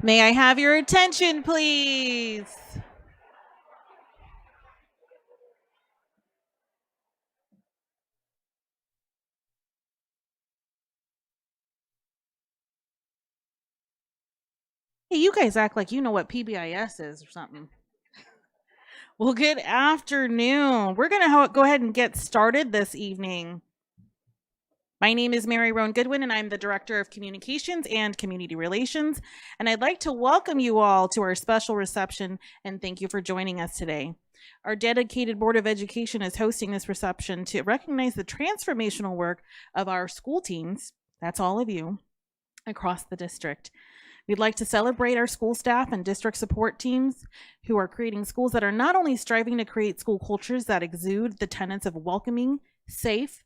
May I have your attention, please? Hey, you guys act like you know what PBIS is or something. Well, good afternoon. We're going to go ahead and get started this evening. My name is Mary Roan Goodwin, and I'm the Director of Communications and Community Relations. And I'd like to welcome you all to our special reception, and thank you for joining us today. Our dedicated Board of Education is hosting this reception to recognize the transformational work of our school teams, that's all of you, across the district. We'd like to celebrate our school staff and district support teams who are creating schools that are not only striving to create school cultures that exude the tenets of welcoming, safe,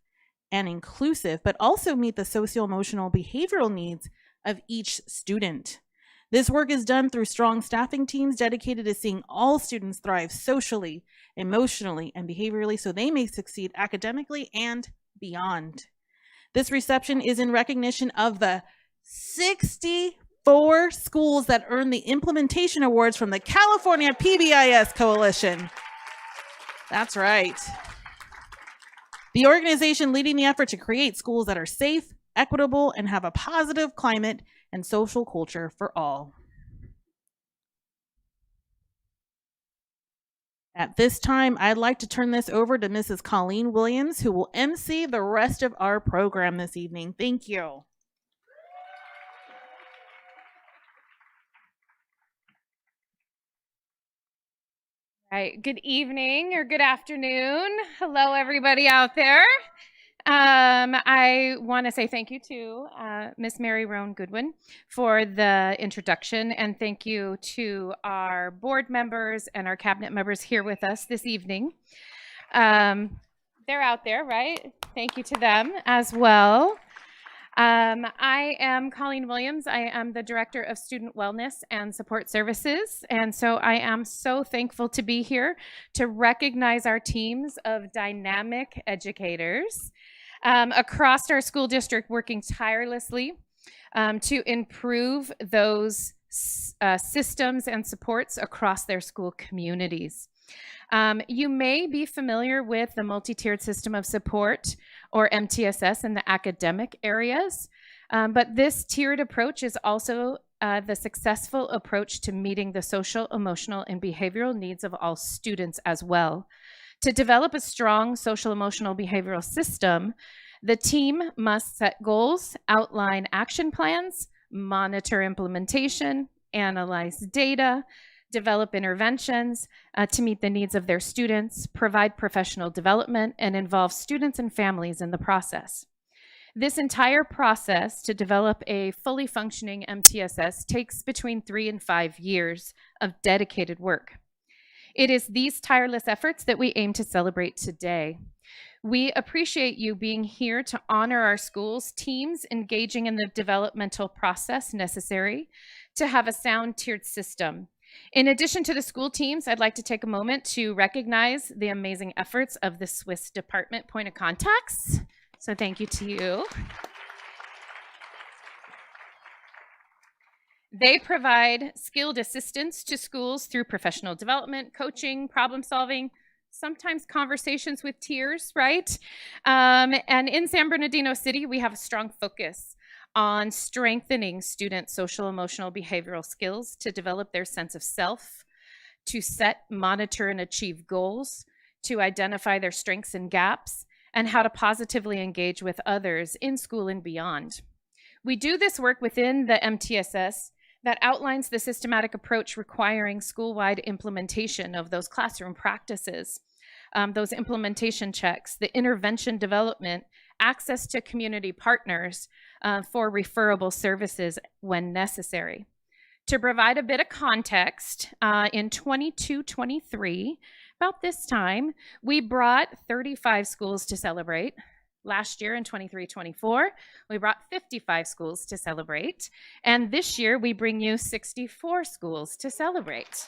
and inclusive, but also meet the socio-emotional behavioral needs of each student. This work is done through strong staffing teams dedicated to seeing all students thrive socially, emotionally, and behaviorally so they may succeed academically and beyond. This reception is in recognition of the 64 schools that earned the implementation awards from the California PBIS Coalition. That's right. The organization leading the effort to create schools that are safe, equitable, and have a positive climate and social culture for all. At this time, I'd like to turn this over to Mrs. Colleen Williams, who will MC the rest of our program this evening. Thank you. All right, good evening or good afternoon. Hello, everybody out there. I want to say thank you to Miss Mary Roan Goodwin for the introduction, and thank you to our board members and our cabinet members here with us this evening. They're out there, right? Thank you to them as well. I am Colleen Williams. I am the Director of Student Wellness and Support Services. And so I am so thankful to be here to recognize our teams of dynamic educators across our school district working tirelessly to improve those systems and supports across their school communities. You may be familiar with the multi-tiered system of support, or MTSS, in the academic areas, but this tiered approach is also the successful approach to meeting the social, emotional, and behavioral needs of all students as well. To develop a strong social, emotional, behavioral system, the team must set goals, outline action plans, monitor implementation, analyze data, develop interventions to meet the needs of their students, provide professional development, and involve students and families in the process. This entire process to develop a fully functioning MTSS takes between 3 and 5 years of dedicated work. It is these tireless efforts that we aim to celebrate today. We appreciate you being here to honor our schools' teams engaging in the developmental process necessary to have a sound tiered system. In addition to the school teams, I'd like to take a moment to recognize the amazing efforts of the Swiss Department Point of Contacts. So thank you to you. They provide skilled assistance to schools through professional development, coaching, problem solving, sometimes conversations with tears, right? And in San Bernardino City, we have a strong focus on strengthening students' social, emotional, behavioral skills to develop their sense of self, to set, monitor, and achieve goals, to identify their strengths and gaps, and how to positively engage with others in school and beyond. We do this work within the MTSS that outlines the systematic approach requiring school-wide implementation of those classroom practices, those implementation checks, the intervention development, access to community partners for referable services when necessary. To provide a bit of context, in 22-23, about this time, we brought 35 schools to celebrate. Last year in 23-24, we brought 55 schools to celebrate. And this year, we bring you 64 schools to celebrate.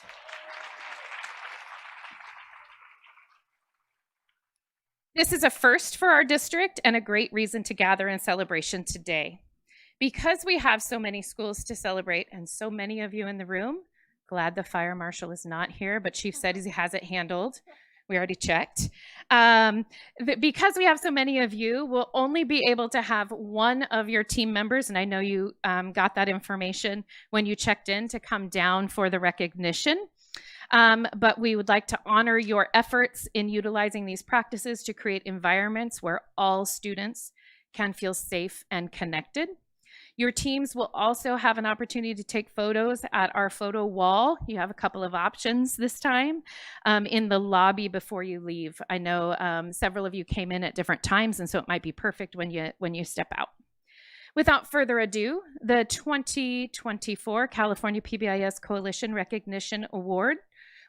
This is a first for our district and a great reason to gather in celebration today. Because we have so many schools to celebrate and so many of you in the room, glad the fire marshal is not here, but Chief said he has it handled. We already checked. Because we have so many of you, we'll only be able to have one of your team members, and I know you got that information when you checked in, to come down for the recognition. But we would like to honor your efforts in utilizing these practices to create environments where all students can feel safe and connected. Your teams will also have an opportunity to take photos at our photo wall. You have a couple of options this time in the lobby before you leave. I know several of you came in at different times, and so it might be perfect when you step out. Without further ado, the 2024 California PBIS Coalition Recognition Award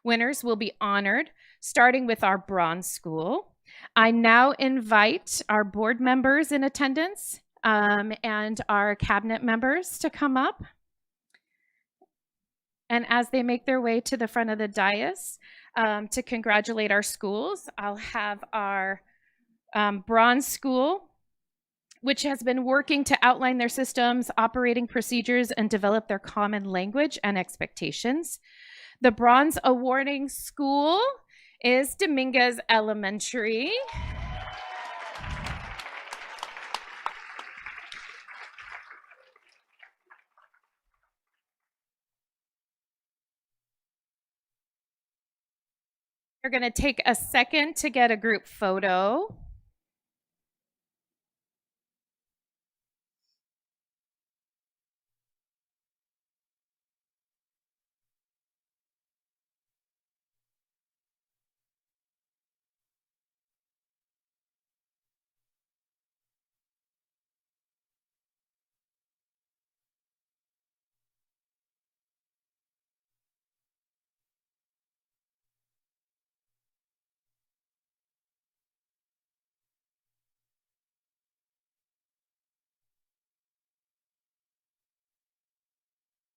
winners will be honored, starting with our Bronze School. I now invite our board members in attendance and our cabinet members to come up. And as they make their way to the front of the dais to congratulate our schools, I'll have our Bronze School, which has been working to outline their systems, operating procedures, and develop their common language and expectations. The Bronze Awarding School is Dominguez Elementary. We're going to take a second to get a group photo.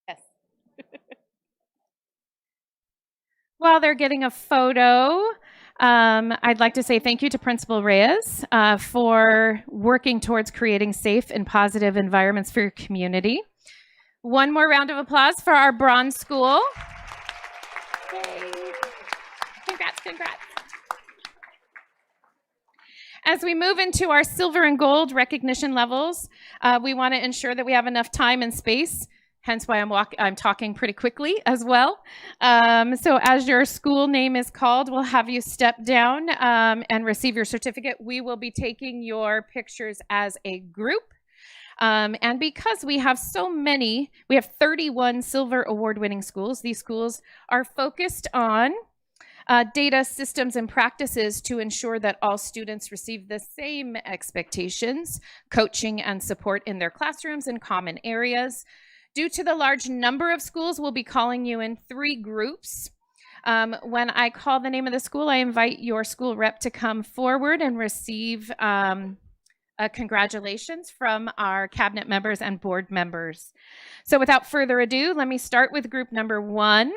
Yes. While they're getting a photo, I'd like to say thank you to Principal Reyes for working towards creating safe and positive environments for your community. One more round of applause for our Bronze School. Yay. Congrats, congrats. As we move into our silver and gold recognition levels, we want to ensure that we have enough time and space, hence why I'm talking pretty quickly as well. So as your school name is called, we'll have you step down and receive your certificate. We will be taking your pictures as a group. And because we have so many, we have 31 silver award-winning schools. These schools are focused on data systems and practices to ensure that all students receive the same expectations, coaching and support in their classrooms and common areas. Due to the large number of schools, we'll be calling you in 3 groups. When I call the name of the school, I invite your school rep to come forward and receive congratulations from our cabinet members and board members. So without further ado, let me start with group number 1.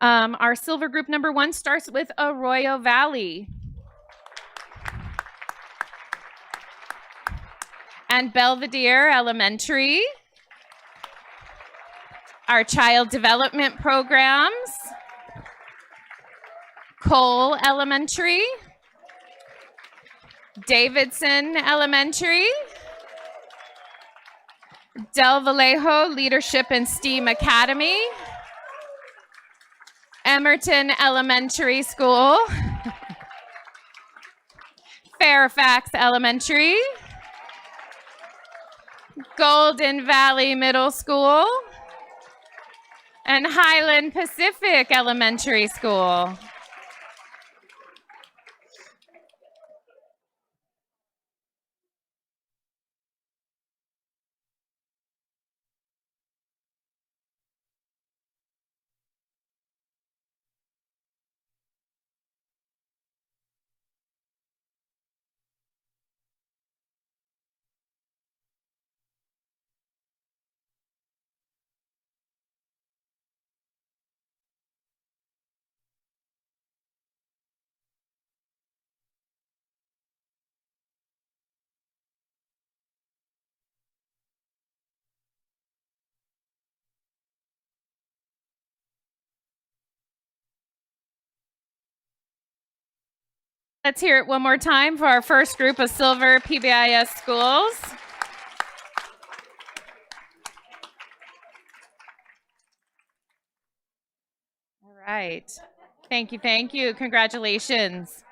Our silver group number 1 starts with Arroyo Valley. And Belvedere Elementary. Our child development programs. Cole Elementary. Davidson Elementary. Del Vallejo Leadership and STEAM Academy. Emerton Elementary School. Fairfax Elementary. Golden Valley Middle School. And Highland Pacific Elementary School. Let's hear it one more time for our first group of Silver PBIS schools. All right. Thank you, thank you. Congratulations.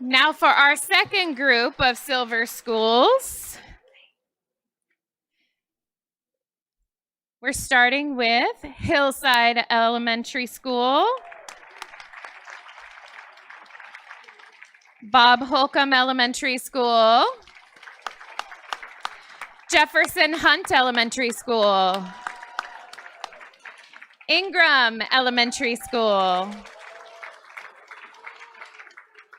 Now for our second group of Silver schools. We're starting with Hillside Elementary School, Bob Holcomb Elementary School, Jefferson Hunt Elementary School, Ingram Elementary School,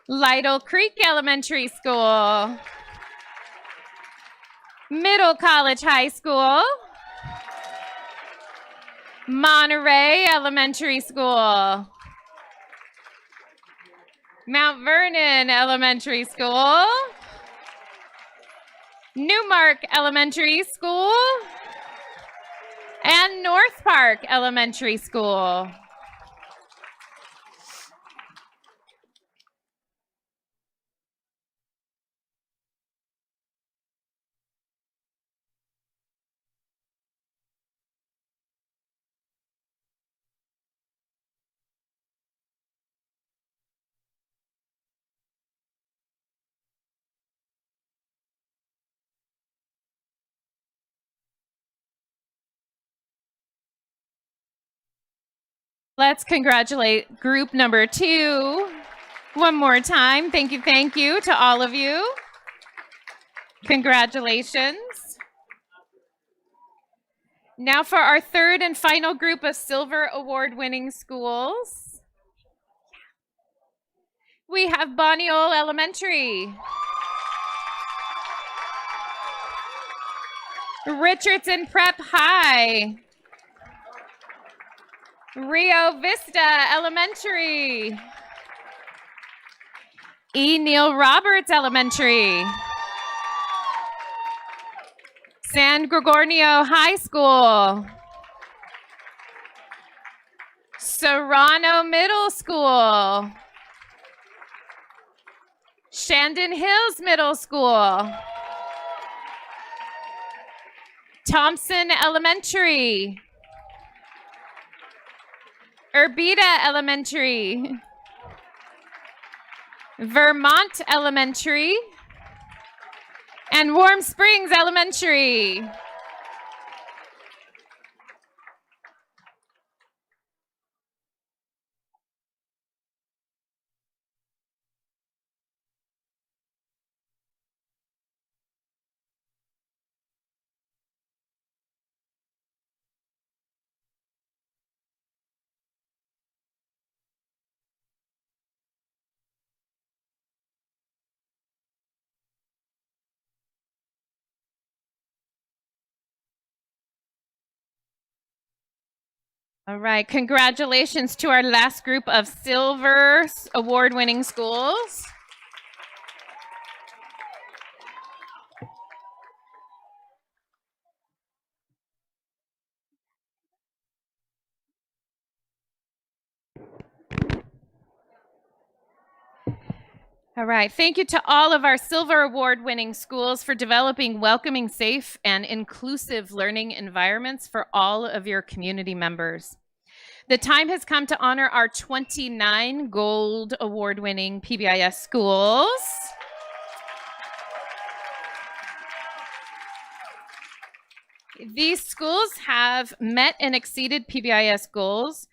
Lytle Creek Elementary School, Middle College High School, Monterey Elementary School, Mount Vernon Elementary School, Newmark Elementary School, and North Park Elementary School. Let's congratulate group number 2 one more time. Thank you to all of you. Congratulations. Now for our third and final group of Silver Award-winning schools. We have Boniol Elementary, Richardson Prep High, Rio Vista Elementary, E. Neil Roberts Elementary, San Gregorio High School, Serrano Middle School, Shandon Hills Middle School, Thompson Elementary, Urbita Elementary, Vermont Elementary, and Warm Springs Elementary. All right, congratulations to our last group of Silver Award-winning schools. All right, thank you to all of our Silver Award-winning schools for developing welcoming, safe, and inclusive learning environments for all of your community members. The time has come to honor our 29 Gold Award-winning PBIS schools. These schools have met and exceeded PBIS goals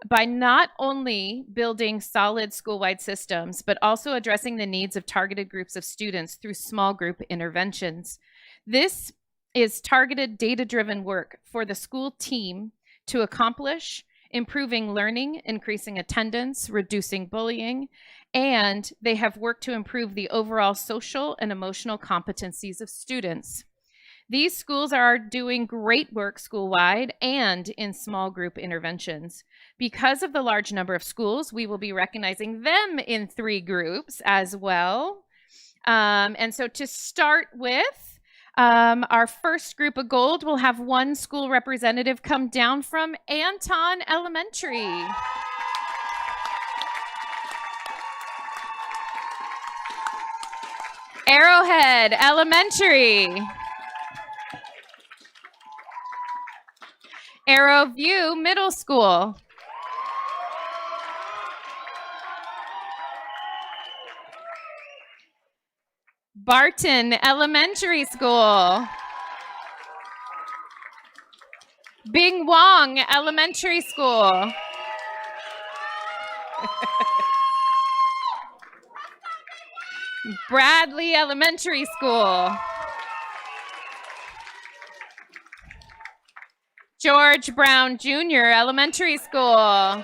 by not only building solid school-wide systems, but also addressing the needs of targeted groups of students through small group interventions. This is targeted data-driven work for the school team to accomplish improving learning, increasing attendance, reducing bullying, and they have worked to improve the overall social and emotional competencies of students. These schools are doing great work school-wide and in small group interventions. Because of the large number of schools, we will be recognizing them in 3 groups as well. And so to start with, our first group of gold will have 1 school representative come down from Anton Elementary. Arrowhead Elementary. Arrowview Middle School. Barton Elementary School. Bing Wong Elementary School. Bradley Elementary School. George Brown Jr. Elementary School.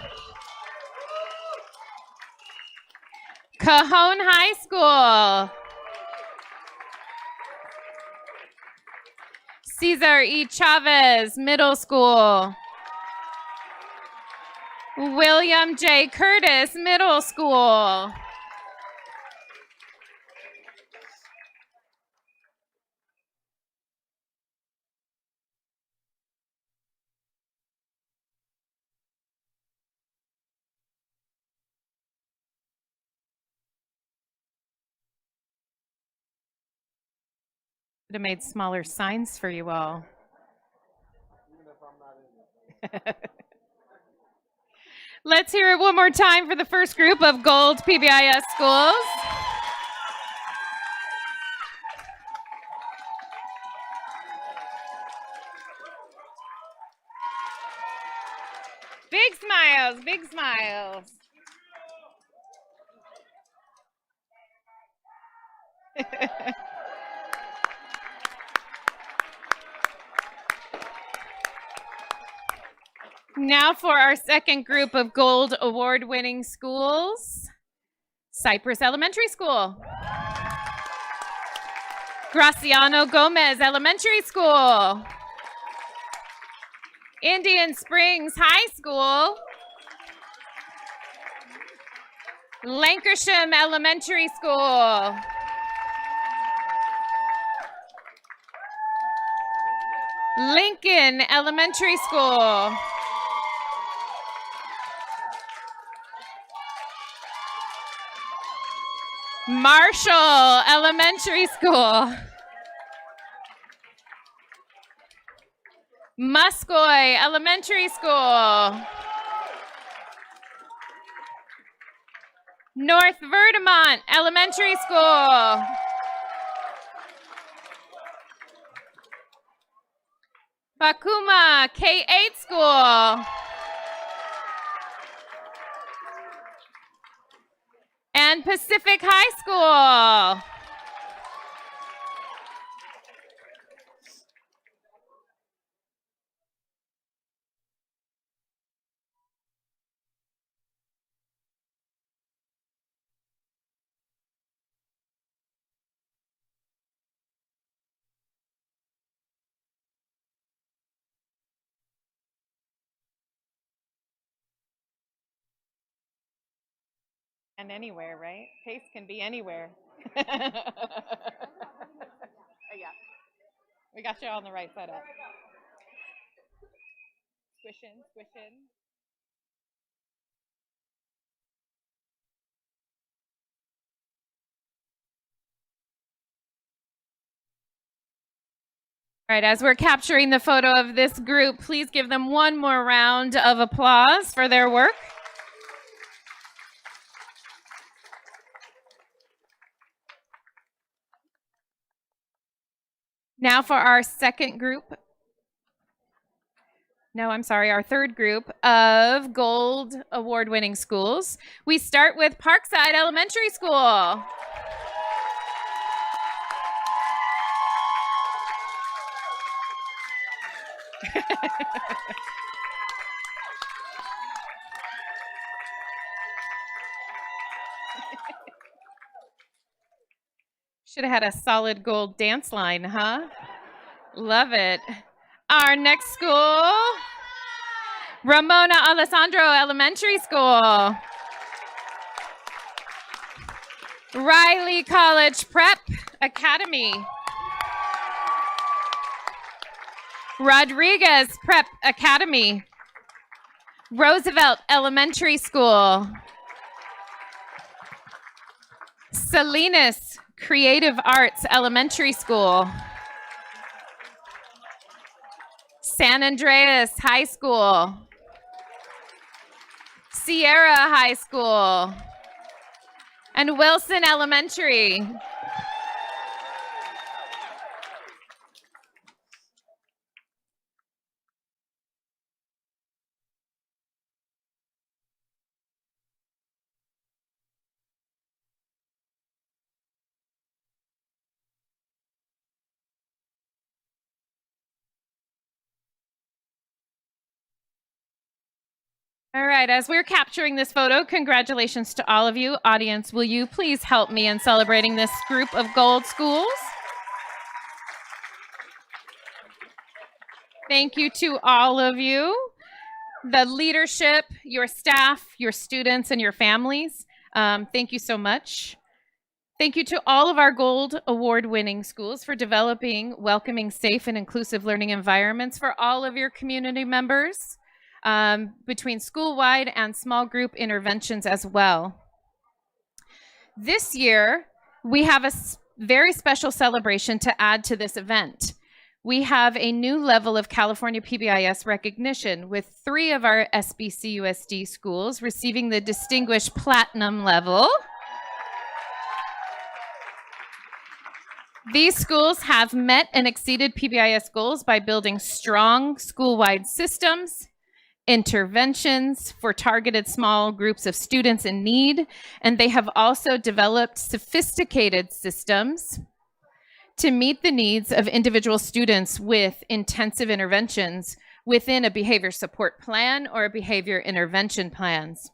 Cajon High School. Cesar E. Chavez Middle School. William J. Curtis Middle School. Could have made smaller signs for you all. Let's hear it one more time for the first group of Gold PBIS schools. Big smiles, big smiles. Now for our second group of Gold Award-winning schools. Cypress Elementary School. Graciano Gomez Elementary School. Indian Springs High School. Lancashire Elementary School. Lincoln Elementary School. Marshall Elementary School. Muscoy Elementary School. North Verdemont Elementary School. Bakuma K-8 School. And Pacific High School. And anywhere, right? Pace can be anywhere. Oh, yeah. We got you on the right side up. Squish in, squish in. All right, as we're capturing the photo of this group, please give them one more round of applause for their work. Now for our second group. No, I'm sorry, our third group of Gold Award-winning schools. We start with Parkside Elementary School. Should have had a solid gold dance line, huh? Love it. Our next school, Ramona Alessandro Elementary School. Riley College Prep Academy. Rodriguez Prep Academy. Roosevelt Elementary School. Salinas Creative Arts Elementary School, San Andreas High School, Sierra High School, and Wilson Elementary. All right, as we're capturing this photo, congratulations to all of you. Audience, will you please help me in celebrating this group of gold schools? Thank you to all of you, the leadership, your staff, your students, and your families. Thank you so much. Thank you to all of our Gold Award-winning schools for developing welcoming, safe, and inclusive learning environments for all of your community members. Between school-wide and small group interventions as well. This year, we have a very special celebration to add to this event. We have a new level of California PBIS recognition with 3 of our SBCUSD schools receiving the distinguished platinum level. These schools have met and exceeded PBIS goals by building strong school-wide systems, interventions for targeted small groups of students in need, and they have also developed sophisticated systems to meet the needs of individual students with intensive interventions within a behavior support plan or behavior intervention plans.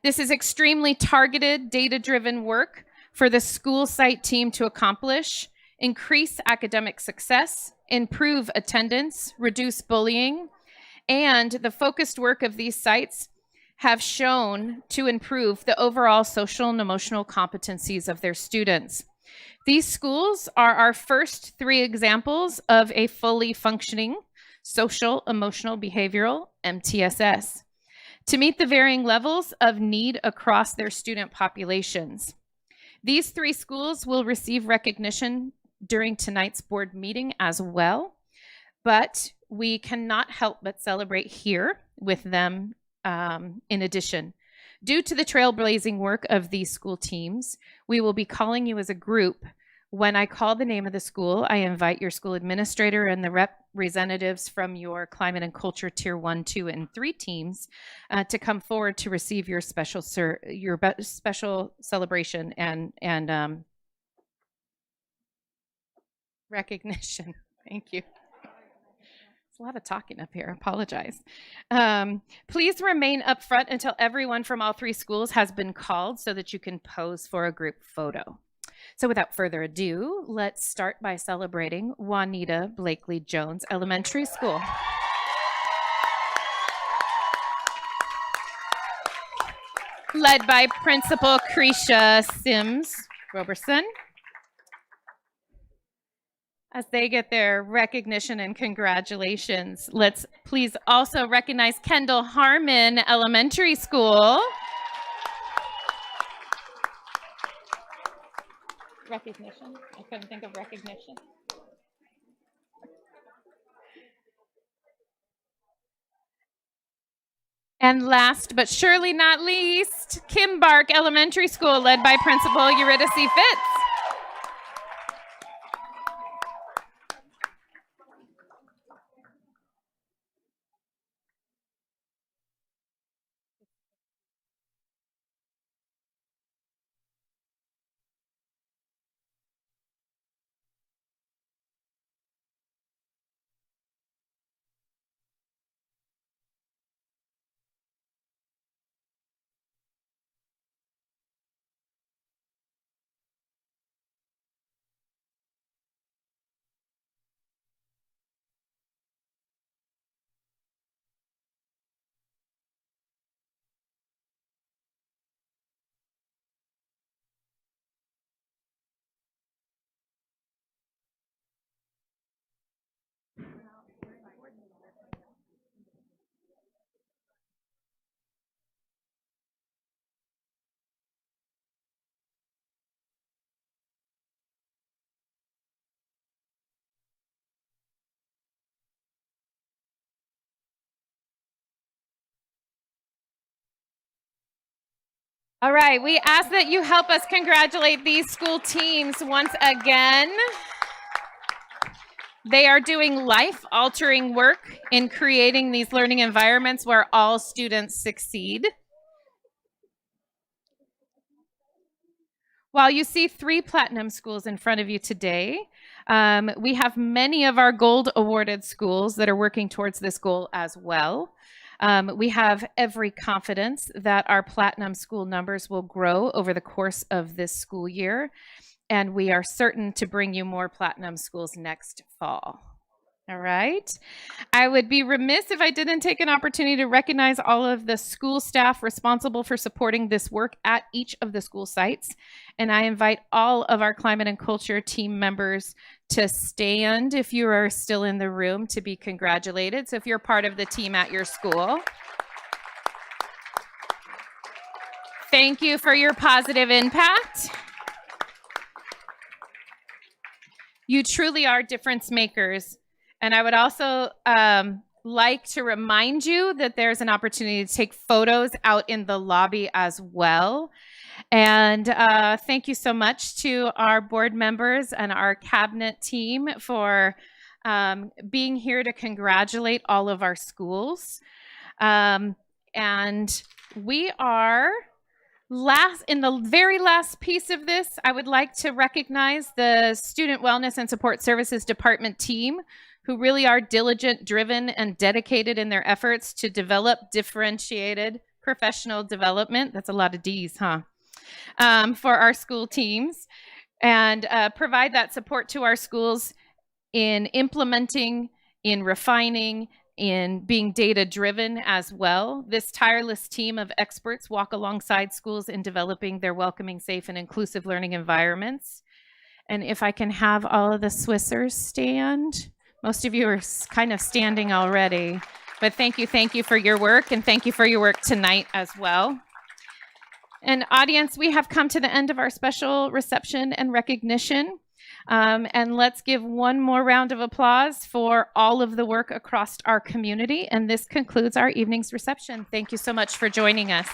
This is extremely targeted, data-driven work for the school site team to accomplish, increase academic success, improve attendance, reduce bullying, and the focused work of these sites have shown to improve the overall social and emotional competencies of their students. These schools are our first 3 examples of a fully functioning social, emotional, behavioral MTSS to meet the varying levels of need across their student populations. These 3 schools will receive recognition during tonight's board meeting as well, but we cannot help but celebrate here with them in addition. Due to the trailblazing work of these school teams, we will be calling you as a group. When I call the name of the school, I invite your school administrator and the representatives from your climate and culture tier 1, 2, and 3 teams to come forward to receive your special celebration and recognition. Thank you. A lot of talking up here. I apologize. Please remain up front until everyone from all 3 schools has been called so that you can pose for a group photo. So without further ado, let's start by celebrating Juanita Blakely Jones Elementary School. Led by Principal Cretia Sims Roberson. As they get their recognition and congratulations, let's please also recognize Kendall Harmon Elementary School. Recognition? I couldn't think of recognition. And last but surely not least, Kimbark Elementary School, led by Principal Eurydice Fitz. All right, we ask that you help us congratulate these school teams once again. They are doing life-altering work in creating these learning environments where all students succeed. While you see 3 platinum schools in front of you today, we have many of our gold awarded schools that are working towards this goal as well. We have every confidence that our platinum school numbers will grow over the course of this school year, and we are certain to bring you more platinum schools next fall. All right. I would be remiss if I didn't take an opportunity to recognize all of the school staff responsible for supporting this work at each of the school sites. And I invite all of our climate and culture team members to stand if you are still in the room to be congratulated. So if you're part of the team at your school, thank you for your positive impact. You truly are difference makers. And I would also like to remind you that there's an opportunity to take photos out in the lobby as well. And thank you so much to our board members and our cabinet team for being here to congratulate all of our schools. And we are in the very last piece of this, I would like to recognize the Student Wellness and Support Services Department team, who really are diligent, driven, and dedicated in their efforts to develop differentiated professional development. That's a lot of D's, huh? For our school teams, and provide that support to our schools in implementing, in refining, in being data-driven as well. This tireless team of experts walk alongside schools in developing their welcoming, safe, and inclusive learning environments. And if I can have all of the Swissers stand. Most of you are kind of standing already, but thank you for your work, and thank you for your work tonight as well. And audience, we have come to the end of our special reception and recognition. And let's give one more round of applause for all of the work across our community. And this concludes our evening's reception. Thank you so much for joining us.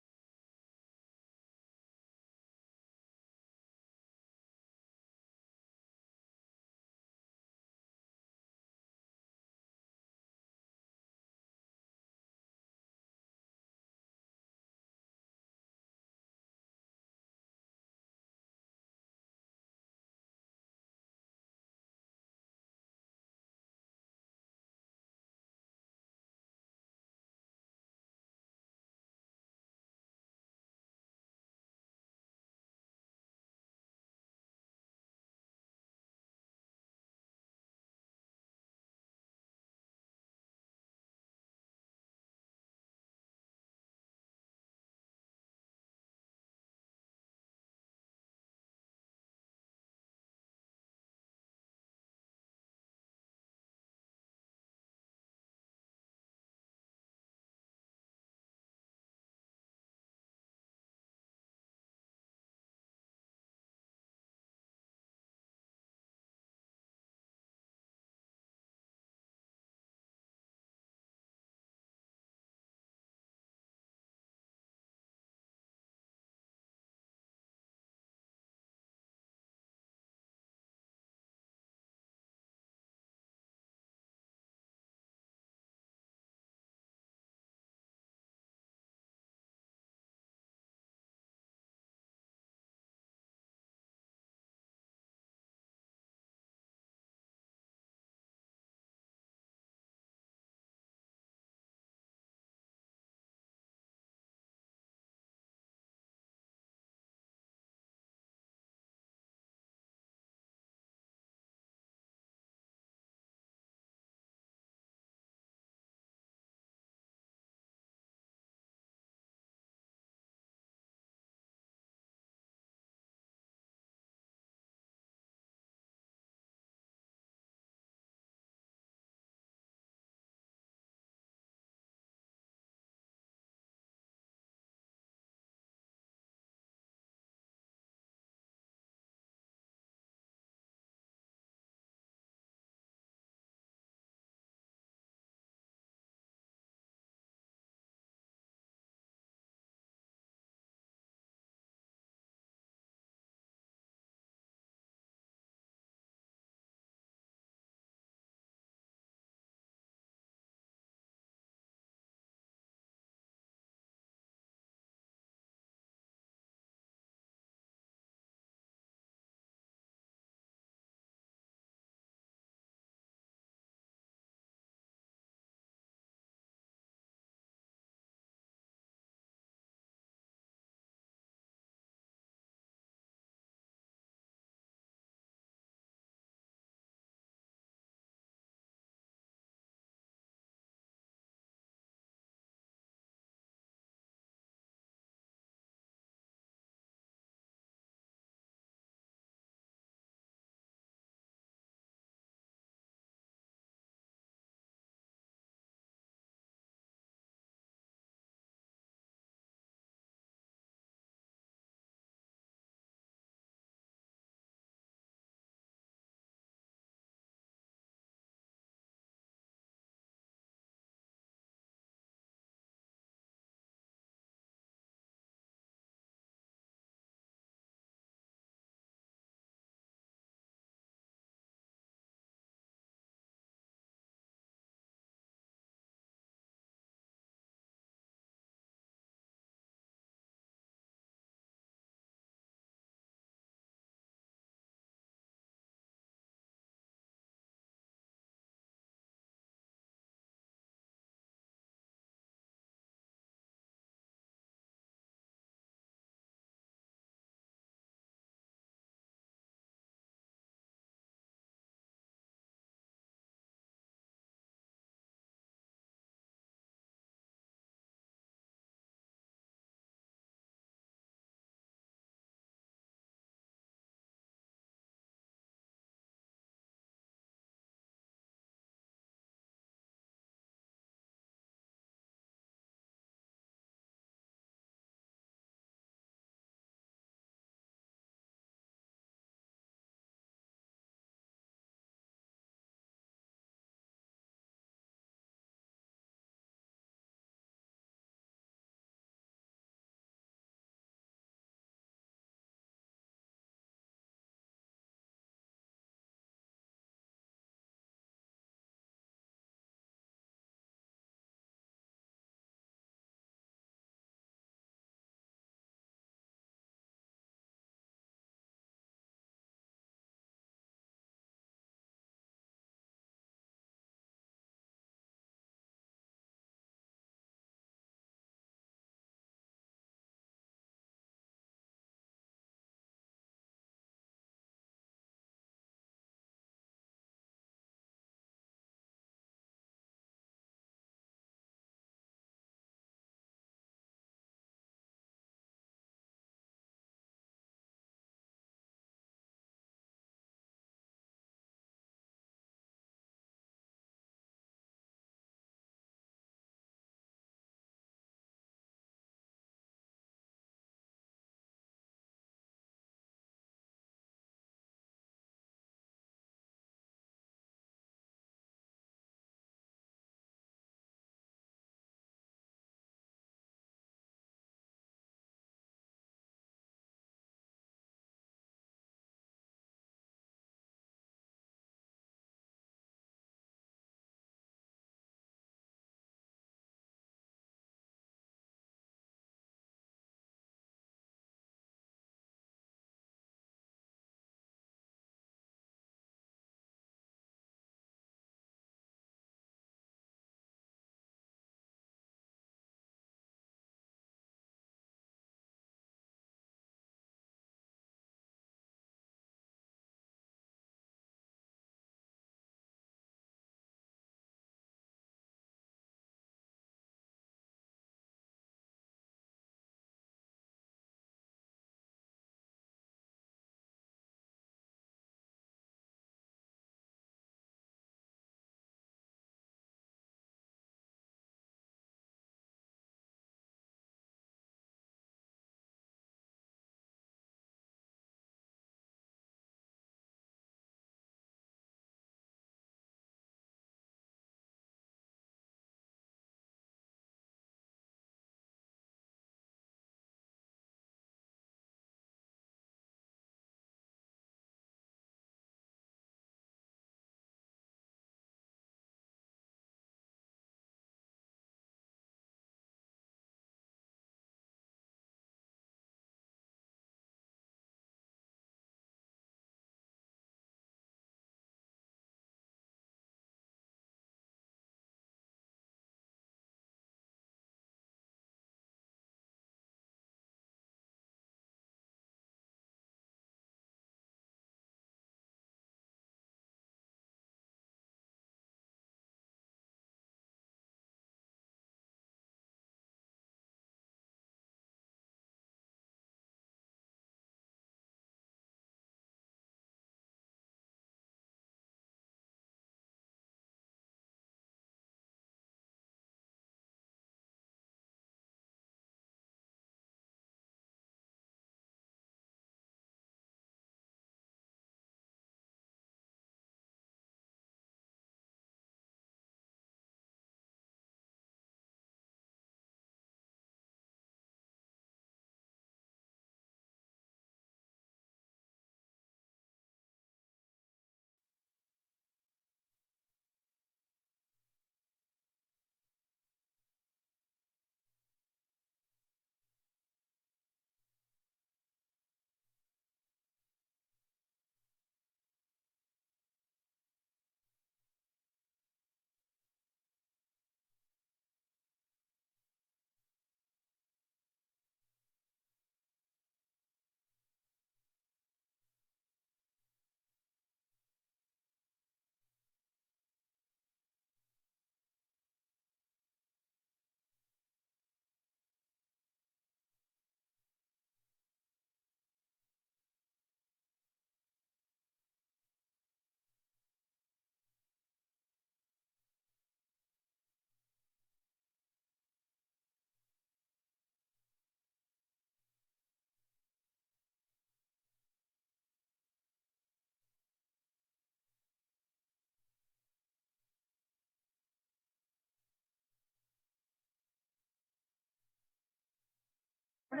I'd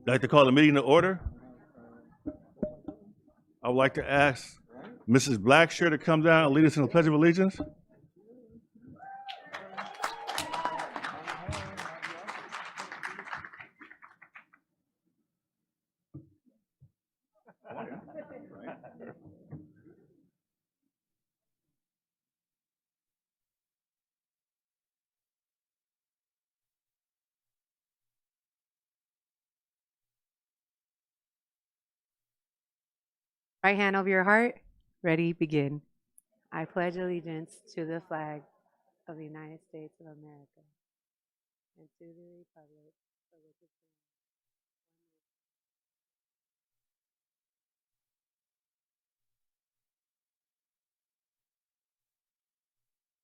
like to call the meeting to order. I would like to ask Mrs. Blackshear to come down and lead us in the Pledge of Allegiance. Right hand over your heart. Ready, begin. I pledge allegiance to the flag of the United States of America and to the republic for which it stands.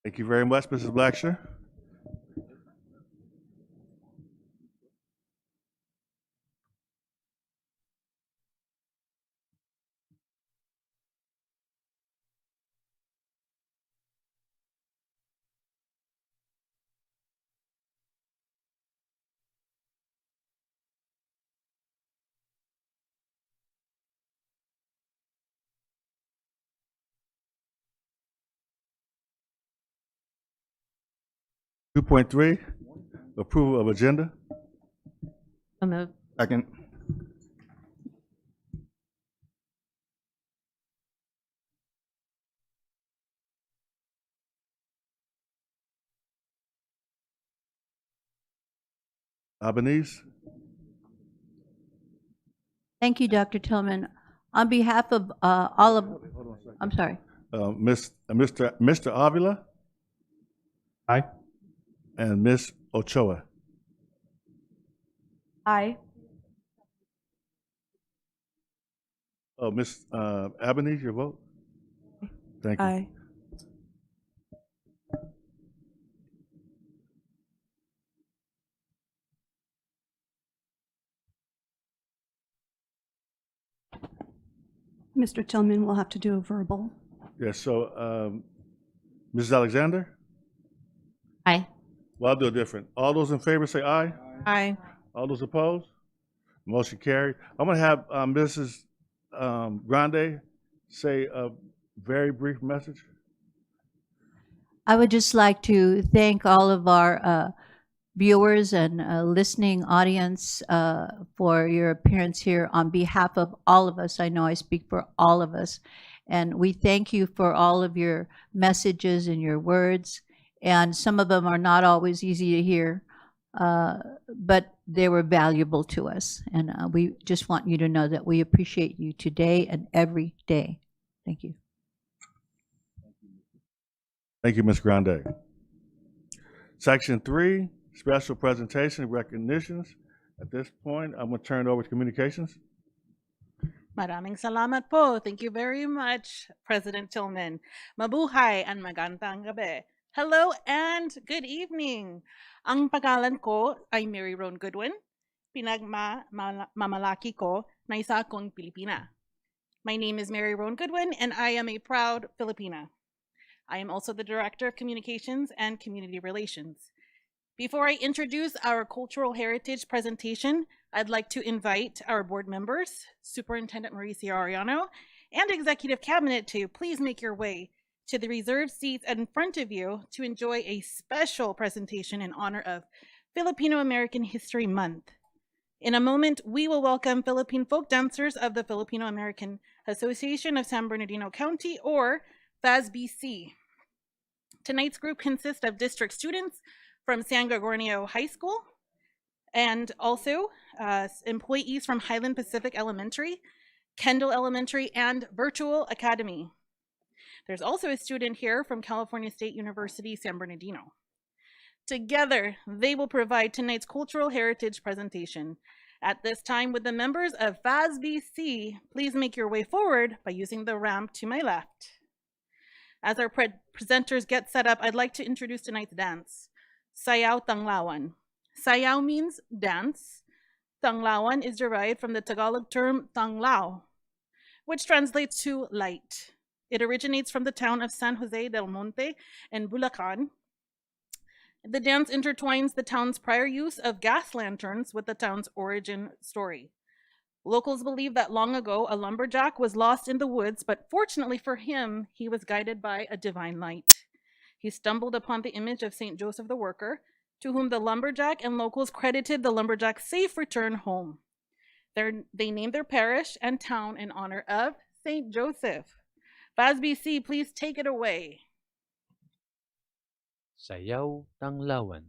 Thank you very much, Mrs. Blackshear. Two point three, approval of agenda. So moved. Second. Albanese. Thank you, Dr. Tillman. On behalf of all of, I'm sorry. Mr. Avila. Aye. And Ms. Ochoa. Aye. Oh, Ms. Albanese, your vote? Thank you. Aye. Mr. Tillman will have to do a verbal. Yes, so Mrs. Alexander? Aye. Well, I'll do it different. All those in favor say aye. Aye. All those opposed? Motion carried. I'm going to have Mrs. Grande say a very brief message. I would just like to thank all of our viewers and listening audience for your appearance here on behalf of all of us. I know I speak for all of us. And we thank you for all of your messages and your words. And some of them are not always easy to hear, but they were valuable to us. And we just want you to know that we appreciate you today and every day. Thank you. Thank you, Ms. Grande. Section 3, special presentation recognitions. At this point, I'm going to turn it over to communications. Maraming salamat po. Thank you very much, President Tillman. Mabuhay and magandang gabi. Hello and good evening. Ang pangalan ko ay Mary Roan Goodwin. Pinagmamalaki ko na isa akong Pilipina. My name is Mary Roan Goodwin and I am a proud Filipina. I am also the Director of Communications and Community Relations. Before I introduce our cultural heritage presentation, I'd like to invite our board members, Superintendent Mauricio Arellano, and Executive Cabinet to please make your way to the reserved seats in front of you to enjoy a special presentation in honor of Filipino American History Month. In a moment, we will welcome Philippine folk dancers of the Filipino American Association of San Bernardino County, or FASBC. Tonight's group consists of district students from San Gregorio High School and also employees from Highland Pacific Elementary, Kendall Elementary, and Virtual Academy. There's also a student here from California State University, San Bernardino. Together, they will provide tonight's cultural heritage presentation. At this time, with the members of FASBC, please make your way forward by using the ramp to my left. As our presenters get set up, I'd like to introduce tonight's dance, Sayaw Tanglawan. Sayaw means dance. Tanglawan is derived from the Tagalog term tanglao, which translates to light. It originates from the town of San Jose del Monte in Bulacan. The dance intertwines the town's prior use of gas lanterns with the town's origin story. Locals believe that long ago a lumberjack was lost in the woods, but fortunately for him, he was guided by a divine light. He stumbled upon the image of St. Joseph the Worker, to whom the lumberjack and locals credited the lumberjack's safe return home. They named their parish and town in honor of St. Joseph. Basby C, please take it away. Sayaw ng Lawan.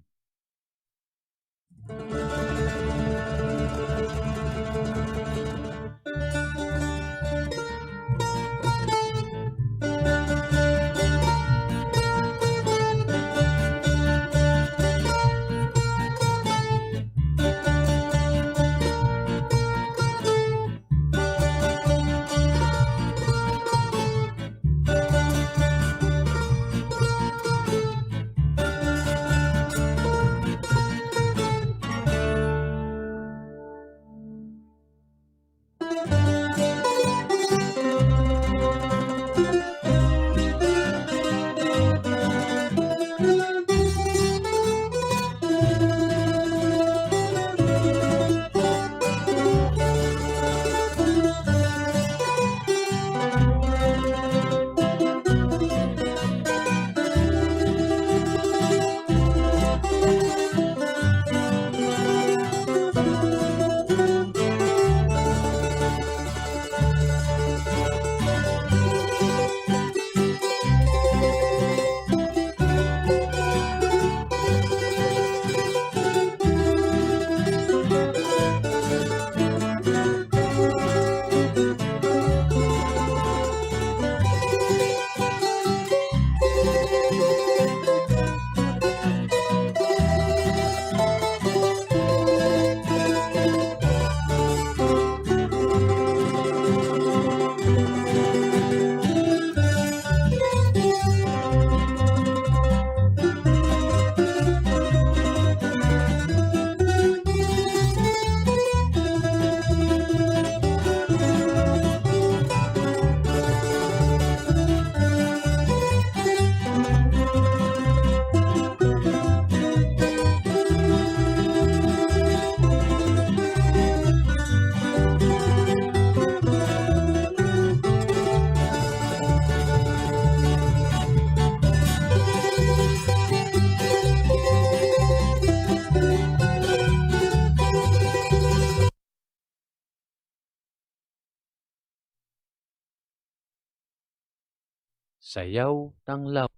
Sayaw ng Lawan.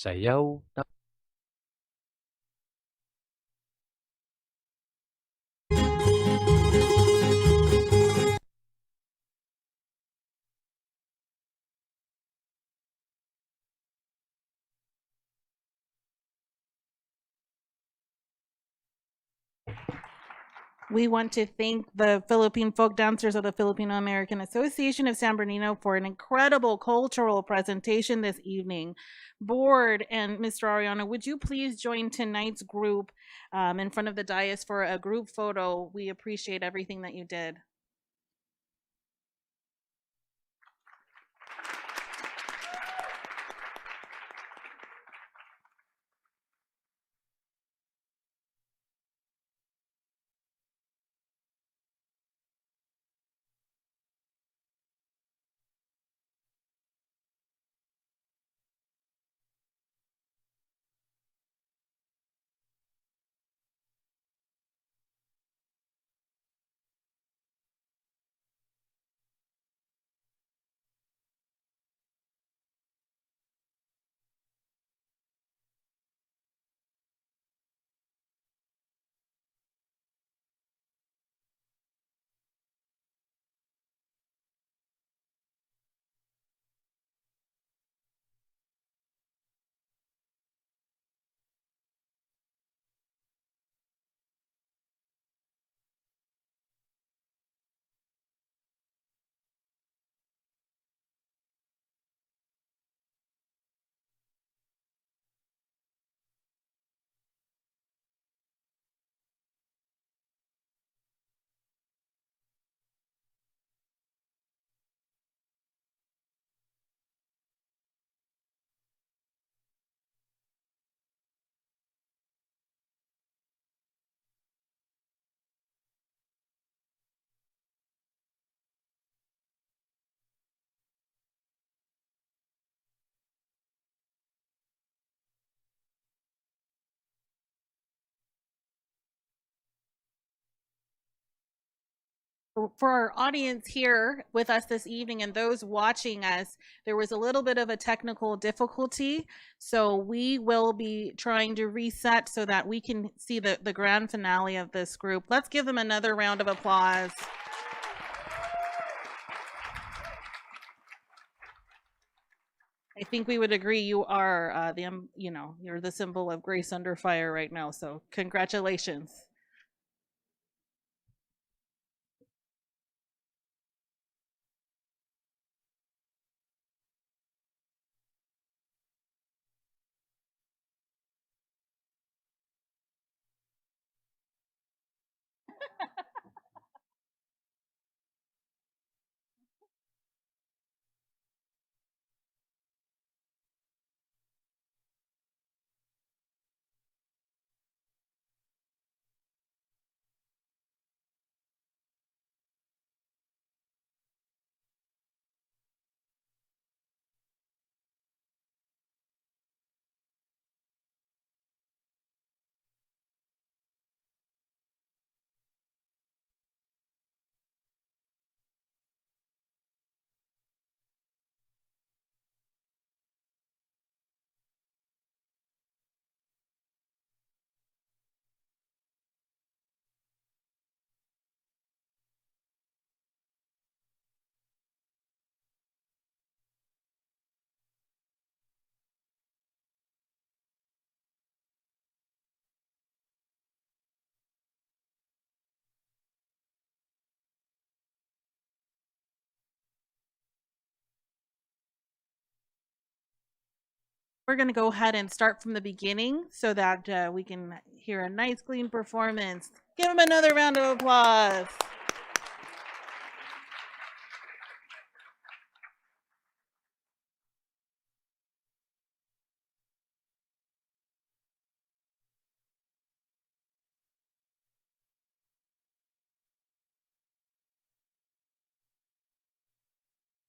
Sayaw ng We want to thank the Philippine folk dancers of the Filipino American Association of San Bernardino for an incredible cultural presentation this evening. Board and Mr. Ariano, would you please join tonight's group in front of the dais for a group photo? We appreciate everything that you did. For our audience here with us this evening and those watching us, there was a little bit of a technical difficulty. So we will be trying to reset so that we can see the grand finale of this group. Let's give them another round of applause. I think we would agree you are you're the symbol of grace under fire right now. So congratulations. We're going to go ahead and start from the beginning so that we can hear a nice, clean performance. Give them another round of applause.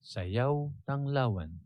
Sayaw ng Lawan.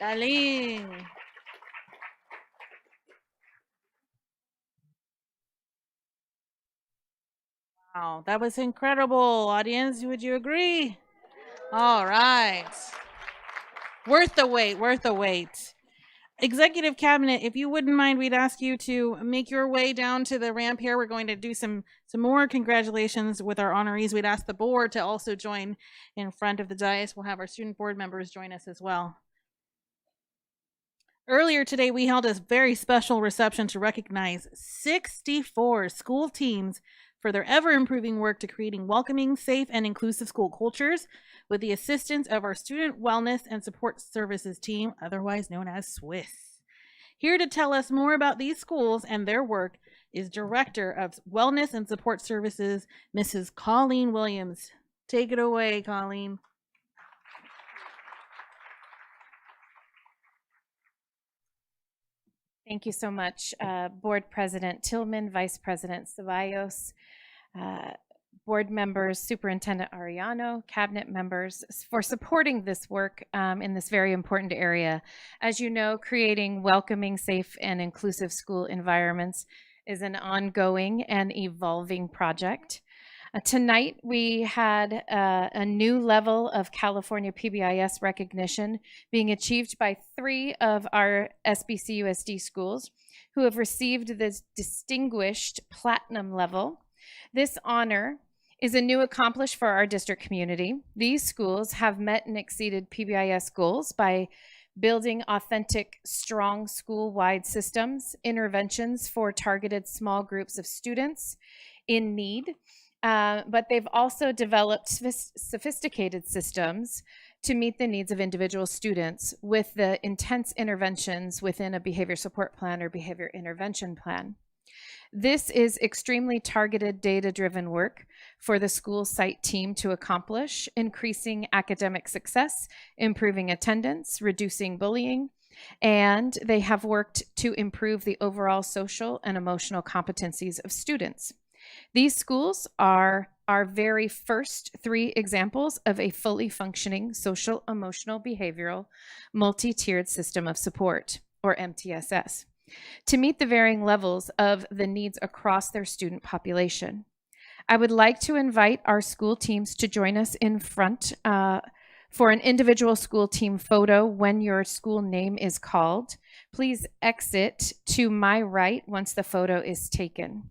Darling. Wow, that was incredible. Audience, would you agree? All right. Worth the wait, worth the wait. Executive Cabinet, if you wouldn't mind, we'd ask you to make your way down to the ramp here. We're going to do some more congratulations with our honorees. We'd ask the board to also join in front of the dais. We'll have our student board members join us as well. Earlier today, we held a very special reception to recognize 64 school teams for their ever-improving work to creating welcoming, safe, and inclusive school cultures with the assistance of our Student Wellness and Support Services team, otherwise known as SWIS. Here to tell us more about these schools and their work is Director of Wellness and Support Services, Mrs. Colleen Williams. Take it away, Colleen. Thank you so much, Board President Tillman, Vice President Ceballos, board members, Superintendent Arellano, cabinet members, for supporting this work in this very important area. As you know, creating welcoming, safe, and inclusive school environments is an ongoing and evolving project. Tonight, we had a new level of California PBIS recognition being achieved by 3 of our SBCUSD schools who have received this distinguished platinum level. This honor is a new accomplishment for our district community. These schools have met and exceeded PBIS goals by building authentic, strong school-wide systems, interventions for targeted small groups of students in need. But they've also developed sophisticated systems to meet the needs of individual students with the intense interventions within a behavior support plan or behavior intervention plan. This is extremely targeted, data-driven work for the school site team to accomplish, increasing academic success, improving attendance, reducing bullying, and they have worked to improve the overall social and emotional competencies of students. These schools are our very first 3 examples of a fully functioning social, emotional, behavioral, multi-tiered system of support, or MTSS, to meet the varying levels of the needs across their student population. I would like to invite our school teams to join us in front for an individual school team photo when your school name is called. Please exit to my right once the photo is taken.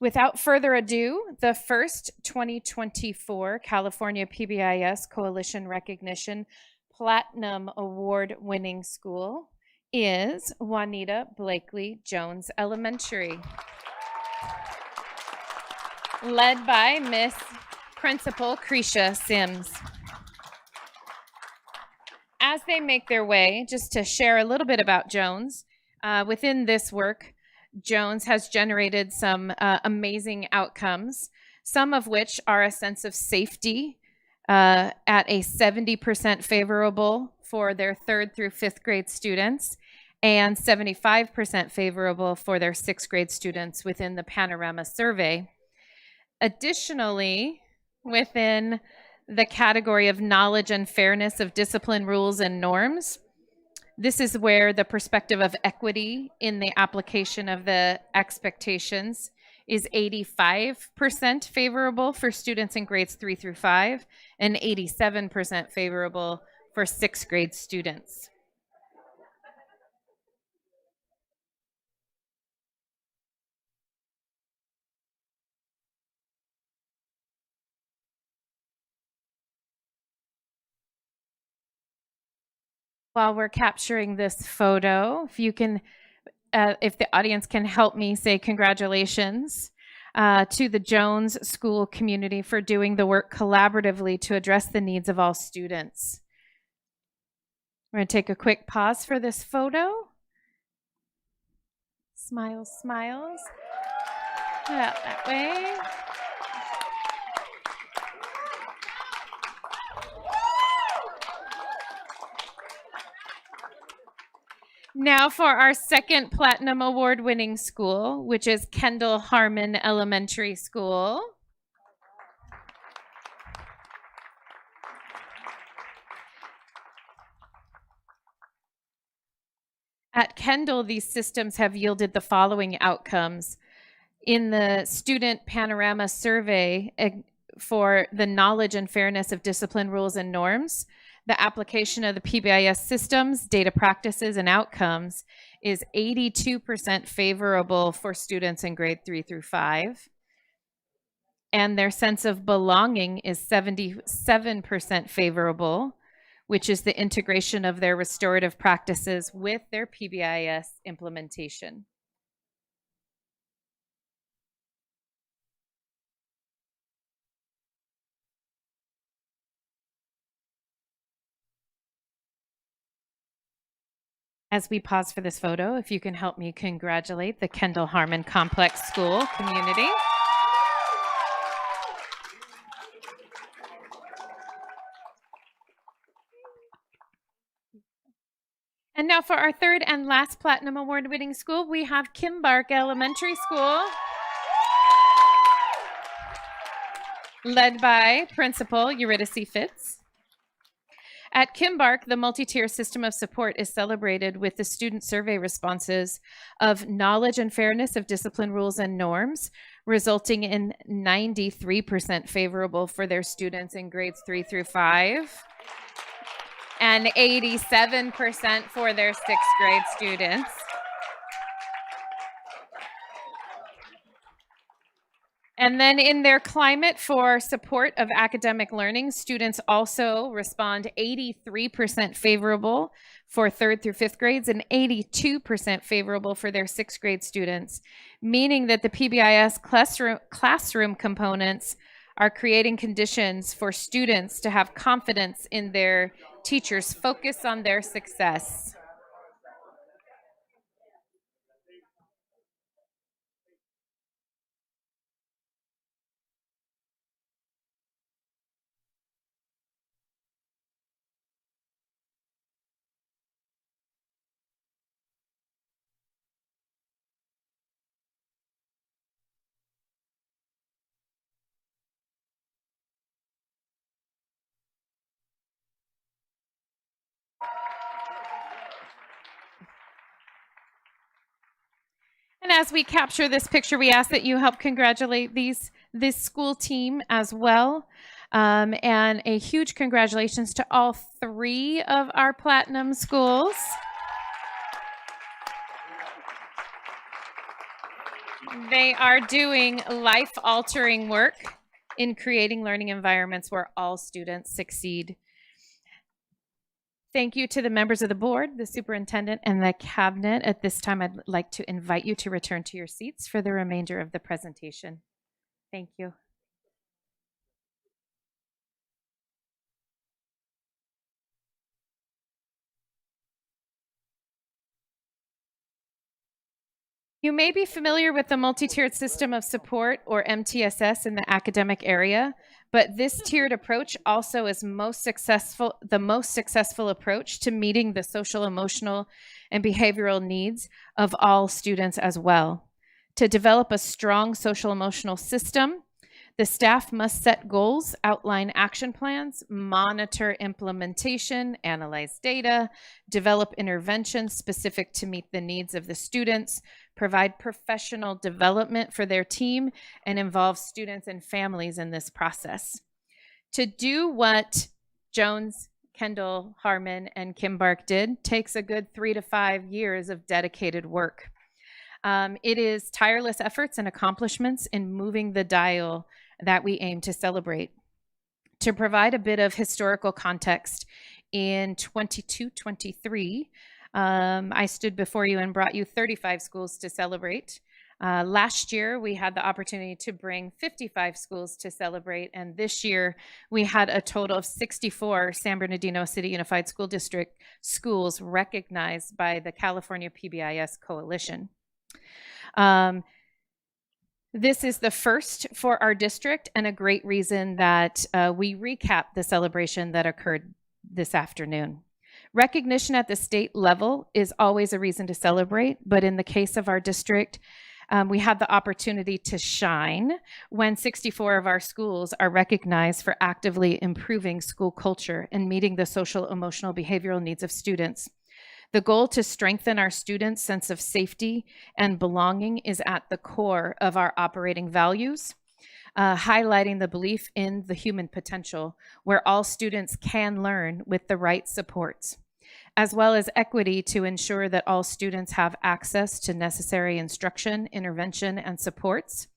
Without further ado, the first 2024 California PBIS Coalition Recognition Platinum Award winning school is Juanita Blakely Jones Elementary, led by Miss Principal Cretia Sims. As they make their way, just to share a little bit about Jones, within this work, Jones has generated some amazing outcomes, some of which are a sense of safety at a 70% favorable for their 3rd through 5th grade students and 75% favorable for their 6th grade students within the Panorama survey. Additionally, within the category of knowledge and fairness of discipline, rules, and norms, this is where the perspective of equity in the application of the expectations is 85% favorable for students in grades 3 through 5 and 87% favorable for 6th grade students. While we're capturing this photo, if you can, if the audience can help me say congratulations to the Jones School community for doing the work collaboratively to address the needs of all students. We're going to take a quick pause for this photo. Smiles, smiles. Put out that way. Now for our second Platinum Award winning school, which is Kendall Harmon Elementary School. At Kendall, these systems have yielded the following outcomes. In the student panorama survey for the knowledge and fairness of discipline, rules, and norms, the application of the PBIS systems, data practices, and outcomes is 82% favorable for students in grade 3 through 5. And their sense of belonging is 77% favorable, which is the integration of their restorative practices with their PBIS implementation. As we pause for this photo, if you can help me congratulate the Kendall Harmon Complex School community. And now for our third and last Platinum Award winning school, we have Kimbark Elementary School, led by Principal Eurydice Fitz. At Kimbark, the multi-tier system of support is celebrated with the student survey responses of knowledge and fairness of discipline, rules, and norms, resulting in 93% favorable for their students in grades 3 through 5, and 87% for their 6th grade students. And then in their climate for support of academic learning, students also respond 83% favorable for 3rd through 5th grades and 82% favorable for their 6th grade students, meaning that the PBIS classroom components are creating conditions for students to have confidence in their teachers' focus on their success. And as we capture this picture, we ask that you help congratulate this school team as well. And a huge congratulations to all 3 of our Platinum schools. They are doing life-altering work in creating learning environments where all students succeed. Thank you to the members of the board, the superintendent, and the cabinet. At this time, I'd like to invite you to return to your seats for the remainder of the presentation. Thank you. You may be familiar with the multi-tiered system of support, or MTSS, in the academic area, but this tiered approach also is the most successful approach to meeting the social, emotional, and behavioral needs of all students as well. To develop a strong social emotional system, the staff must set goals, outline action plans, monitor implementation, analyze data, develop interventions specific to meet the needs of the students, provide professional development for their team, and involve students and families in this process. To do what Jones, Kendall, Harmon, and Kimbark did takes a good 3 to 5 years of dedicated work. It is tireless efforts and accomplishments in moving the dial that we aim to celebrate. To provide a bit of historical context, in 22-23, I stood before you and brought you 35 schools to celebrate. Last year, we had the opportunity to bring 55 schools to celebrate, and this year we had a total of 64 San Bernardino City Unified School District schools recognized by the California PBIS Coalition. This is the first for our district, and a great reason that we recap the celebration that occurred this afternoon. Recognition at the state level is always a reason to celebrate, but in the case of our district, we had the opportunity to shine when 64 of our schools are recognized for actively improving school culture and meeting the social, emotional, behavioral needs of students. The goal to strengthen our students' sense of safety and belonging is at the core of our operating values, highlighting the belief in the human potential where all students can learn with the right supports, as well as equity to ensure that all students have access to necessary instruction, intervention, and supports,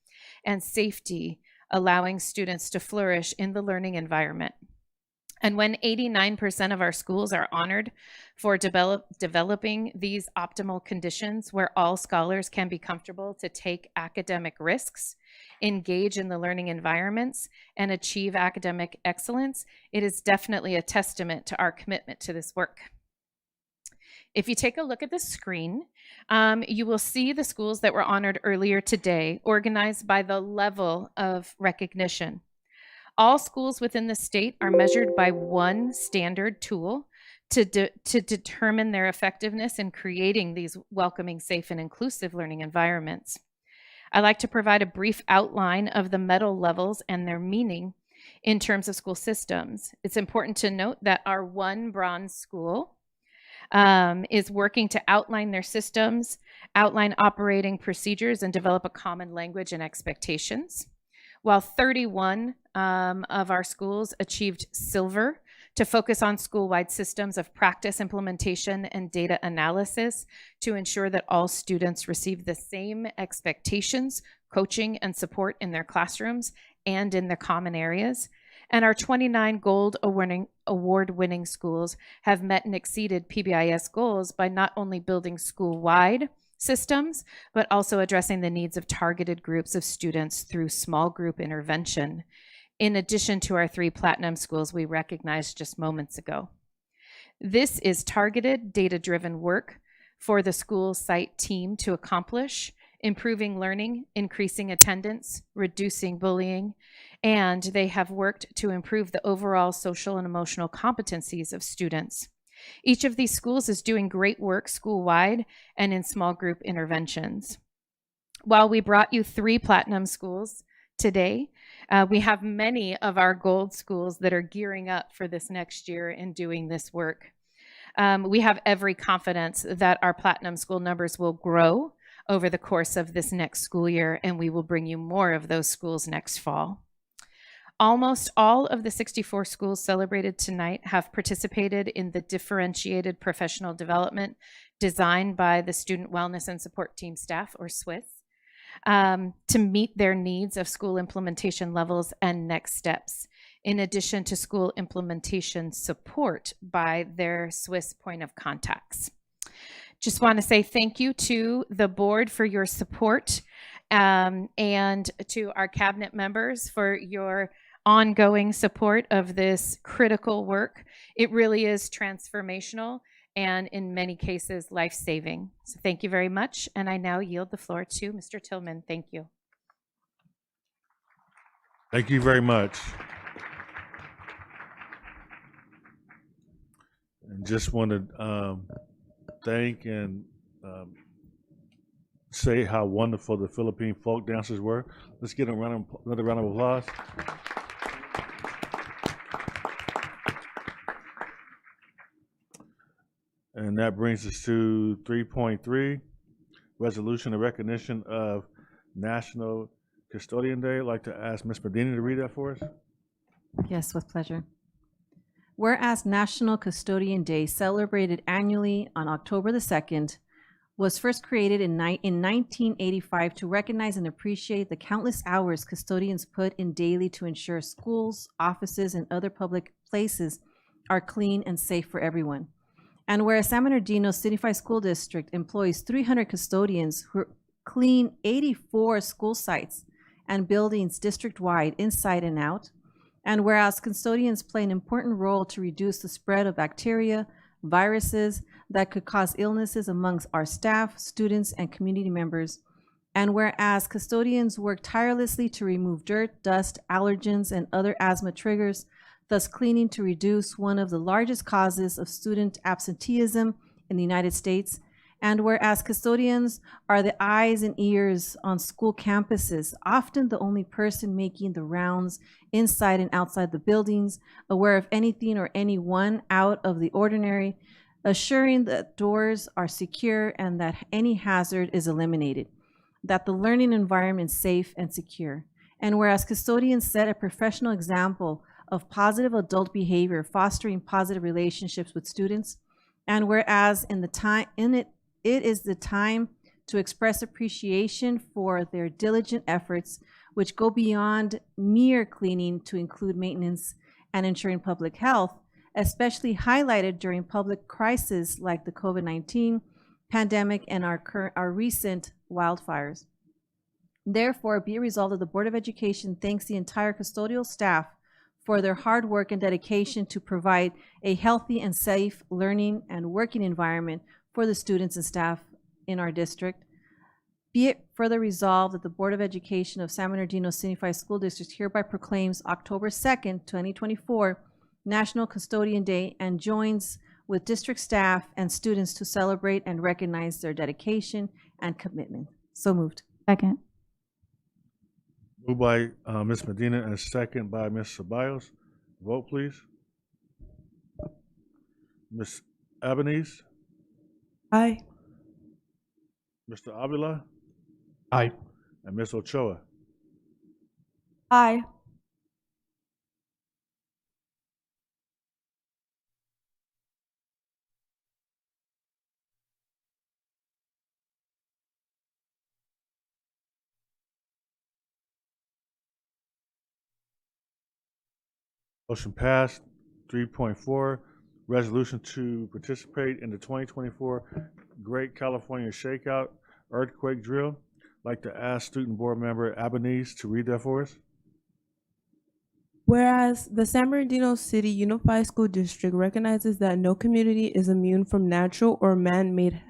and safety, allowing students to flourish in the learning environment. And when 89% of our schools are honored for developing these optimal conditions where all scholars can be comfortable to take academic risks, engage in the learning environments, and achieve academic excellence, it is definitely a testament to our commitment to this work. If you take a look at the screen, you will see the schools that were honored earlier today, organized by the level of recognition. All schools within the state are measured by one standard tool to determine their effectiveness in creating these welcoming, safe, and inclusive learning environments. I'd like to provide a brief outline of the medal levels and their meaning in terms of school systems. It's important to note that our one bronze school is working to outline their systems, outline operating procedures, and develop a common language and expectations. While 31 of our schools achieved silver to focus on school-wide systems of practice, implementation, and data analysis to ensure that all students receive the same expectations, coaching, and support in their classrooms and in their common areas. And our 29 gold award-winning schools have met and exceeded PBIS goals by not only building school-wide systems, but also addressing the needs of targeted groups of students through small group intervention, in addition to our 3 platinum schools we recognized just moments ago. This is targeted, data-driven work for the school site team to accomplish, improving learning, increasing attendance, reducing bullying, and they have worked to improve the overall social and emotional competencies of students. Each of these schools is doing great work school-wide and in small group interventions. While we brought you 3 platinum schools today, we have many of our gold schools that are gearing up for this next year and doing this work. We have every confidence that our platinum school numbers will grow over the course of this next school year, and we will bring you more of those schools next fall. Almost all of the 64 schools celebrated tonight have participated in the differentiated professional development designed by the Student Wellness and Support Team staff, or SWIS, to meet their needs of school implementation levels and next steps, in addition to school implementation support by their SWIS point of contacts. Just want to say thank you to the board for your support, and to our cabinet members for your ongoing support of this critical work. It really is transformational and in many cases life-saving. So thank you very much, and I now yield the floor to Mr. Tillman. Thank you. Thank you very much. And just want to thank and say how wonderful the Philippine folk dancers were. Let's get another round of applause. And that brings us to 3.3, resolution and recognition of National Custodian Day. I'd like to ask Ms. Medina to read that for us. Yes, with pleasure. Whereas National Custodian Day, celebrated annually on October the 2nd, was first created in 1985 to recognize and appreciate the countless hours custodians put in daily to ensure schools, offices, and other public places are clean and safe for everyone. And whereas San Bernardino Citywide School District employs 300 custodians who clean 84 school sites and buildings district-wide inside and out, and whereas custodians play an important role to reduce the spread of bacteria, viruses that could cause illnesses amongst our staff, students, and community members, and whereas custodians work tirelessly to remove dirt, dust, allergens, and other asthma triggers, thus cleaning to reduce one of the largest causes of student absenteeism in the United States, and whereas custodians are the eyes and ears on school campuses, often the only person making the rounds inside and outside the buildings, aware of anything or anyone out of the ordinary, assuring that doors are secure and that any hazard is eliminated, that the learning environment is safe and secure. And whereas custodians set a professional example of positive adult behavior, fostering positive relationships with students, and whereas it is the time to express appreciation for their diligent efforts, which go beyond mere cleaning to include maintenance and ensuring public health, especially highlighted during public crises like the COVID-19 pandemic and our recent wildfires. Therefore, be it resolved that the Board of Education thanks the entire custodial staff for their hard work and dedication to provide a healthy and safe learning and working environment for the students and staff in our district. Be it further resolved that the Board of Education of San Bernardino Unified School District hereby proclaims October 2nd, 2024, National Custodian Day and joins with district staff and students to celebrate and recognize their dedication and commitment. So moved. Second. Moved by Ms. Medina and second by Ms. Ceballos. Vote, please. Ms. Albanese, Aye. Mr. Avila, Aye. and Ms. Ochoa. Aye. Motion passed. 3.4, resolution to participate in the 2024 Great California Shakeout Earthquake Drill. I'd like to ask Student Board Member Albanese to read that for us. Whereas the San Bernardino City Unified School District recognizes that no community is immune from natural or man-made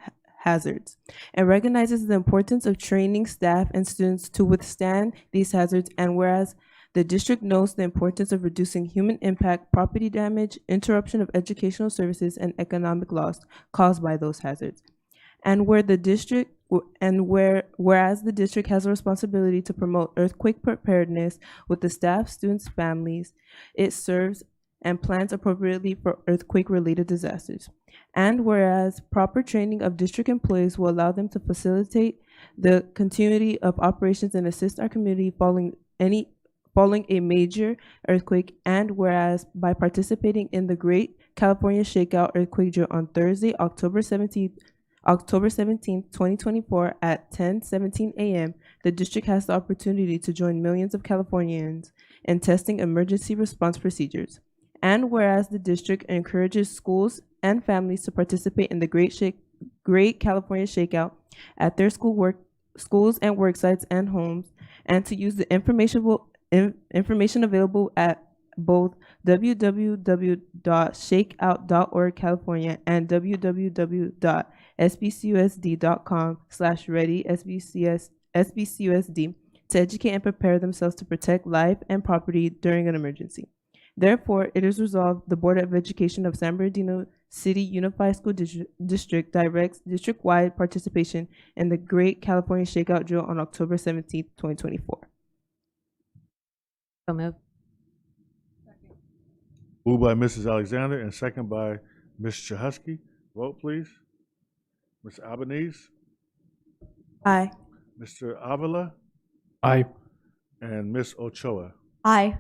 hazards, and recognizes the importance of training staff and students to withstand these hazards, and whereas the district knows the importance of reducing human impact, property damage, interruption of educational services, and economic loss caused by those hazards. And whereas the district has a responsibility to promote earthquake preparedness with the staff, students, families it serves, and plans appropriately for earthquake-related disasters. And whereas proper training of district employees will allow them to facilitate the continuity of operations and assist our community following a major earthquake, and whereas by participating in the Great California Shakeout Earthquake Drill on Thursday, October 17th, 2024 at 10:17 a.m., the district has the opportunity to join millions of Californians in testing emergency response procedures. And whereas the district encourages schools and families to participate in the Great California Shakeout at their schools and work sites and homes, and to use the information available at both www.shakeout.org California and www.sbcusd.com/ready-sbcusd to educate and prepare themselves to protect life and property during an emergency. Therefore, it is resolved the Board of Education of San Bernardino City Unified School District directs district-wide participation in the Great California Shakeout Drill on October 17th, 2024. So moved. Moved by Mrs. Alexander and second by Ms. Chahusky. Vote, please. Ms. Albanese, Aye. Mr. Avila, Aye. and Ms. Ochoa. Aye.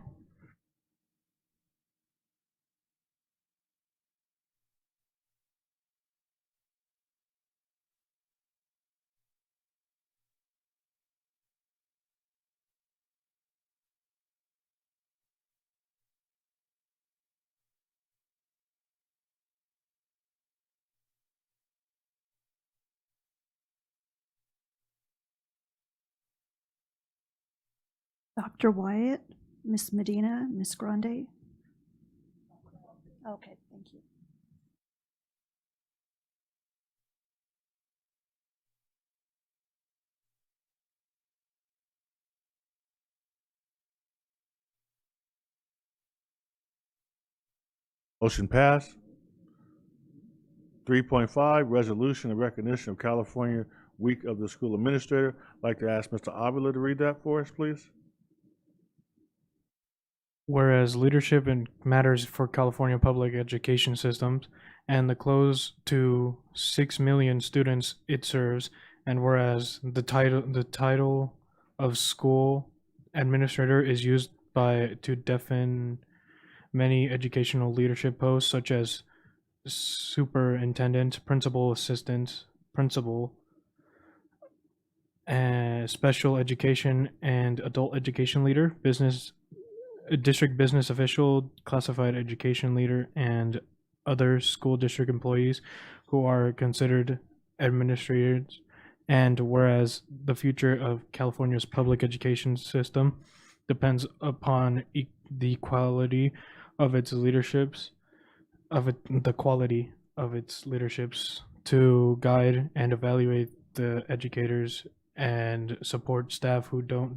Dr. Wyatt, Miss Medina, Miss Grande. Okay, thank you. Motion passed. 3.5, resolution in recognition of California Week of the School Administrator. I'd like to ask Mr. Avila to read that for us, please. whereas leadership in matters for California public education systems and the close to 6 million students it serves, and whereas the title of school administrator is used to define many educational leadership posts such as superintendent, principal assistant, principal, special education and adult education leader, district business official, classified education leader, and other school district employees who are considered administrators. And whereas the future of California's public education system depends upon the quality of its leaderships, the quality of its leaderships to guide and evaluate the educators and support staff who don't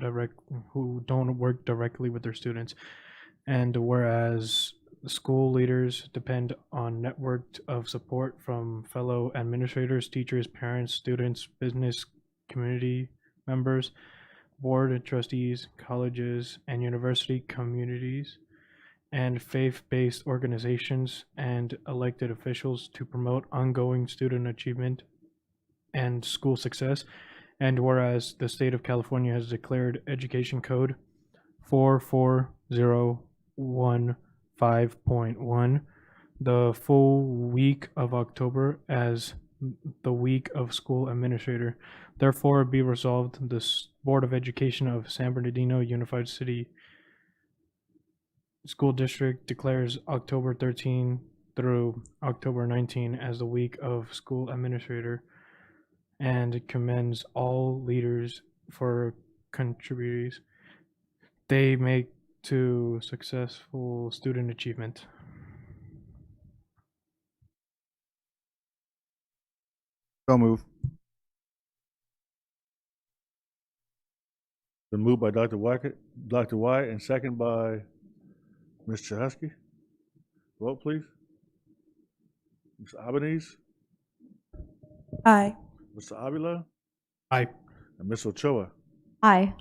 work directly with their students. And whereas school leaders depend on network of support from fellow administrators, teachers, parents, students, business community members, board and trustees, colleges and university communities, and faith-based organizations and elected officials to promote ongoing student achievement and school success. And whereas the state of California has declared Education Code 44015.1 the full week of October as the week of school administrator. Therefore, be resolved, the Board of Education of San Bernardino Unified City School District declares October 13 through October 19 as the week of school administrator and commends all leaders for contributors they make to successful student achievement. So move. Been moved by Dr. White, and second by Ms. Chahusky. Vote, please. Ms. Albanese, Aye. Mr. Avila, Aye. and Ms. Ochoa. Aye.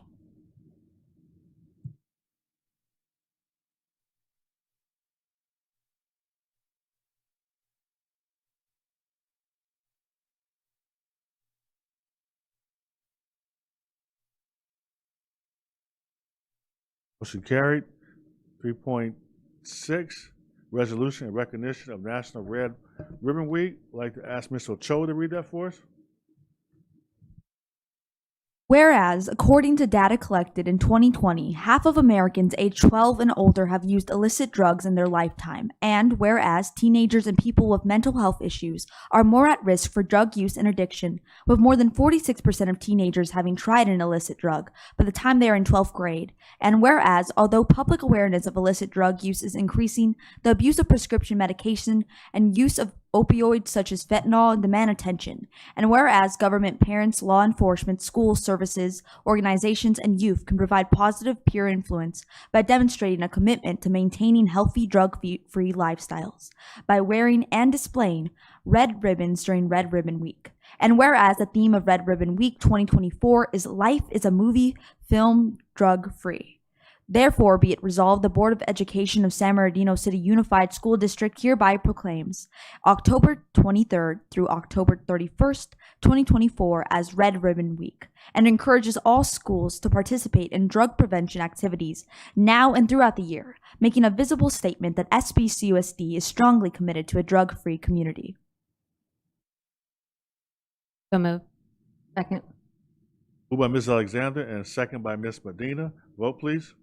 Motion carried. 3.6, resolution in recognition of National Red Ribbon Week. I'd like to ask Ms. Ochoa to read that for us. Whereas, according to data collected in 2020, half of Americans aged 12 and older have used illicit drugs in their lifetime, and whereas teenagers and people with mental health issues are more at risk for drug use and addiction, with more than 46% of teenagers having tried an illicit drug by the time they are in 12th grade, and whereas, although public awareness of illicit drug use is increasing, the abuse of prescription medication and use of opioids such as fentanyl demand attention, and whereas government, parents, law enforcement, schools, services, organizations, and youth can provide positive peer influence by demonstrating a commitment to maintaining healthy drug-free lifestyles by wearing and displaying red ribbons during Red Ribbon Week. And whereas the theme of Red Ribbon Week 2024 is Life is a Movie, Film, Drug-Free. Therefore, be it resolved, the Board of Education of San Bernardino City Unified School District hereby proclaims October 23rd through October 31st, 2024 as Red Ribbon Week, and encourages all schools to participate in drug prevention activities now and throughout the year, making a visible statement that SBCUSD is strongly committed to a drug-free community. So move. Second. Moved by Ms. Alexander and second by Ms. Medina. Vote, please.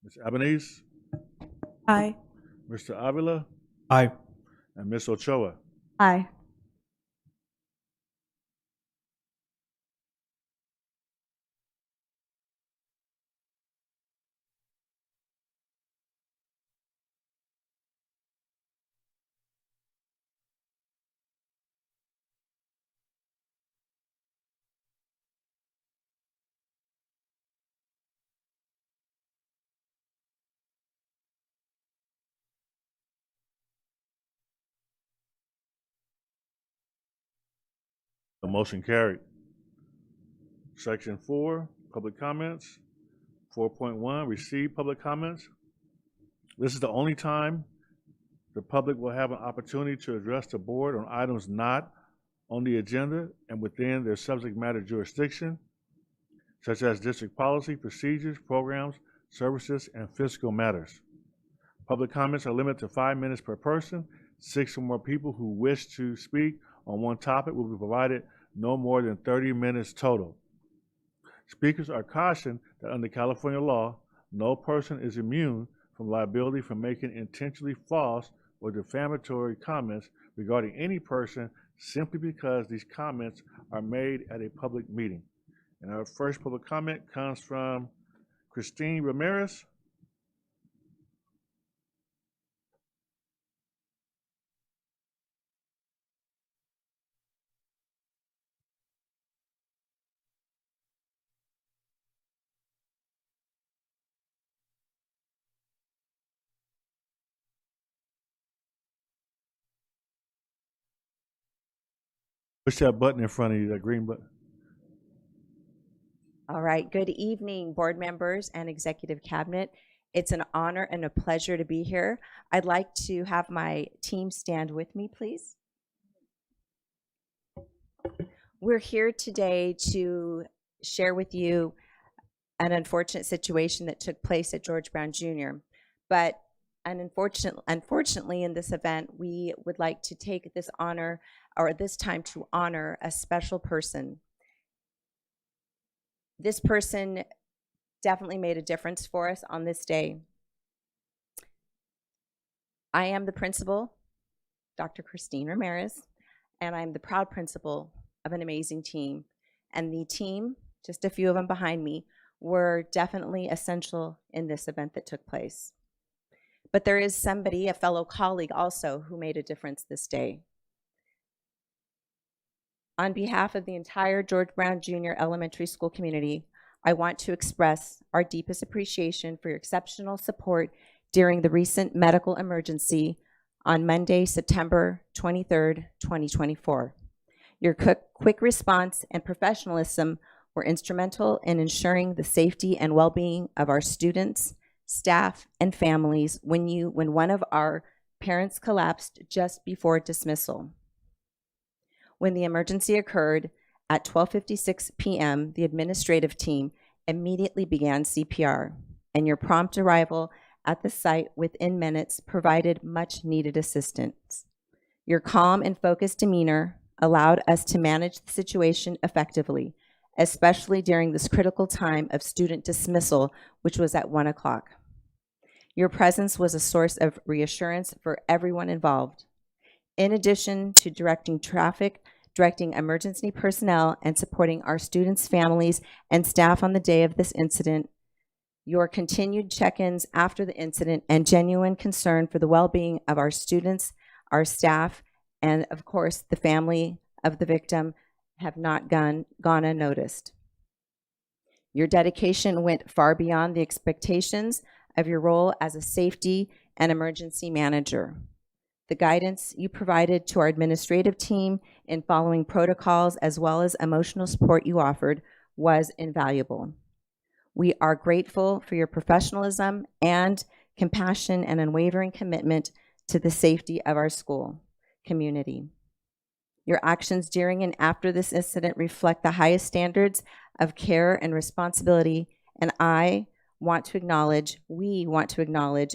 Ms. Albanese, Aye. Mr. Avila, Aye. and Ms. Ochoa. Aye. The motion carried. Section 4, public comments. 4.1, receive public comments. This is the only time the public will have an opportunity to address the board on items not on the agenda and within their subject matter jurisdiction, such as district policy, procedures, programs, services, and fiscal matters. Public comments are limited to 5 minutes per person. 6 or more people who wish to speak on one topic will be provided no more than 30 minutes total. Speakers are cautioned that under California law, no person is immune from liability for making intentionally false or defamatory comments regarding any person simply because these comments are made at a public meeting. And our first public comment comes from Christine Ramirez. Push that button in front of you, that green button. All right, good evening, board members and executive cabinet. It's an honor and a pleasure to be here. I'd like to have my team stand with me, please. We're here today to share with you an unfortunate situation that took place at George Brown Jr. But unfortunately, in this event, we would like to take this honor, or this time to honor a special person. This person definitely made a difference for us on this day. I am the principal, Dr. Christine Ramirez, and I'm the proud principal of an amazing team. And the team, just a few of them behind me, were definitely essential in this event that took place. But there is somebody, a fellow colleague also, who made a difference this day. On behalf of the entire George Brown Jr. Elementary School community, I want to express our deepest appreciation for your exceptional support during the recent medical emergency on Monday, September 23rd, 2024. Your quick response and professionalism were instrumental in ensuring the safety and well-being of our students, staff, and families when one of our parents collapsed just before dismissal. When the emergency occurred at 12:56 p.m., the administrative team immediately began CPR, and your prompt arrival at the site within minutes provided much needed assistance. Your calm and focused demeanor allowed us to manage the situation effectively, especially during this critical time of student dismissal, which was at 1 o'clock. Your presence was a source of reassurance for everyone involved. In addition to directing traffic, directing emergency personnel, and supporting our students' families and staff on the day of this incident, your continued check-ins after the incident and genuine concern for the well-being of our students, our staff, and of course the family of the victim have not gone unnoticed. Your dedication went far beyond the expectations of your role as a safety and emergency manager. The guidance you provided to our administrative team in following protocols, as well as emotional support you offered, was invaluable. We are grateful for your professionalism and compassion and unwavering commitment to the safety of our school community. Your actions during and after this incident reflect the highest standards of care and responsibility, and we want to acknowledge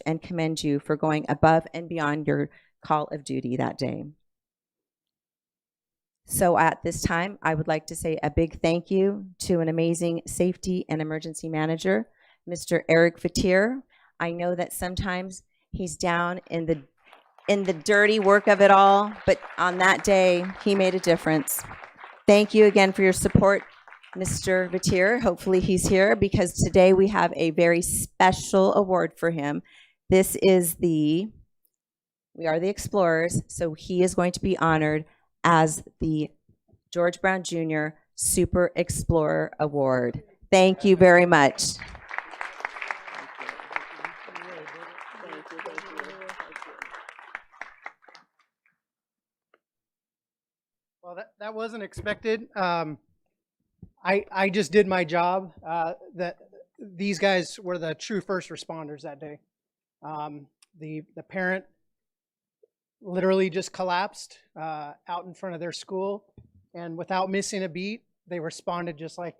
and commend you for going above and beyond your call of duty that day. So at this time, I would like to say a big thank you to an amazing safety and emergency manager, Mr. Eric Fatir. I know that sometimes he's down in the dirty work of it all, but on that day, he made a difference. Thank you again for your support, Mr. Fatir. Hopefully he's here because today we have a very special award for him. This is we are the Explorers, so he is going to be honored as the George Brown Jr. Super Explorer Award. Thank you very much. Well, that wasn't expected. I just did my job. That these guys were the true first responders that day. The parent literally just collapsed out in front of their school, and without missing a beat, they responded just like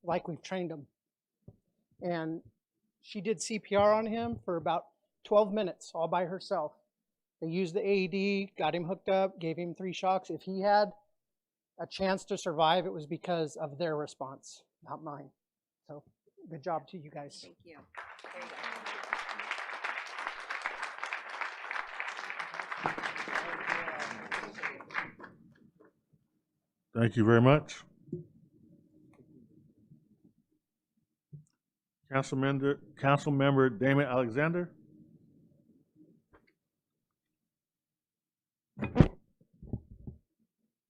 we've trained them. And she did CPR on him for about 12 minutes all by herself. They used the AED, got him hooked up, gave him 3 shocks. If he had a chance to survive, it was because of their response, not mine. So good job to you guys. Thank you. Thank you very much. Councilmember Damon Alexander.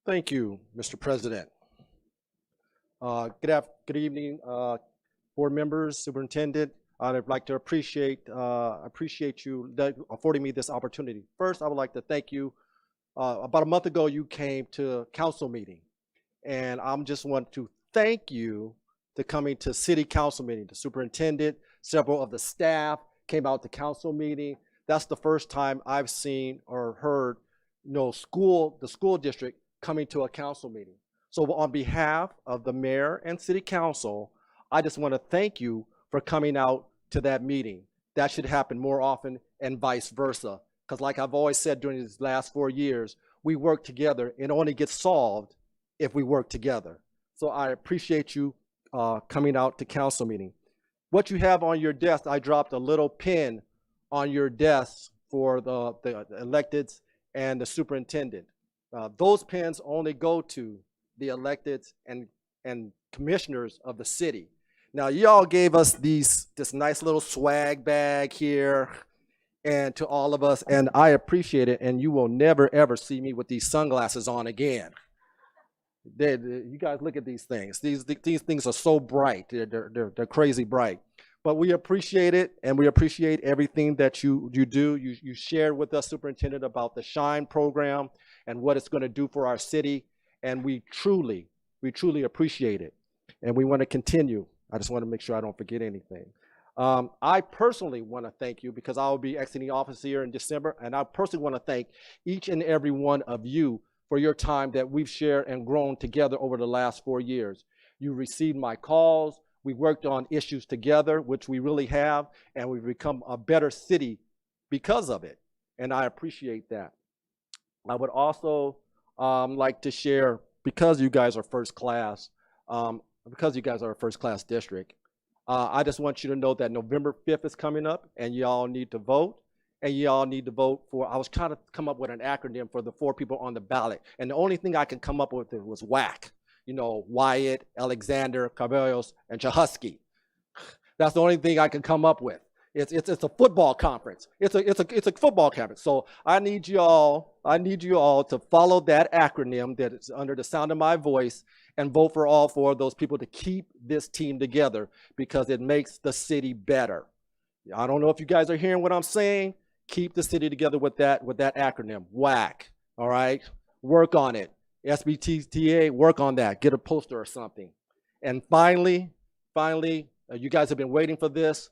Thank you, Mr. President. Good evening, board members, superintendent. I'd like to appreciate you affording me this opportunity. First, I would like to thank you. About a month ago, you came to council meeting, and I just want to thank you for coming to city council meeting. The superintendent, several of the staff came out to council meeting. That's the first time I've seen or heard, the school district coming to a council meeting. So on behalf of the mayor and city council, I just want to thank you for coming out to that meeting. That should happen more often and vice versa. Because like I've always said during these last 4 years, we work together. It only gets solved if we work together. So I appreciate you coming out to council meeting. What you have on your desk, I dropped a little pin on your desk for the electeds and the superintendent. Those pins only go to the electeds and commissioners of the city. Now, y'all gave us this nice little swag bag here, and to all of us, and I appreciate it, and you will never, ever see me with these sunglasses on again. You guys look at these things. These things are so bright. They're crazy bright. But we appreciate it, and we appreciate everything that you do. You shared with us, Superintendent, about the SHINE program and what it's going to do for our city, and we truly appreciate it, and we want to continue. I just want to make sure I don't forget anything. I personally want to thank you because I will be exiting office here in December, and I personally want to thank each and every one of you for your time that we've shared and grown together over the last 4 years. You received my calls. We worked on issues together, which we really have, and we've become a better city because of it, and I appreciate that. I would also like to share, because you guys are first class, because you guys are a first-class district, I just want you to know that November 5th is coming up, and y'all need to vote. And y'all need to vote for, I was trying to come up with an acronym for the 4 people on the ballot, and the only thing I could come up with was WAC. Wyatt, Alexander, Cabellos, and Chahusky. That's the only thing I can come up with. It's a football conference. It's a football conference. So I need you all to follow that acronym that is under the sound of my voice and vote for all 4 of those people to keep this team together because it makes the city better. I don't know if you guys are hearing what I'm saying. Keep the city together with that acronym, WAC. All right, work on it. SBTTA, work on that. Get a poster or something. And finally, you guys have been waiting for this.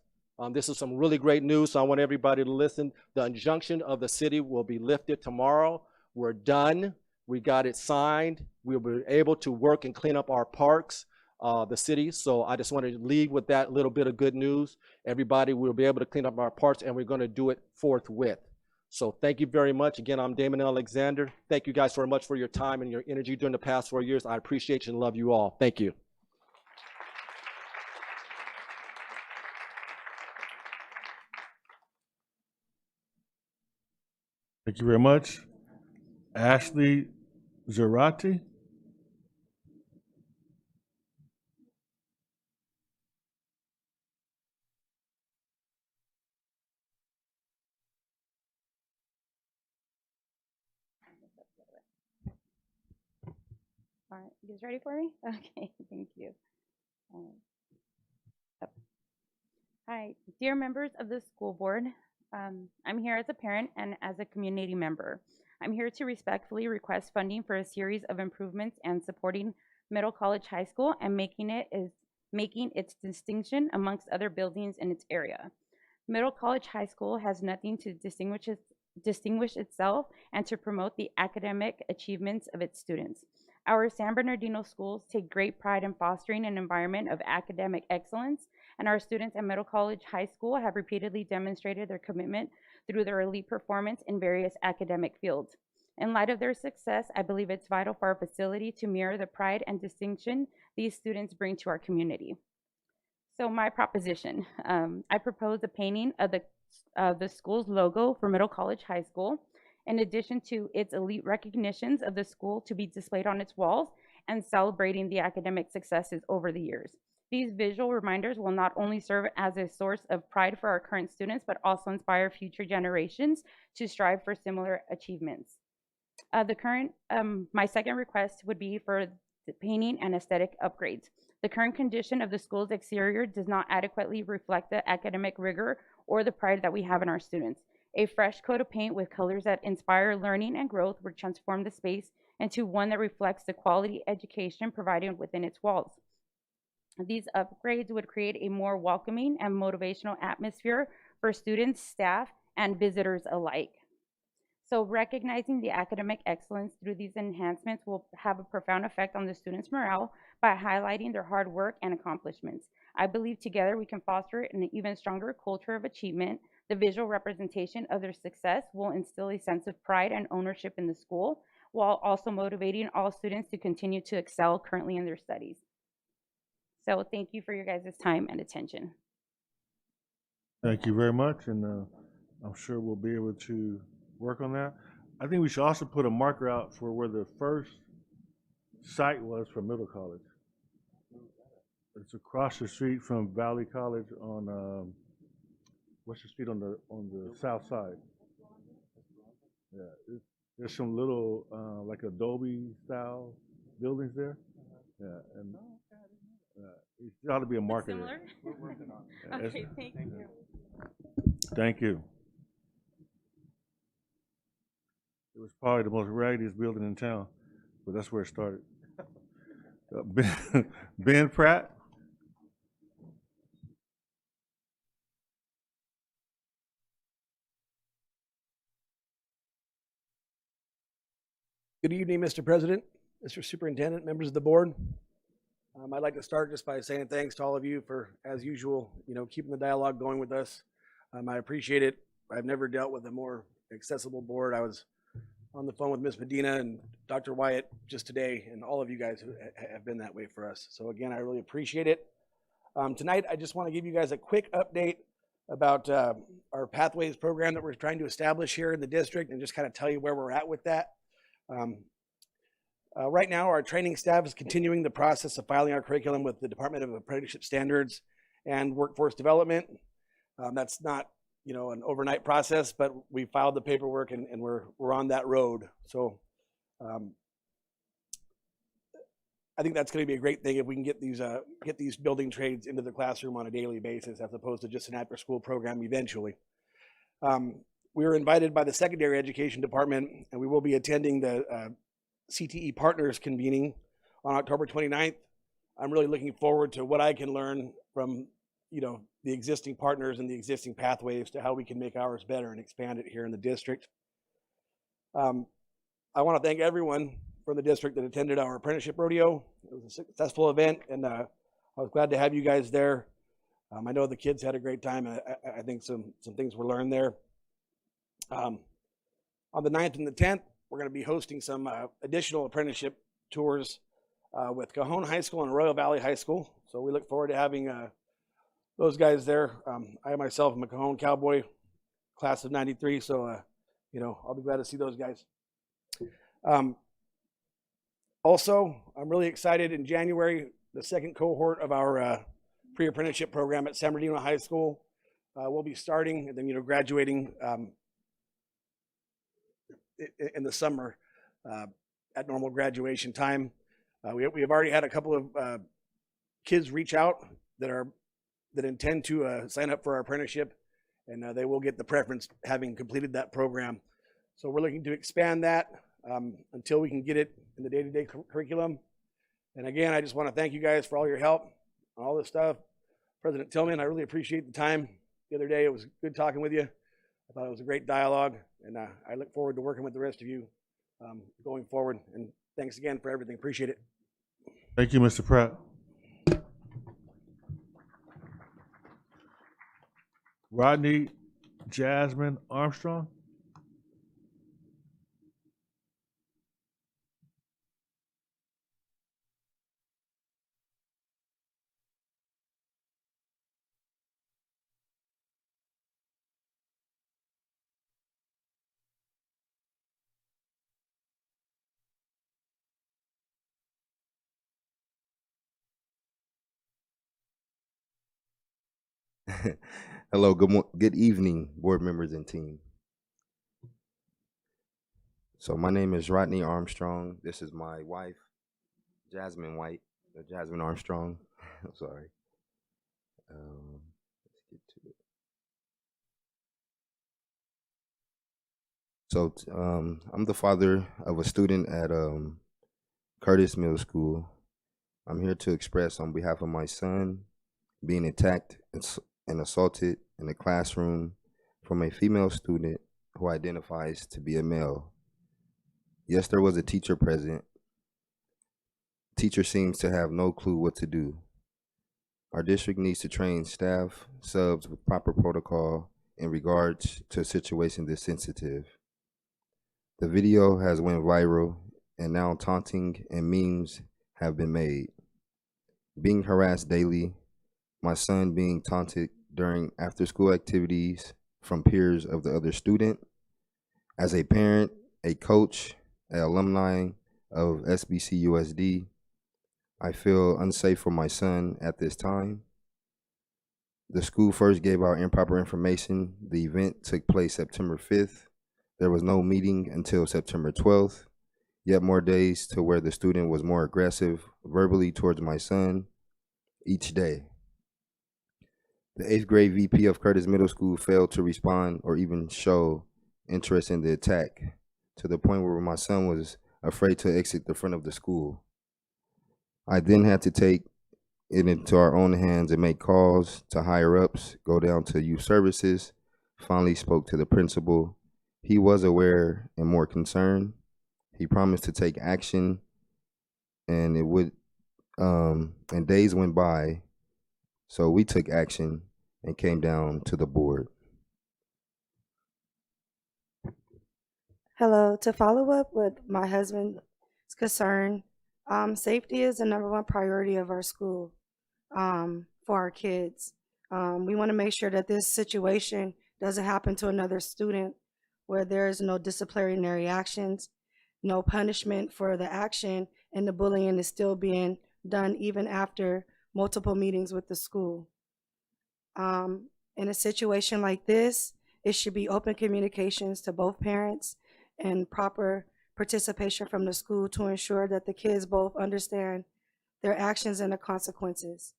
This is some really great news, so I want everybody to listen. The injunction of the city will be lifted tomorrow. We're done. We got it signed. We'll be able to work and clean up our parks, the city. So I just want to leave with that little bit of good news. Everybody will be able to clean up our parks, and we're going to do it forthwith. So thank you very much. Again, I'm Damon Alexander. Thank you guys very much for your time and your energy during the past 4 years. I appreciate you and love you all. Thank you. Thank you very much. Ashley Zarate. All right, you guys ready for me? Okay, thank you. Hi, dear members of the school board. I'm here as a parent and as a community member. I'm here to respectfully request funding for a series of improvements and supporting Middle College High School and making its distinction amongst other buildings in its area. Middle College High School has nothing to distinguish itself and to promote the academic achievements of its students. Our San Bernardino schools take great pride in fostering an environment of academic excellence, and our students at Middle College High School have repeatedly demonstrated their commitment through their elite performance in various academic fields. In light of their success, I believe it's vital for our facility to mirror the pride and distinction these students bring to our community. So my proposition, I propose a painting of the school's logo for Middle College High School, in addition to its elite recognitions of the school to be displayed on its walls and celebrating the academic successes over the years. These visual reminders will not only serve as a source of pride for our current students, but also inspire future generations to strive for similar achievements. My second request would be for the painting and aesthetic upgrades. The current condition of the school's exterior does not adequately reflect the academic rigor or the pride that we have in our students. A fresh coat of paint with colors that inspire learning and growth would transform the space into one that reflects the quality education provided within its walls. These upgrades would create a more welcoming and motivational atmosphere for students, staff, and visitors alike. So recognizing the academic excellence through these enhancements will have a profound effect on the students' morale by highlighting their hard work and accomplishments. I believe together we can foster an even stronger culture of achievement. The visual representation of their success will instill a sense of pride and ownership in the school, while also motivating all students to continue to excel currently in their studies. So thank you for your guys' time and attention. Thank you very much, and I'm sure we'll be able to work on that. I think we should also put a marker out for where the first site was for Middle College. It's across the street from Valley College on what's the street on the south side? Yeah, there's some little like Adobe style buildings there. Yeah, and it ought to be a marker there. We're working on it. Okay, thank you. Thank you. It was probably the most raggediest building in town, but that's where it started. Ben Pratt. Good evening, Mr. President, Mr. Superintendent, members of the board. I'd like to start just by saying thanks to all of you for, as usual, keeping the dialogue going with us. I appreciate it. I've never dealt with a more accessible board. I was on the phone with Ms. Medina and Dr. Wyatt just today, and all of you guys have been that way for us. So again, I really appreciate it. Tonight, I just want to give you guys a quick update about our Pathways program that we're trying to establish here in the district, and just kind of tell you where we're at with that. Right now, our training staff is continuing the process of filing our curriculum with the Department of Apprenticeship Standards and Workforce Development. That's not an overnight process, but we filed the paperwork and we're on that road. So I think that's going to be a great thing if we can get these building trades into the classroom on a daily basis, as opposed to just an after-school program eventually. We were invited by the Secondary Education Department, and we will be attending the CTE Partners convening on October 29th. I'm really looking forward to what I can learn from the existing partners and the existing pathways to how we can make ours better and expand it here in the district. I want to thank everyone from the district that attended our apprenticeship rodeo. It was a successful event, and I was glad to have you guys there. I know the kids had a great time, and I think some things were learned there. On the 9th and the 10th, we're going to be hosting some additional apprenticeship tours with Cajon High School and Royal Valley High School. So we look forward to having those guys there. I myself am a Cajon Cowboy, class of '93, so I'll be glad to see those guys. Also, I'm really excited. In January, the second cohort of our pre-apprenticeship program at San Bernardino High School will be starting, and then graduating in the summer at normal graduation time. We have already had a couple of kids reach out that intend to sign up for our apprenticeship, and they will get the preference having completed that program. So we're looking to expand that until we can get it in the day-to-day curriculum. And again, I just want to thank you guys for all your help on all this stuff. President Tillman, I really appreciate the time the other day. It was good talking with you. I thought it was a great dialogue, and I look forward to working with the rest of you going forward. And thanks again for everything. Appreciate it. Thank you, Mr. Pratt. Rodney Jasmine Armstrong. Hello, good evening, board members and team. So my name is Rodney Armstrong. This is my wife, Jasmine Armstrong. I'm sorry. Let's get to it. So I'm the father of a student at Curtis Middle School. I'm here to express on behalf of my son being attacked and assaulted in the classroom from a female student who identifies to be a male. Yes, there was a teacher present. Teacher seems to have no clue what to do. Our district needs to train staff, subs with proper protocol in regards to a situation this sensitive. The video has went viral and now taunting and memes have been made. Being harassed daily, my son being taunted during after-school activities from peers of the other student. As a parent, a coach, an alumni of SBC USD, I feel unsafe for my son at this time. The school first gave out improper information. The event took place September 5th. There was no meeting until September 12th, yet more days to where the student was more aggressive verbally towards my son each day. The 8th grade VP of Curtis Middle School failed to respond or even show interest in the attack, to the point where my son was afraid to exit the front of the school. I then had to take it into our own hands and make calls to higher ups, go down to youth services, finally spoke to the principal. He was aware and more concerned. He promised to take action, and and days went by, so we took action and came down to the board. Hello. To follow up with my husband's concern, safety is the #1 priority of our school for our kids. We want to make sure that this situation doesn't happen to another student, where there is no disciplinary actions, no punishment for the action, and the bullying is still being done even after multiple meetings with the school. In a situation like this, it should be open communications to both parents and proper participation from the school to ensure that the kids both understand their actions and the consequences.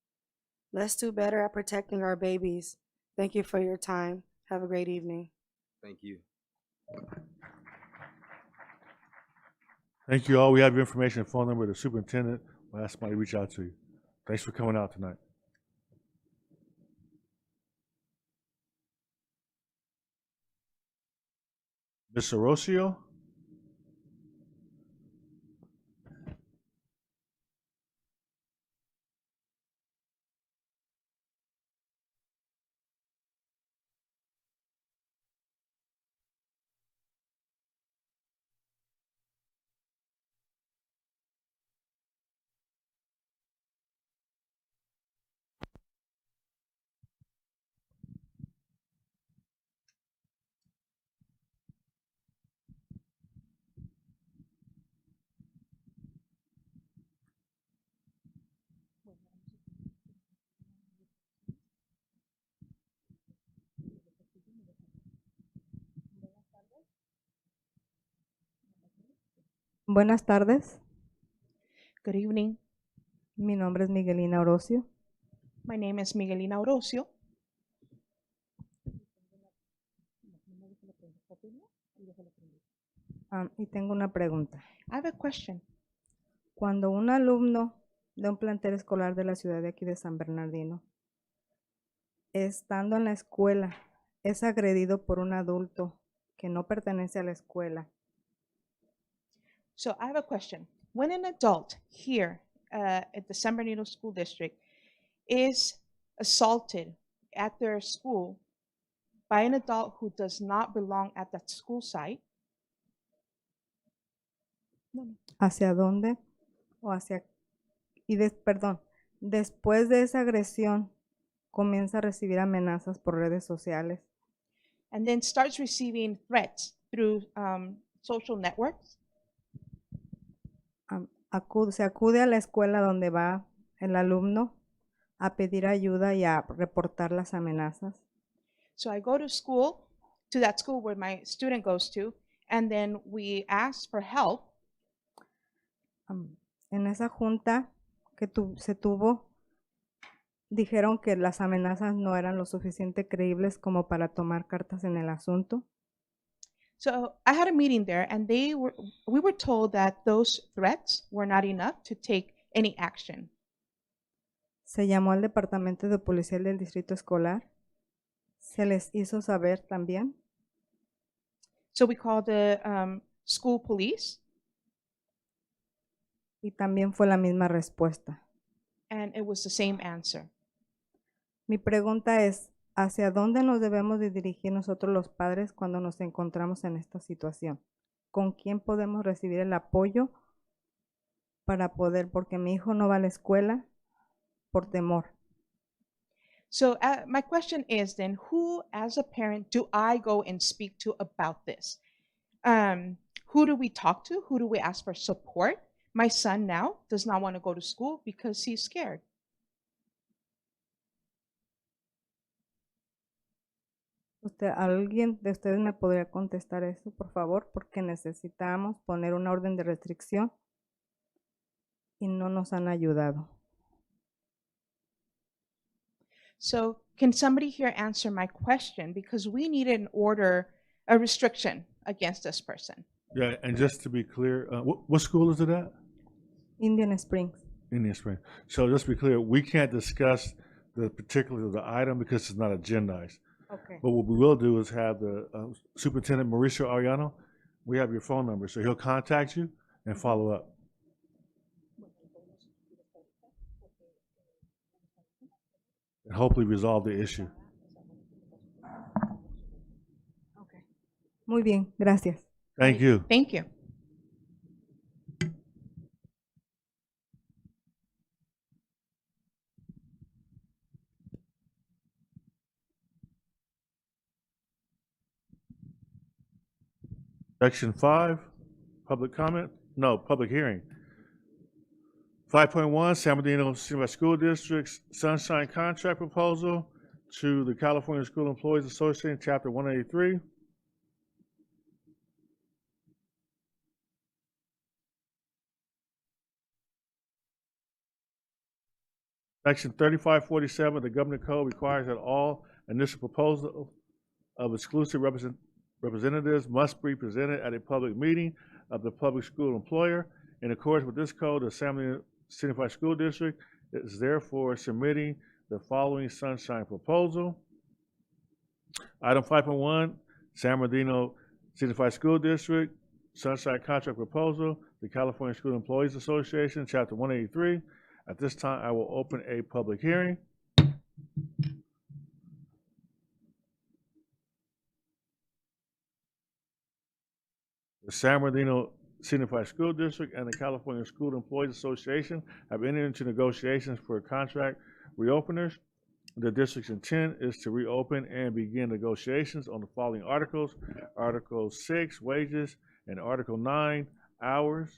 Let's do better at protecting our babies. Thank you for your time. Have a great evening. Thank you. Thank you all. We have your information and phone number of the superintendent. We'll ask somebody to reach out to you. Thanks for coming out tonight. Ms. Orosio? Buenas tardes. Good evening. Mi nombre es Miguelina Orosio. My name is Miguelina Orosio. Y tengo una pregunta. I have a question. Cuando un alumno de un plantel escolar de la ciudad de aquí de San Bernardino. Estando en la escuela, es agredido por un adulto que no pertenece a la escuela. So I have a question. When an adult here at the San Bernardino School District is assaulted at their school by an adult who does not belong at that school site, ¿Hacia dónde? O hacia... perdón, después de esa agresión, comienza a recibir amenazas por redes sociales. and then starts receiving threats through social networks, Se acude a la escuela donde va el alumno a pedir ayuda y a reportar las amenazas. so I go to that school where my student goes to, and then we ask for help. En esa junta que se tuvo, dijeron que las amenazas no eran lo suficiente creíbles como para tomar cartas en el asunto. So I had a meeting there, and we were told that those threats were not enough to take any action. Se llamó al departamento de policía del distrito escolar. Se les hizo saber también. So we called the school police, Y también fue la misma respuesta. and it was the same answer. Mi pregunta es, ¿hacia dónde nos debemos de dirigir nosotros los padres cuando nos encontramos en esta situación? ¿Con quién podemos recibir el apoyo para poder, porque mi hijo no va a la escuela por temor? So my question is then, who as a parent do I go and speak to about this? Who do we talk to? Who do we ask for support? My son now does not want to go to school because he's scared. ¿Alguien de ustedes me podría contestar eso, por favor? Porque necesitamos poner una orden de restricción y no nos han ayudado. So can somebody here answer my question? Because we need an order, a restriction against this person. Yeah, and just to be clear, what school is it at? Indian Springs. Indian Springs. So just to be clear, we can't discuss the particulars of the item because it's not agendized. Okay. But what we will do is have the Superintendent Mauricio Ariano, we have your phone number, so he'll contact you and follow up. And hopefully resolve the issue. Muy bien, gracias. Thank you. Thank you. Section 5, public comment? No, public hearing. 5.1, San Bernardino Unified School District's Sunshine Contract Proposal to the California School Employees Association, Chapter 183. Section 3547 of the Government Code requires that all initial proposals of exclusive representatives must be presented at a public meeting of the public school employer. In accordance with this code, the San Bernardino Unified School District is therefore submitting the following sunshine proposal. Item 5.1, San Bernardino Unified School District Sunshine Contract Proposal, the California School Employees Association, Chapter 183. At this time, I will open a public hearing. The San Bernardino Unified School District and the California School Employees Association have entered into negotiations for contract reopeners. The district's intent is to reopen and begin negotiations on the following articles: Article 6, wages, and Article 9, hours.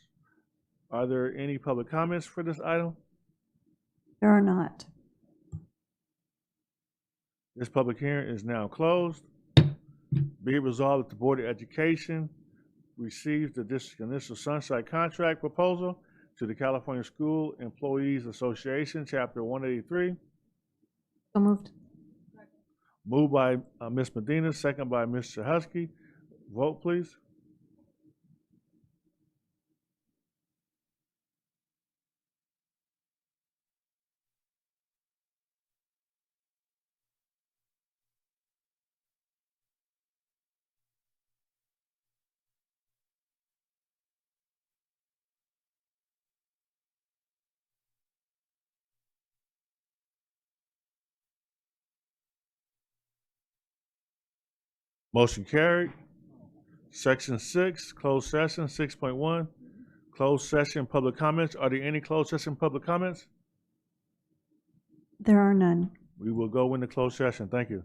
Are there any public comments for this item? There are not. This public hearing is now closed. Be it resolved that the Board of Education receives the district's initial sunshine contract proposal to the California School Employees Association, Chapter 183. So moved. Moved by Ms. Medina, second by Mr. Husky. Vote, please. Motion carried. Section 6, closed session, 6.1, closed session public comments. Are there any closed session public comments? There are none. We will go into closed session. Thank you.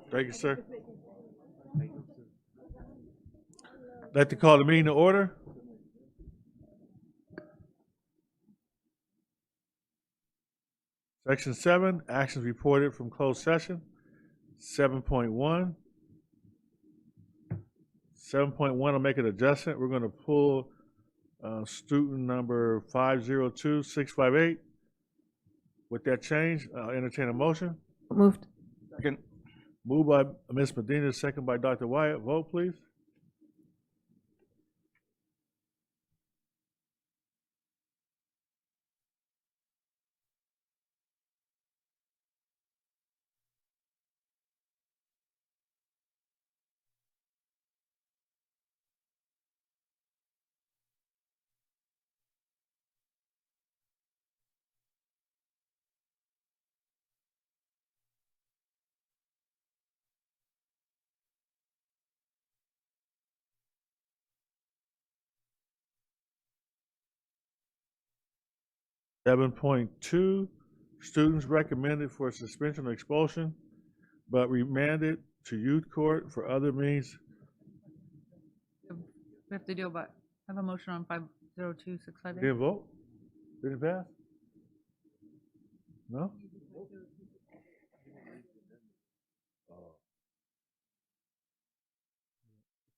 Thank you, sir. I'd like to call the meeting to order. Section 7, actions reported from closed session. 7.1. 7.1, I'll make an adjustment. We're going to pull student number 502658. With that change, I'll entertain a motion. Moved. Second. Moved by Ms. Medina, second by Dr. Wyatt. Vote, please. Seven point two, students recommended for suspension or expulsion, but remanded to youth court for other means. We have to do about, I have a motion on 502658. Didn't vote? Didn't pass? No?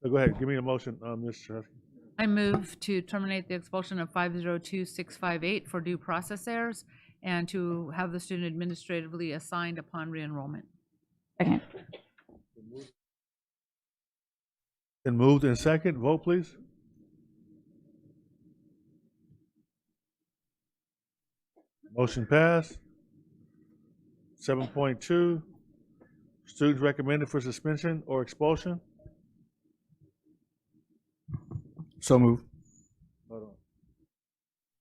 So go ahead, give me a motion, Mr. Husky. I move to terminate the expulsion of 502658 for due process errors and to have the student administratively assigned upon re-enrollment. Second. Been moved in second. Vote, please. Motion passed. 7.2, students recommended for suspension or expulsion. So moved. Hold on.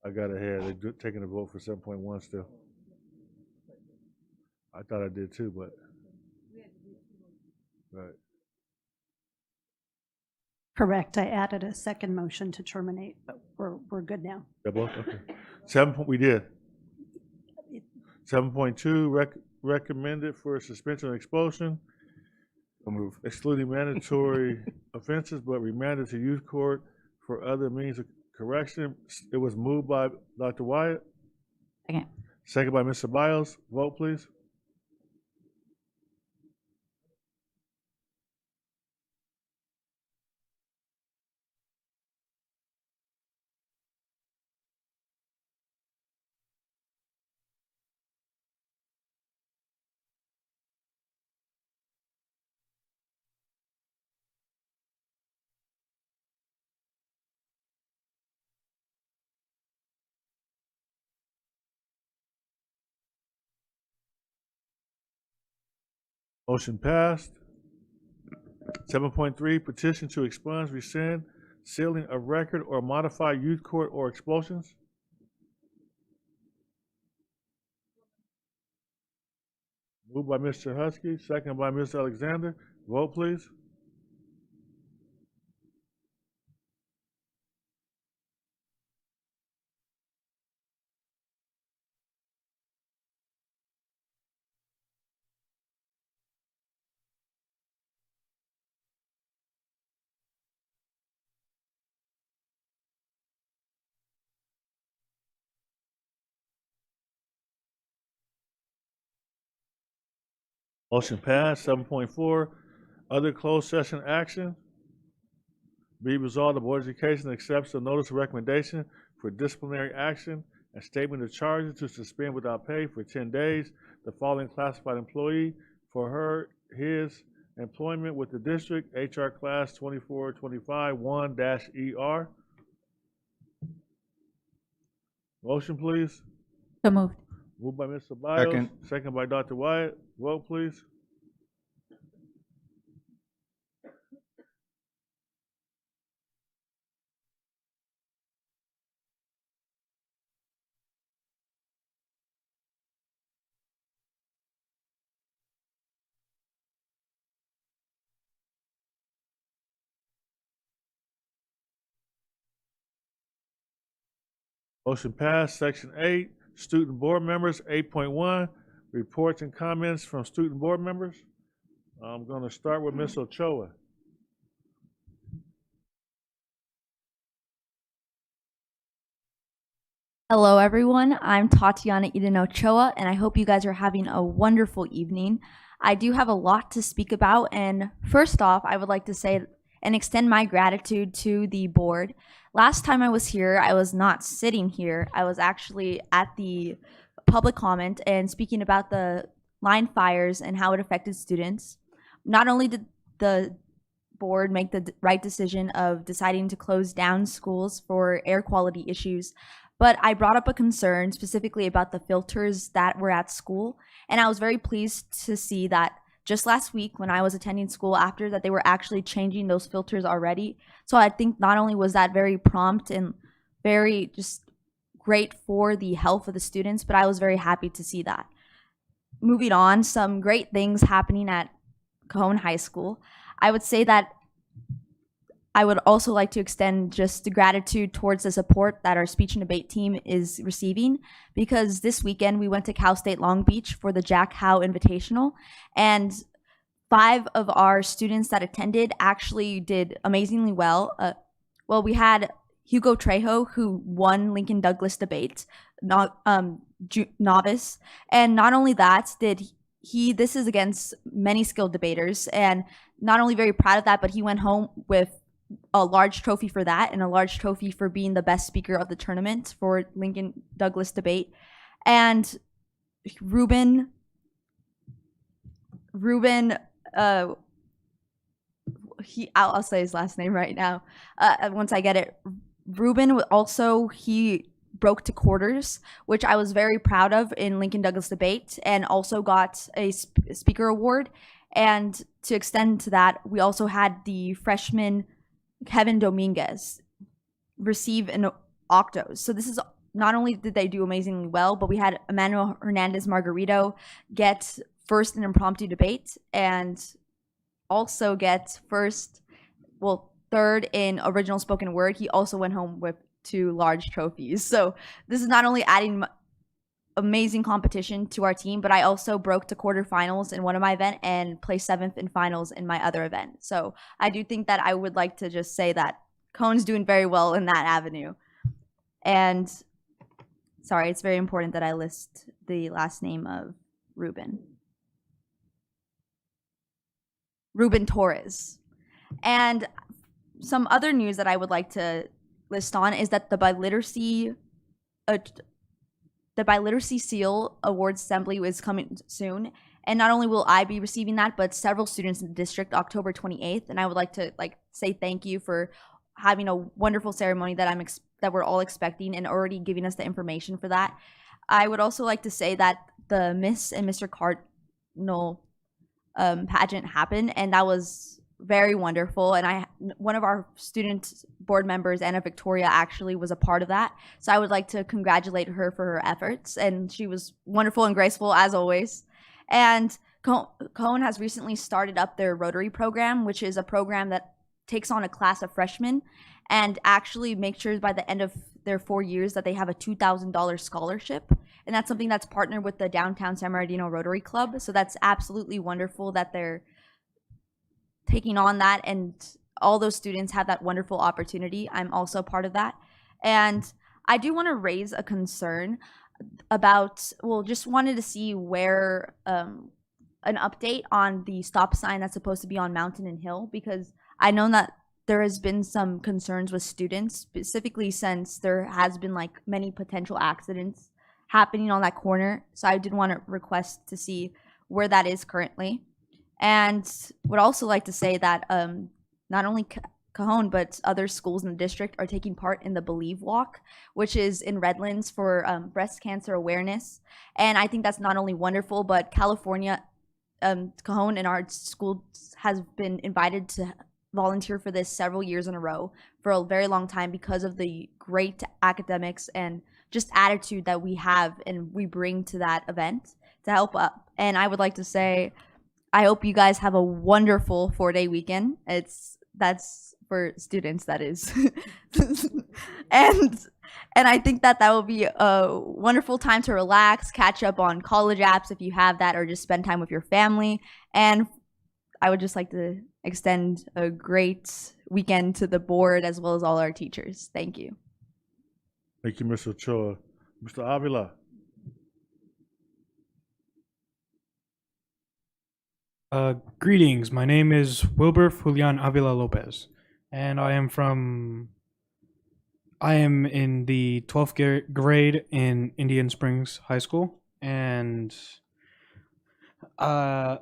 I got ahead. They're taking a vote for 7.1 still. I thought I did too, but. Right. Correct. I added a second motion to terminate, but we're good now. Double? Okay. We did. 7.2, recommended for suspension or expulsion. Excluding mandatory offenses, but remanded to youth court for other means of correction. It was moved by Dr. Wyatt. Second. Second by Mr. Biles. Vote, please. Motion passed. 7.3, petition to expunge, rescind, sealing of record, or modify youth court or expulsions. Moved by Mr. Husky, second by Ms. Alexander. Vote, please. Motion passed. 7.4, other closed session action. Be resolved, the Board of Education accepts the notice of recommendation for disciplinary action and statement of charges to suspend without pay for 10 days the following classified employee for his employment with the district, HR class 2425 1-ER. Motion, please. So moved. Moved by Mr. Biles. Second. Second by Dr. Wyatt. Vote, please. Motion passed. Section 8, student board members. 8.1, reports and comments from student board members. I'm going to start with Ms. Ochoa. Hello, everyone. I'm Tatiana Eden Ochoa, and I hope you guys are having a wonderful evening. I do have a lot to speak about, and first off, I would like to say and extend my gratitude to the board. Last time I was here, I was not sitting here. I was actually at the public comment and speaking about the line fires and how it affected students. Not only did the board make the right decision of deciding to close down schools for air quality issues, but I brought up a concern specifically about the filters that were at school. And I was very pleased to see that just last week when I was attending school after that, they were actually changing those filters already. So I think not only was that very prompt and very just great for the health of the students, but I was very happy to see that. Moving on, some great things happening at Cajon High School. I would say that I would also like to extend just the gratitude towards the support that our speech and debate team is receiving, because this weekend we went to Cal State Long Beach for the Jack Howe Invitational, and 5 of our students that attended actually did amazingly well. We had Hugo Trejo, who won Lincoln Douglas debate, novice, and not only that did this is against many skilled debaters, and not only very proud of that, but he went home with a large trophy for that and a large trophy for being the best speaker of the tournament for Lincoln Douglas debate. And Ruben, I'll say his last name right now once I get it. Ruben also, he broke to quarters, which I was very proud of in Lincoln Douglas debate, and also got a speaker award. And to extend to that, we also had the freshman Kevin Dominguez receive an octos. So this is not only did they do amazingly well, but we had Emmanuel Hernandez Margarito get first in impromptu debate and also get third in original spoken word. He also went home with 2 large trophies. So this is not only adding amazing competition to our team, but I also broke to quarterfinals in one of my event and placed 7th in finals in my other event. So I do think that I would like to just say that Cajon's doing very well in that avenue. And sorry, it's very important that I list the last name of Ruben Torres. And some other news that I would like to list on is that the biliteracy seal awards assembly is coming soon, and not only will I be receiving that, but several students in the district October 28th. And I would like to say thank you for having a wonderful ceremony that we're all expecting and already giving us the information for that. I would also like to say that the Miss and Mr. Cardinal pageant happened, and that was very wonderful. And one of our student board members, Anna Victoria, actually was a part of that. So I would like to congratulate her for her efforts, and she was wonderful and graceful as always. And Cajon has recently started up their Rotary program, which is a program that takes on a class of freshmen and actually makes sure by the end of their 4 years that they have a $2,000 scholarship. And that's something that's partnered with the Downtown San Bernardino Rotary Club. So that's absolutely wonderful that they're taking on that, and all those students have that wonderful opportunity. I'm also part of that. And I do want to raise a concern about, just wanted to see where an update on the stop sign that's supposed to be on Mountain and Hill, because I know that there has been some concerns with students, specifically since there has been many potential accidents happening on that corner. So I did want to request to see where that is currently. And would also like to say that not only Cajon, but other schools in the district are taking part in the Believe Walk, which is in Redlands for breast cancer awareness. And I think that's not only wonderful, but California, Cajon and our school has been invited to volunteer for this several years in a row for a very long time because of the great academics and just attitude that we have and we bring to that event to help up. And I would like to say, I hope you guys have a wonderful 4-day weekend. That's for students, that is. and I think that will be a wonderful time to relax, catch up on college apps if you have that, or just spend time with your family. And I would just like to extend a great weekend to the board as well as all our teachers. Thank you. Thank you, Mr. Ochoa. Mr. Avila. Greetings. My name is Wilbur Julian Avila Lopez, and I am in the 12th grade in Indian Springs High School, and I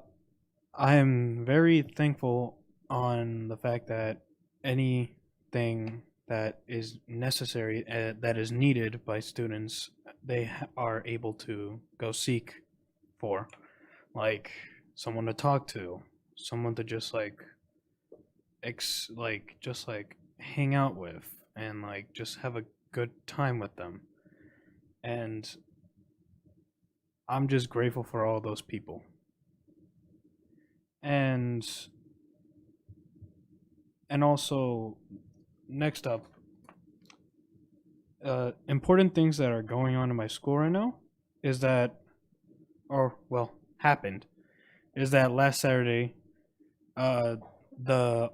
am very thankful on the fact that anything that is necessary, that is needed by students, they are able to go seek for, like someone to talk to, someone to just just hang out with, and just have a good time with them. And I'm just grateful for all those people. And also, next up, important things that are going on in my school right now is that, happened, is that last Saturday, the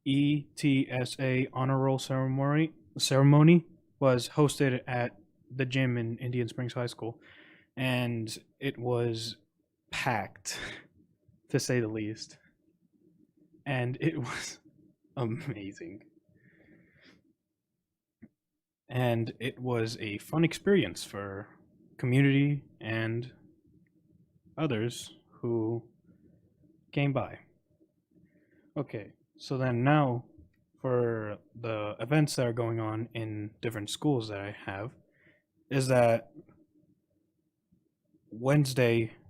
ETSA honor roll ceremony was hosted at the gym in Indian Springs High School, and it was packed, to say the least, and it was amazing. And it was a fun experience for community and others who came by. Okay, so then now for the events that are going on in different schools that I have, is that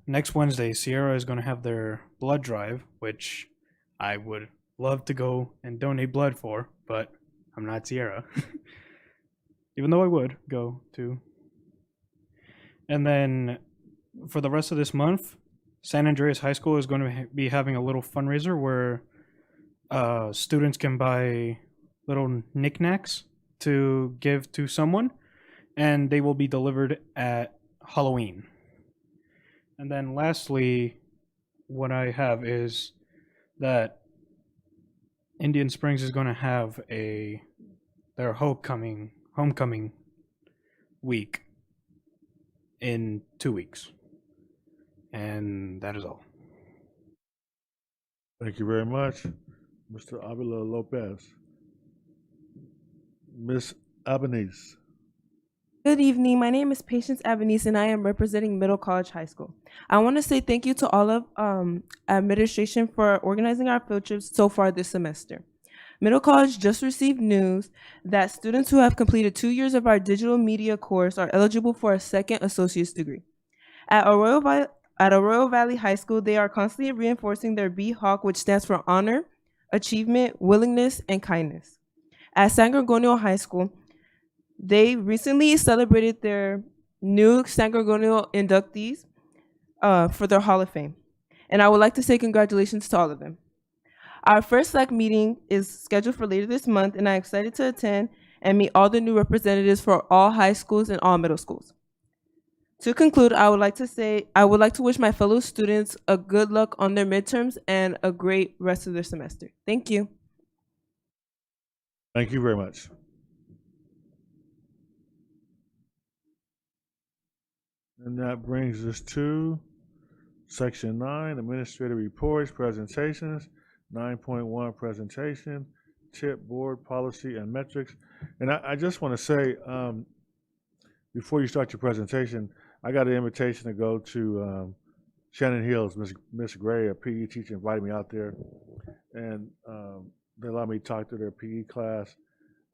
next Wednesday, Sierra is going to have their blood drive, which I would love to go and donate blood for, but I'm not Sierra. Even though I would go to. And then for the rest of this month, San Andreas High School is going to be having a little fundraiser where students can buy little knickknacks to give to someone, and they will be delivered at Halloween. And then lastly, what I have is that Indian Springs is going to have their homecoming week in 2 weeks. And that is all. Thank you very much, Mr. Avila Lopez. Ms. Albanese. Good evening. My name is Patience Albanese, and I am representing Middle College High School. I want to say thank you to all of administration for organizing our field trips so far this semester. Middle College just received news that students who have completed 2 years of our digital media course are eligible for a second associate's degree. At Arroyo Valley High School, they are constantly reinforcing their BHAWK, which stands for honor, achievement, willingness, and kindness. At San Gorgonio High School, they recently celebrated their new San Gorgonio inductees for their Hall of Fame. And I would like to say congratulations to all of them. Our first select meeting is scheduled for later this month, and I'm excited to attend and meet all the new representatives for all high schools and all middle schools. To conclude, I would like to wish my fellow students a good luck on their midterms and a great rest of their semester. Thank you. Thank you very much. And that brings us to Section 9, Administrative Reports, Presentations, 9.1 Presentation, TIP Board Policy and Metrics. And I just want to say, before you start your presentation, I got an invitation to go to Shannon Hills. Miss Gray, a PE teacher, invited me out there, and they allowed me to talk to their PE class.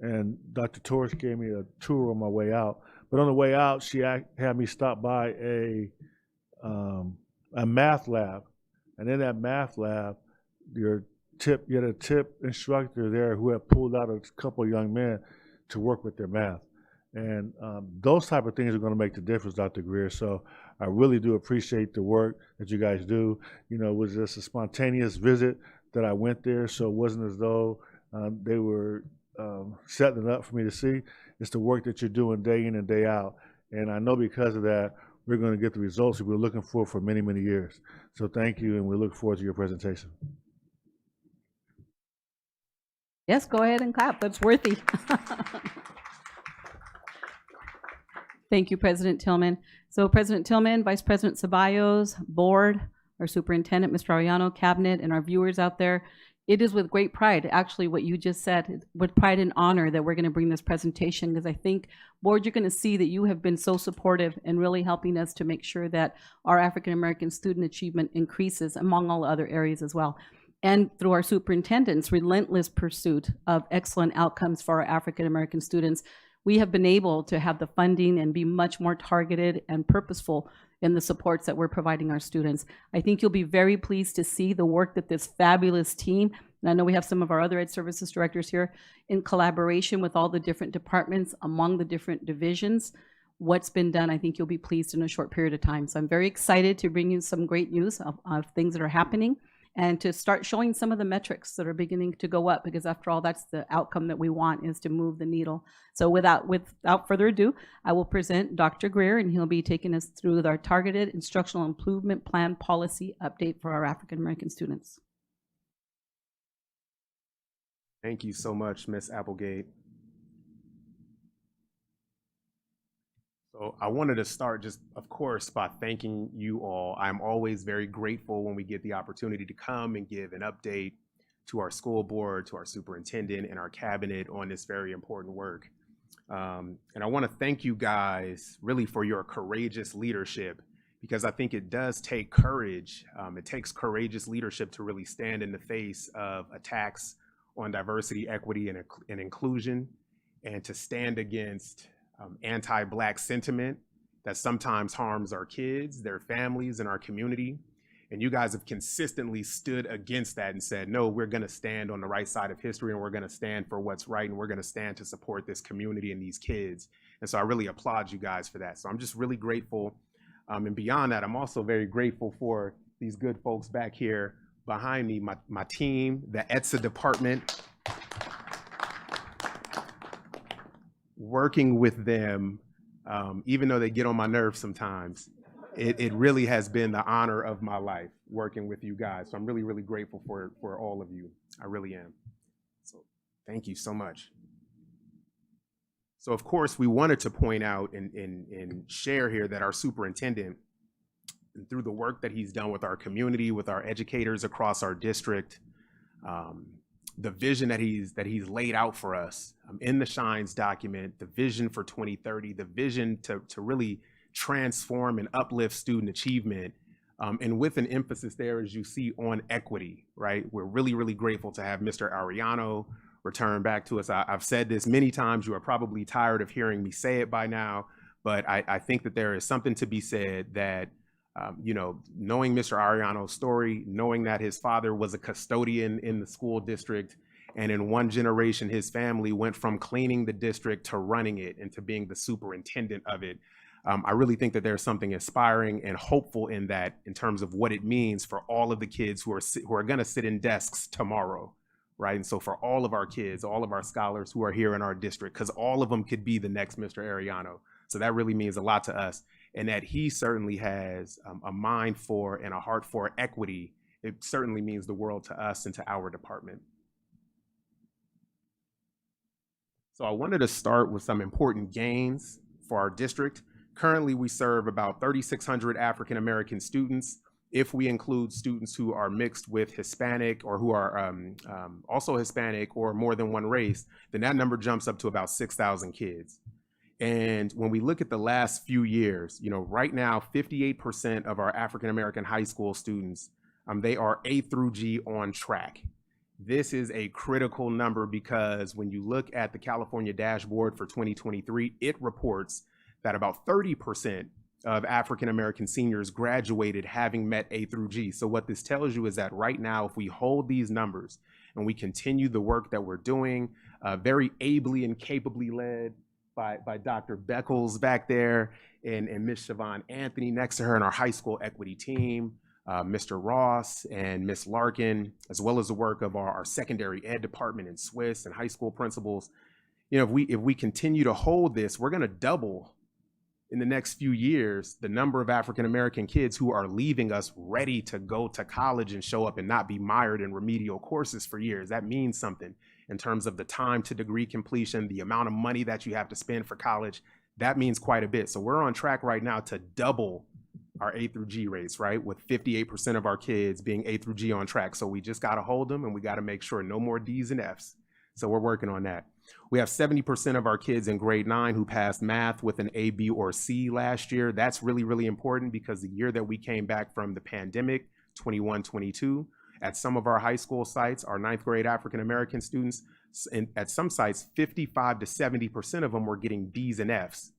And Dr. Torres gave me a tour on my way out. But on the way out, she had me stop by a math lab, and in that math lab, you had a TIP instructor there who had pulled out a couple of young men to work with their math. And those type of things are going to make the difference, Dr. Greer. So I really do appreciate the work that you guys do. You know, it was just a spontaneous visit that I went there, so it wasn't as though they were setting it up for me to see. It's the work that you're doing day in and day out. And I know because of that, we're going to get the results that we're looking for many, many years. So thank you, and we look forward to your presentation. Yes, go ahead and clap. That's worthy. Thank you, President Tillman. So President Tillman, Vice President Ceballos, Board, our Superintendent, Mr. Arellano, Cabinet, and our viewers out there, it is with great pride, actually what you just said, with pride and honor that we're going to bring this presentation, because I think, Board, you're going to see that you have been so supportive and really helping us to make sure that our African-American student achievement increases among all other areas as well. And through our superintendent's relentless pursuit of excellent outcomes for our African-American students, we have been able to have the funding and be much more targeted and purposeful in the supports that we're providing our students. I think you'll be very pleased to see the work that this fabulous team, and I know we have some of our other Ed Services directors here, in collaboration with all the different departments among the different divisions, what's been done. I think you'll be pleased in a short period of time. So I'm very excited to bring you some great news of things that are happening, and to start showing some of the metrics that are beginning to go up, because after all, that's the outcome that we want, is to move the needle. So without further ado, I will present Dr. Greer, and he'll be taking us through our targeted instructional improvement plan policy update for our African-American students. Thank you so much, Ms. Applegate. So I wanted to start just, of course, by thanking you all. I'm always very grateful when we get the opportunity to come and give an update to our school board, to our superintendent, and our cabinet on this very important work. And I want to thank you guys really for your courageous leadership, because I think it does take courage. It takes courageous leadership to really stand in the face of attacks on diversity, equity, and inclusion, and to stand against anti-Black sentiment that sometimes harms our kids, their families, and our community. And you guys have consistently stood against that and said, no, we're going to stand on the right side of history, and we're going to stand for what's right, and we're going to stand to support this community and these kids. And so I really applaud you guys for that. So I'm just really grateful. And beyond that, I'm also very grateful for these good folks back here behind me, my team, the ETSA department. Working with them, even though they get on my nerves sometimes, it really has been the honor of my life working with you guys. So I'm really, really grateful for all of you. I really am. So thank you so much. So of course, we wanted to point out and share here that our superintendent, and through the work that he's done with our community, with our educators across our district, the vision that he's laid out for us in the Shines document, the vision for 2030, the vision to really transform and uplift student achievement, and with an emphasis there, as you see, on equity, right? We're really, really grateful to have Mr. Arellano return back to us. I've said this many times. You are probably tired of hearing me say it by now, but I think that there is something to be said that knowing Mr. Arellano's story, knowing that his father was a custodian in the school district, and in one generation, his family went from cleaning the district to running it and to being the superintendent of it. I really think that there's something inspiring and hopeful in that, in terms of what it means for all of the kids who are going to sit in desks tomorrow, right? And so for all of our kids, all of our scholars who are here in our district, because all of them could be the next Mr. Arellano. So that really means a lot to us. And that he certainly has a mind for and a heart for equity. It certainly means the world to us and to our department. So I wanted to start with some important gains for our district. Currently, we serve about 3,600 African-American students. If we include students who are mixed with Hispanic, or who are also Hispanic or more than one race, then that number jumps up to about 6,000 kids. And when we look at the last few years, right now, 58% of our African-American high school students, they are A through G on track. This is a critical number, because when you look at the California dashboard for 2023, it reports that about 30% of African-American seniors graduated having met A through G. So what this tells you is that right now, if we hold these numbers and we continue the work that we're doing, very ably and capably led by Dr. Beckles back there, and Ms. Siobhan Anthony next to her, and our high school equity team, Mr. Ross and Ms. Larkin, as well as the work of our secondary ed department in Swiss and high school principals. If we continue to hold this, we're going to double in the next few years, the number of African American kids who are leaving us ready to go to college and show up and not be mired in remedial courses for years, that means something in terms of the time to degree completion, the amount of money that you have to spend for college. That means quite a bit. So we're on track right now to double our A through G rates, right? With 58% of our kids being A through G on track. So we just got to hold them, and we got to make sure no more D's and F's. So we're working on that. We have 70% of our kids in grade 9 who passed math with an A, B, or C last year. That's really, really important because the year that we came back from the pandemic, 21-22, at some of our high school sites, our 9th grade African American students, at some sites, 55 to 70% of them were getting D's and F's.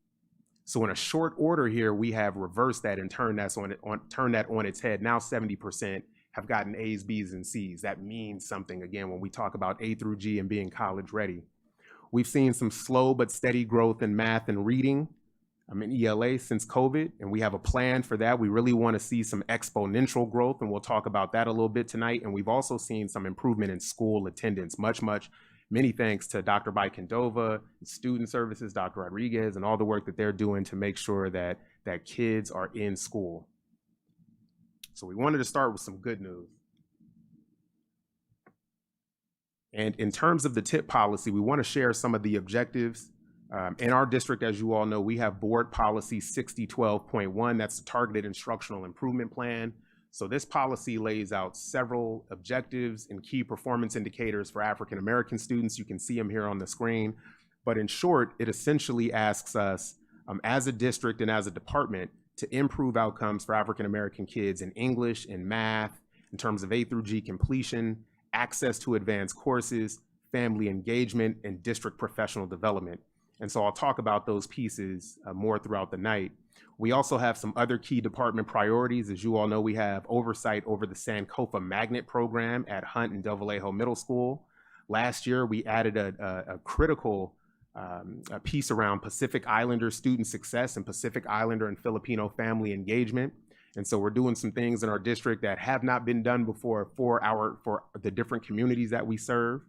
So in a short order here, we have reversed that and turned that on its head. Now 70% have gotten A's, B's, and C's. That means something, again, when we talk about A through G and being college ready. We've seen some slow but steady growth in math and reading in ELA since COVID, and we have a plan for that. We really want to see some exponential growth, and we'll talk about that a little bit tonight. And we've also seen some improvement in school attendance, many thanks to Dr. Baikendova, Student Services, Dr. Rodriguez, and all the work that they're doing to make sure that kids are in school. So we wanted to start with some good news. And in terms of the TIP policy, we want to share some of the objectives. In our district, as you all know, we have board policy 6012.1. That's the targeted instructional improvement plan. So this policy lays out several objectives and key performance indicators for African American students. You can see them here on the screen. But in short, it essentially asks us as a district and as a department to improve outcomes for African American kids in English and math, in terms of A through G completion, access to advanced courses, family engagement, and district professional development. And so I'll talk about those pieces more throughout the night. We also have some other key department priorities. As you all know, we have oversight over the Sankofa Magnet program at Hunt and Del Vallejo Middle School. Last year, we added a critical piece around Pacific Islander student success and Pacific Islander and Filipino family engagement. And so we're doing some things in our district that have not been done before for the different communities that we serve.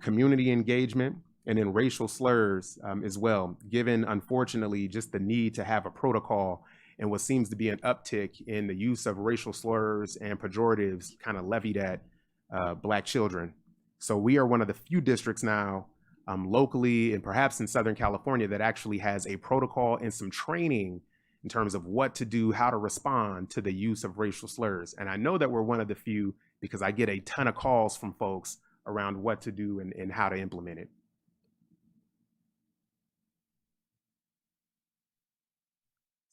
Community engagement, and then racial slurs as well, given, unfortunately, just the need to have a protocol and what seems to be an uptick in the use of racial slurs and pejoratives kind of levied at Black children. So we are one of the few districts now locally and perhaps in Southern California that actually has a protocol and some training in terms of what to do, how to respond to the use of racial slurs. And I know that we're one of the few because I get a ton of calls from folks around what to do and how to implement it.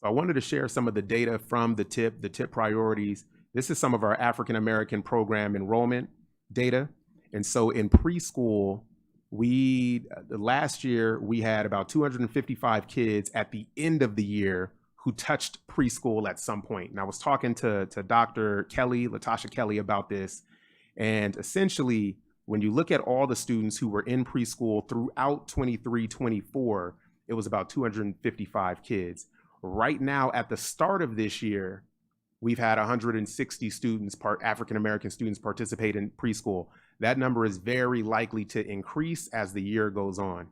So I wanted to share some of the data from the TIP priorities. This is some of our African American program enrollment data. And so in preschool, last year we had about 255 kids at the end of the year who touched preschool at some point. And I was talking to Dr. Kelly, Latasha Kelly, about this. And essentially, when you look at all the students who were in preschool throughout 23-24, it was about 255 kids. Right now, at the start of this year, we've had 160 students, African American students, participate in preschool. That number is very likely to increase as the year goes on.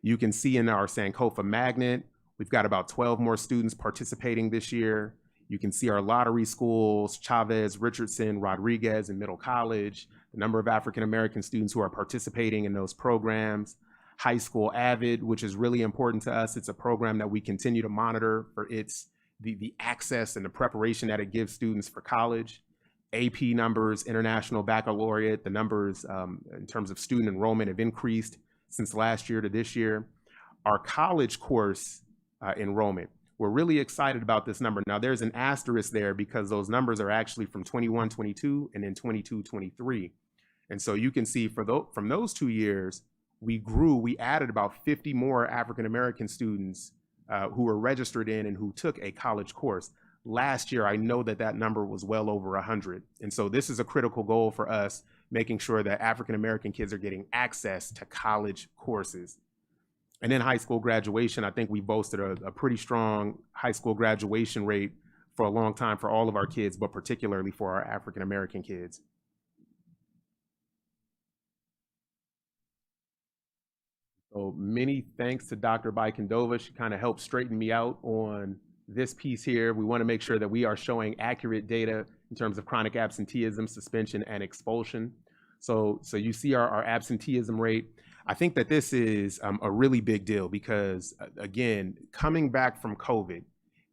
You can see in our Sankofa Magnet, we've got about 12 more students participating this year. You can see our lottery schools, Chavez, Richardson, Rodriguez, and Middle College, the number of African American students who are participating in those programs. High School Avid, which is really important to us. It's a program that we continue to monitor for the access and the preparation that it gives students for college. AP numbers, International Baccalaureate, the numbers in terms of student enrollment have increased since last year to this year. Our college course enrollment, we're really excited about this number. Now there's an asterisk there because those numbers are actually from 21-22 and then 22-23. And so you can see from those 2 years, we added about 50 more African American students who were registered in and who took a college course. Last year, I know that number was well over 100. And so this is a critical goal for us, making sure that African American kids are getting access to college courses. And then high school graduation, I think we boasted a pretty strong high school graduation rate for a long time for all of our kids, but particularly for our African American kids. So many thanks to Dr. Bikendova. She kind of helped straighten me out on this piece here. We want to make sure that we are showing accurate data in terms of chronic absenteeism, suspension, and expulsion. So you see our absenteeism rate. I think that this is a really big deal because, again, coming back from COVID,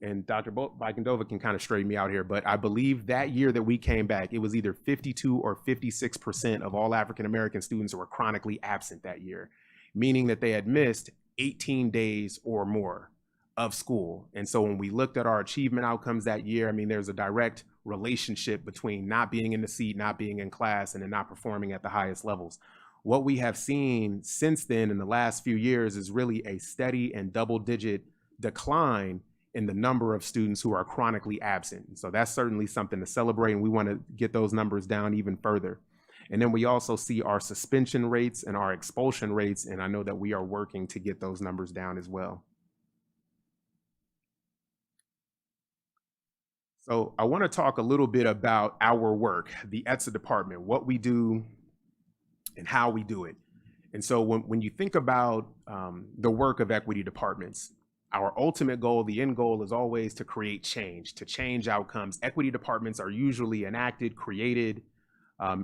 and Dr. Bikendova can kind of straighten me out here, but I believe that year that we came back, it was either 52 or 56% of all African-American students who were chronically absent that year, meaning that they had missed 18 days or more of school. And so when we looked at our achievement outcomes that year, I mean, there's a direct relationship between not being in the seat, not being in class, and then not performing at the highest levels. What we have seen since then in the last few years is really a steady and double-digit decline in the number of students who are chronically absent. So that's certainly something to celebrate, and we want to get those numbers down even further. And then we also see our suspension rates and our expulsion rates, and I know that we are working to get those numbers down as well. So I want to talk a little bit about our work, the ETSA department, what we do and how we do it. And so when you think about the work of equity departments, our ultimate goal, the end goal, is always to create change, to change outcomes. Equity departments are usually enacted, created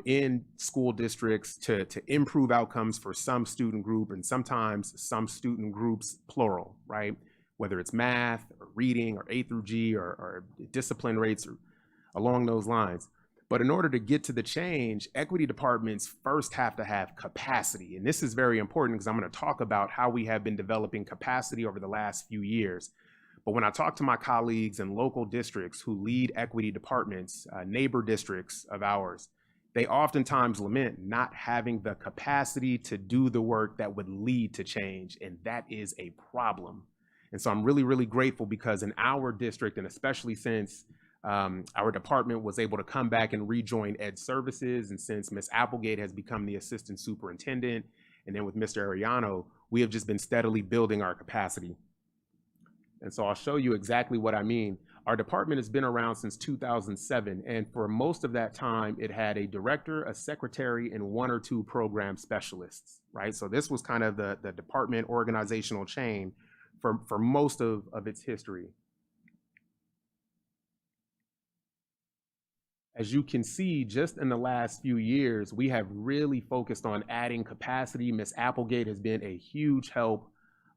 in school districts to improve outcomes for some student group, and sometimes some student groups, plural, right? Whether it's math or reading or A through G or discipline rates or along those lines. But in order to get to the change, equity departments first have to have capacity. And this is very important because I'm going to talk about how we have been developing capacity over the last few years. But when I talk to my colleagues in local districts who lead equity departments, neighbor districts of ours, they oftentimes lament not having the capacity to do the work that would lead to change. And that is a problem. And so I'm really, really grateful because in our district, and especially since our department was able to come back and rejoin Ed Services, and since Ms. Applegate has become the assistant superintendent, and then with Mr. Ariano, we have just been steadily building our capacity. And so I'll show you exactly what I mean. Our department has been around since 2007, and for most of that time, it had a director, a secretary, and 1 or 2 program specialists, right? So this was kind of the department organizational chain for most of its history. As you can see, just in the last few years, we have really focused on adding capacity. Ms. Applegate has been a huge help.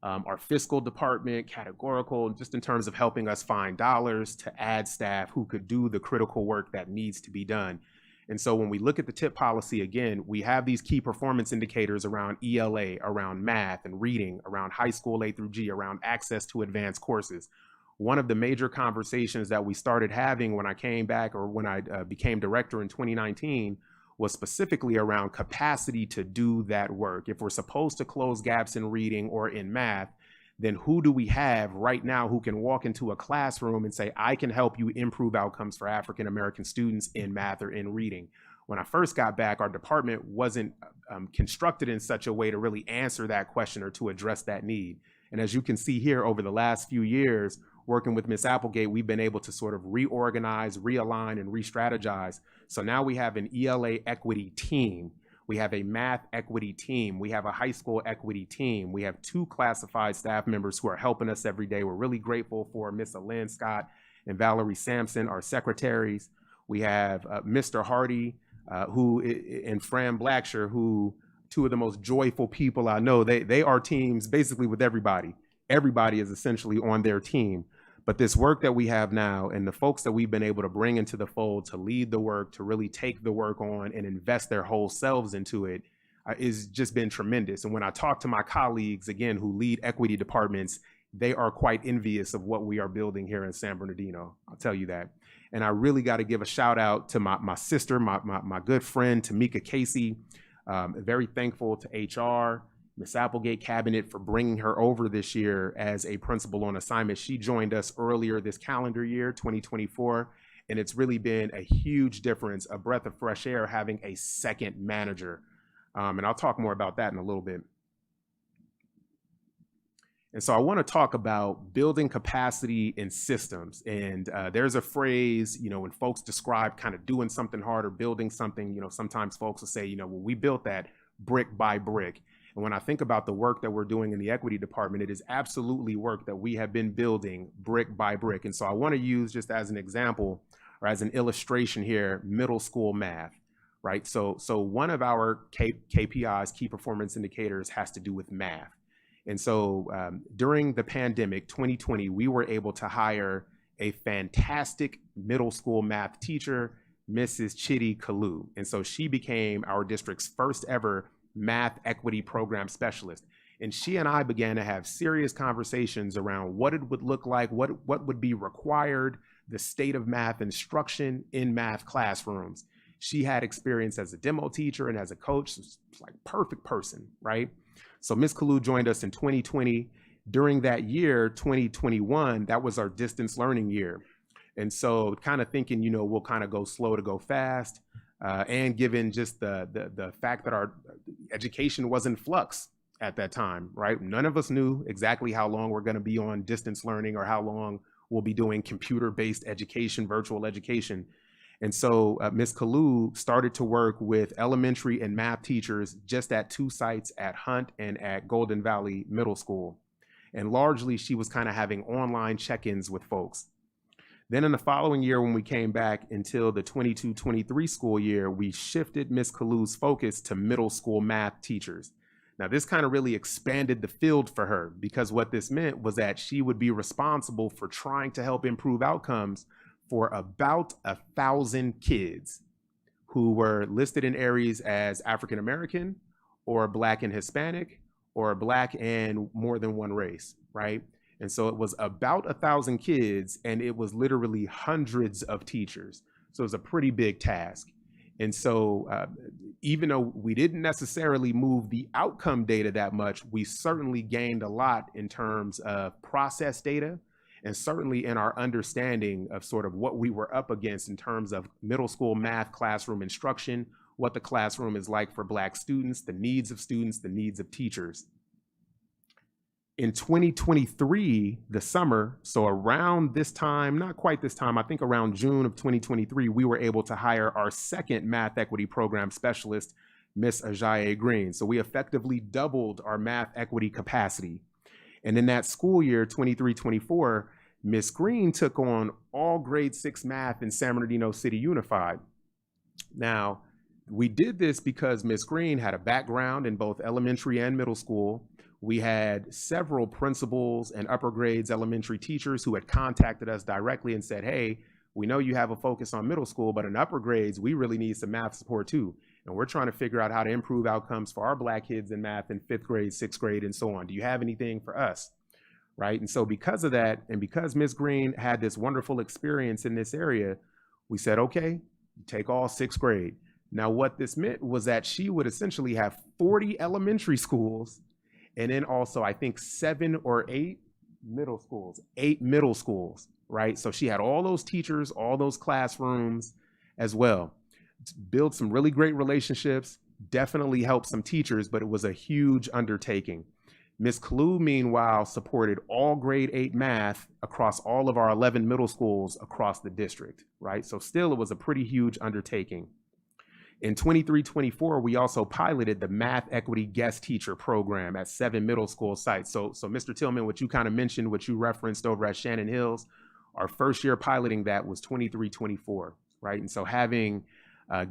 Our fiscal department, categorical, just in terms of helping us find dollars to add staff who could do the critical work that needs to be done. And so when we look at the TIP policy, again, we have these key performance indicators around ELA, around math and reading, around high school A through G, around access to advanced courses. One of the major conversations that we started having when I came back, or when I became director in 2019, was specifically around capacity to do that work. If we're supposed to close gaps in reading or in math, then who do we have right now who can walk into a classroom and say, I can help you improve outcomes for African American students in math or in reading? When I first got back, our department wasn't constructed in such a way to really answer that question or to address that need. And as you can see here, over the last few years, working with Ms. Applegate, we've been able to sort of reorganize, realign, and re-strategize. So now we have an ELA equity team. We have a math equity team. We have a high school equity team. We have 2 classified staff members who are helping us every day. We're really grateful for Ms. Lynn Scott and Valerie Sampson, our secretaries. We have Mr. Hardy, and Fran Blacksher, who 2 of the most joyful people I know. They are teams basically with everybody. Everybody is essentially on their team. But this work that we have now and the folks that we've been able to bring into the fold to lead the work, to really take the work on and invest their whole selves into it, is just been tremendous. And when I talk to my colleagues, again, who lead equity departments, they are quite envious of what we are building here in San Bernardino. I'll tell you that. And I really got to give a shout out to my sister, my good friend, Tamika Casey. Very thankful to HR, Ms. Applegate Cabinet for bringing her over this year as a principal on assignment. She joined us earlier this calendar year, 2024, and it's really been a huge difference, a breath of fresh air having a second manager. And I'll talk more about that in a little bit. And so I want to talk about building capacity in systems. And there's a phrase, when folks describe kind of doing something hard or building something, sometimes folks will say, well, we built that brick by brick. And when I think about the work that we're doing in the equity department, it is absolutely work that we have been building brick by brick. And so I want to use, just as an example or as an illustration here, middle school math, right? So one of our KPIs, key performance indicators, has to do with math. And so during the pandemic, 2020, we were able to hire a fantastic middle school math teacher, Mrs. Chitty Kalu. And so she became our district's first ever math equity program specialist. And she and I began to have serious conversations around what it would look like, what would be required, the state of math instruction in math classrooms. She had experience as a demo teacher and as a coach, so it's like perfect person, right? So Ms. Kalu joined us in 2020. During that year, 2021, that was our distance learning year. And so kind of thinking, you know, we'll kind of go slow to go fast. And given just the fact that our education was in flux at that time, right? None of us knew exactly how long we're going to be on distance learning or how long we'll be doing computer-based education, virtual education. And so Ms. Kalu started to work with elementary and math teachers just at 2 sites, at Hunt and at Golden Valley Middle School. And largely, she was kind of having online check-ins with folks. Then in the following year, when we came back until the 22-23 school year, we shifted Ms. Kalu's focus to middle school math teachers. Now, this kind of really expanded the field for her, because what this meant was that she would be responsible for trying to help improve outcomes for about 1,000 kids who were listed in areas as African American or Black and Hispanic or Black and more than one race, right? And so it was about 1,000 kids, and it was literally hundreds of teachers. So it was a pretty big task. And so even though we didn't necessarily move the outcome data that much, we certainly gained a lot in terms of process data, and certainly in our understanding of sort of what we were up against in terms of middle school math classroom instruction, what the classroom is like for Black students, the needs of students, the needs of teachers. In 2023, the summer, so around this time, not quite this time, I think around June of 2023, we were able to hire our second math equity program specialist, Miss Ajayi Green. So we effectively doubled our math equity capacity. And in that school year, 23-24, Miss Green took on all grade 6 math in San Bernardino City Unified. Now, we did this because Miss Green had a background in both elementary and middle school. We had several principals and upper grades elementary teachers who had contacted us directly and said, hey, we know you have a focus on middle school, but in upper grades, we really need some math support too. And we're trying to figure out how to improve outcomes for our Black kids in math in 5th grade, 6th grade, and so on. Do you have anything for us? Right? And so because of that, and because Ms. Green had this wonderful experience in this area, we said, okay, take all 6th grade. Now, what this meant was that she would essentially have 40 elementary schools, and then also, I think 7 or 8 middle schools, 8 middle schools, right? So she had all those teachers, all those classrooms as well. Build some really great relationships, definitely helped some teachers, but it was a huge undertaking. Ms. Kalu, meanwhile, supported all grade 8 math across all of our 11 middle schools across the district, right? So still, it was a pretty huge undertaking. In 23-24, we also piloted the Math Equity Guest Teacher Program at 7 middle school sites. So Mr. Tillman, what you kind of mentioned, what you referenced over at Shannon Hills, our first year piloting that was 23-24, right? And so having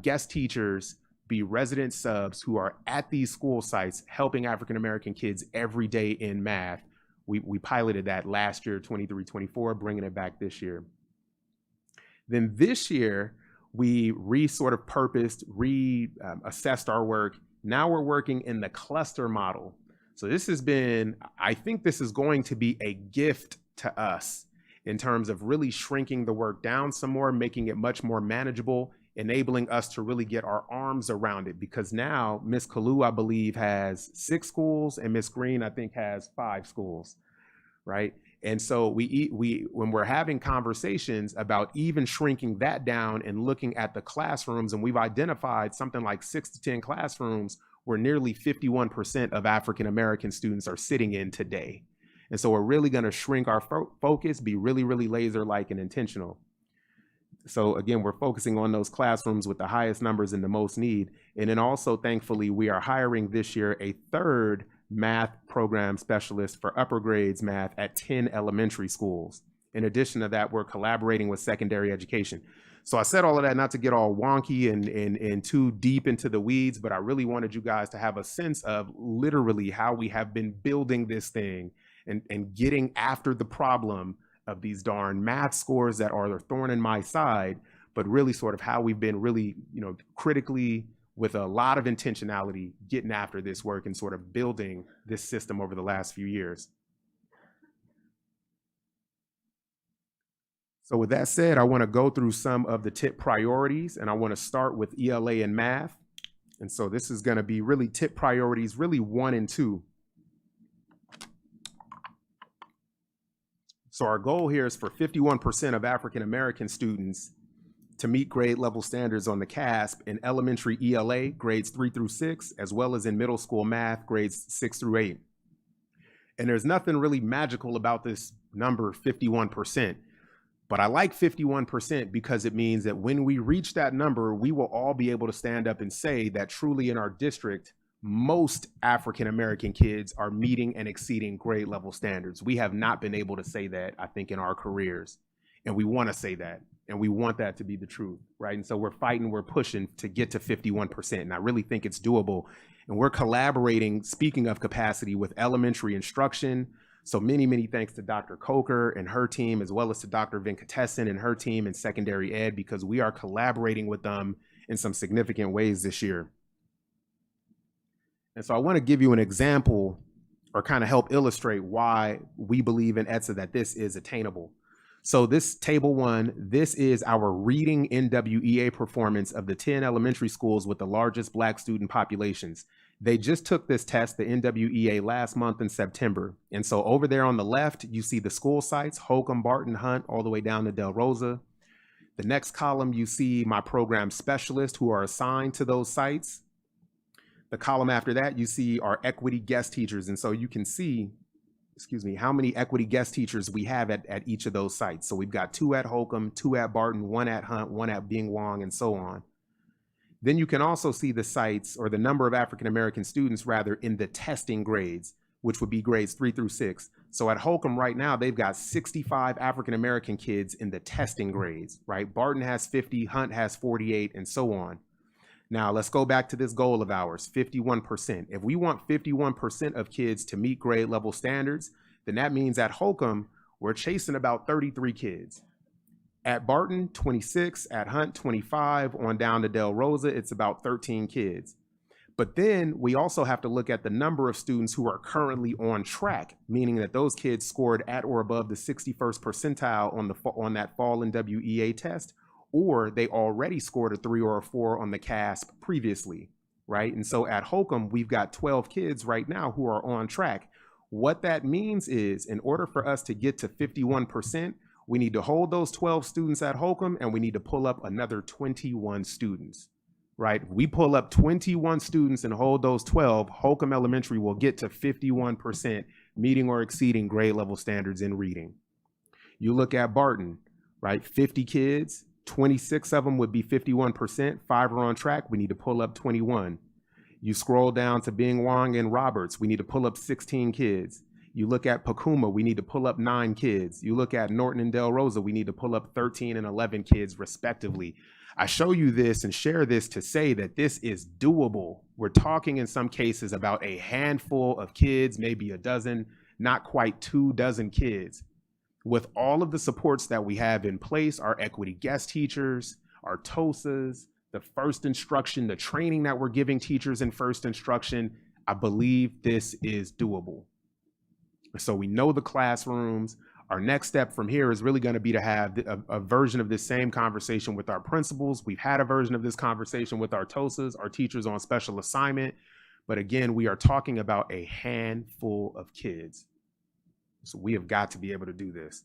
guest teachers be resident subs who are at these school sites helping African-American kids every day in math, we piloted that last year, 23-24, bringing it back this year. Then this year, we assessed our work. Now we're working in the cluster model. So this has been, I think this is going to be a gift to us in terms of really shrinking the work down some more, making it much more manageable, enabling us to really get our arms around it. Because now Ms. Kalu, I believe, has 6 schools, and Ms. Green, I think, has 5 schools, right? And so when we're having conversations about even shrinking that down and looking at the classrooms, and we've identified something like 6 to 10 classrooms where nearly 51% of African-American students are sitting in today. And so we're really going to shrink our focus, be really, really laser-like and intentional. So again, we're focusing on those classrooms with the highest numbers and the most need. And then also, thankfully, we are hiring this year a third math program specialist for upper grades math at 10 elementary schools. In addition to that, we're collaborating with secondary education. So I said all of that not to get all wonky and too deep into the weeds, but I really wanted you guys to have a sense of literally how we have been building this thing and getting after the problem of these darn math scores that are the thorn in my side, but really sort of how we've been really, critically with a lot of intentionality getting after this work and sort of building this system over the last few years. So with that said, I want to go through some of the tip priorities, and I want to start with ELA and math. And so this is going to be really tip priorities, really 1 and 2. So our goal here is for 51% of African American students to meet grade level standards on the CASP in elementary ELA grades 3 through 6, as well as in middle school math grades 6 through 8. And there's nothing really magical about this number 51%, but I like 51% because it means that when we reach that number, we will all be able to stand up and say that truly in our district, most African American kids are meeting and exceeding grade level standards. We have not been able to say that, I think, in our careers. And we want to say that. And we want that to be the truth, right? And so we're fighting, we're pushing to get to 51%. And I really think it's doable. And we're collaborating, speaking of capacity, with elementary instruction. So many, many thanks to Dr. Coker and her team, as well as to Dr. Venkatesan and her team in secondary ed, because we are collaborating with them in some significant ways this year. And so I want to give you an example or kind of help illustrate why we believe in ETSA that this is attainable. So this table 1, this is our reading NWEA performance of the 10 elementary schools with the largest Black student populations. They just took this test, the NWEA, last month in September. And so over there on the left, you see the school sites, Holcomb, Barton, Hunt, all the way down to Del Rosa. The next column, you see my program specialists who are assigned to those sites. The column after that, you see our equity guest teachers. And so you can see, how many equity guest teachers we have at each of those sites. So we've got 2 at Holcomb, 2 at Barton, 1 at Hunt, 1 at Bing Wong, and so on. Then you can also see the sites, or the number of African American students rather, in the testing grades, which would be grades 3 through 6. So at Holcomb right now, they've got 65 African American kids in the testing grades, right? Barton has 50, Hunt has 48, and so on. Now, let's go back to this goal of ours, 51%. If we want 51% of kids to meet grade level standards, then that means at Holcomb, we're chasing about 33 kids. At Barton, 26, at Hunt, 25, on down to Del Rosa, it's about 13 kids. But then we also have to look at the number of students who are currently on track, meaning that those kids scored at or above the 61st percentile on that fall NWEA test, or they already scored a 3 or a 4 on the CASP previously, right? And so at Holcomb, we've got 12 kids right now who are on track. What that means is, in order for us to get to 51%, we need to hold those 12 students at Holcomb, and we need to pull up another 21 students, right? If we pull up 21 students and hold those 12, Holcomb Elementary will get to 51% meeting or exceeding grade level standards in reading. You look at Barton, right? 50 kids, 26 of them would be 51%, 5 are on track, we need to pull up 21. You scroll down to Bing Wong and Roberts, we need to pull up 16 kids. You look at Pacuma, we need to pull up 9 kids. You look at Norton and Del Rosa, we need to pull up 13 and 11 kids respectively. I show you this and share this to say that this is doable. We're talking in some cases about a handful of kids, maybe a dozen, not quite 24 kids. With all of the supports that we have in place, our equity guest teachers, our TOSAs, the first instruction, the training that we're giving teachers in first instruction, I believe this is doable. So we know the classrooms. Our next step from here is really going to be to have a version of this same conversation with our principals. We've had a version of this conversation with our TOSAs, our teachers on special assignment. But again, we are talking about a handful of kids. So we have got to be able to do this.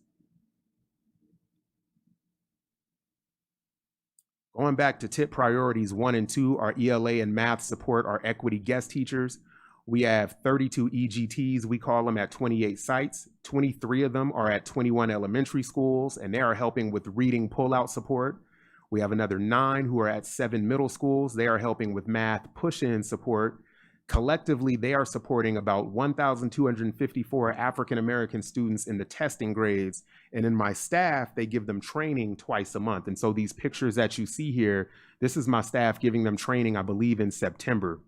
Going back to tip priorities 1 and 2, our ELA and math support our equity guest teachers. We have 32 EGTs, we call them, at 28 sites. 23 of them are at 21 elementary schools, and they are helping with reading pullout support. We have another 9 who are at 7 middle schools. They are helping with math push-in support. Collectively, they are supporting about 1,254 African-American students in the testing grades. And in my staff, they give them training twice a month. And so these pictures that you see here, this is my staff giving them training, I believe, in September.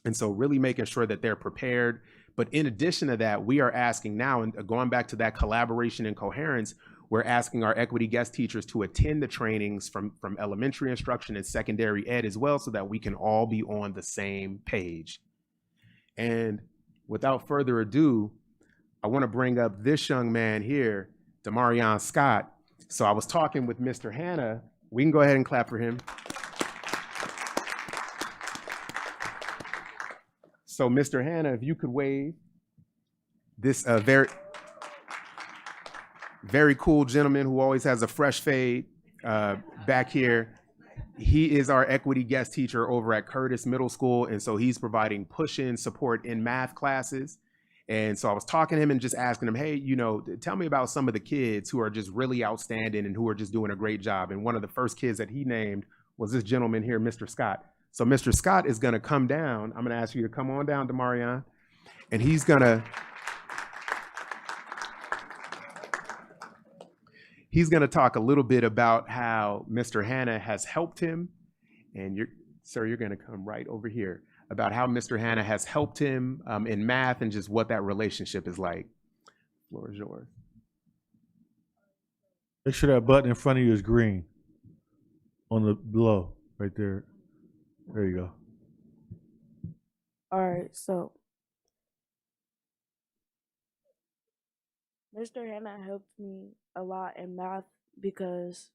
And so really making sure that they're prepared. But in addition to that, we are asking now, and going back to that collaboration and coherence, we're asking our equity guest teachers to attend the trainings from elementary instruction and secondary ed as well, so that we can all be on the same page. And without further ado, I want to bring up this young man here, Demarion Scott. So I was talking with Mr. Hanna. We can go ahead and clap for him. So Mr. Hanna, if you could wave. This very cool gentleman who always has a fresh fade back here. He is our equity guest teacher over at Curtis Middle School. And so he's providing push-in support in math classes. And so I was talking to him and just asking him, hey, you know, tell me about some of the kids who are just really outstanding and who are just doing a great job. And one of the first kids that he named was this gentleman here, Mr. Scott. So Mr. Scott is going to come down. I'm going to ask you to come on down, Demarion. And he's going to talk a little bit about how Mr. Hanna has helped him. And you're going to come right over here, about how Mr. Hanna has helped him in math and just what that relationship is like. The floor is yours. Make sure that button in front of you is green. On the below, right there. There you go. All right, so Mr. Hanna helped me a lot in math because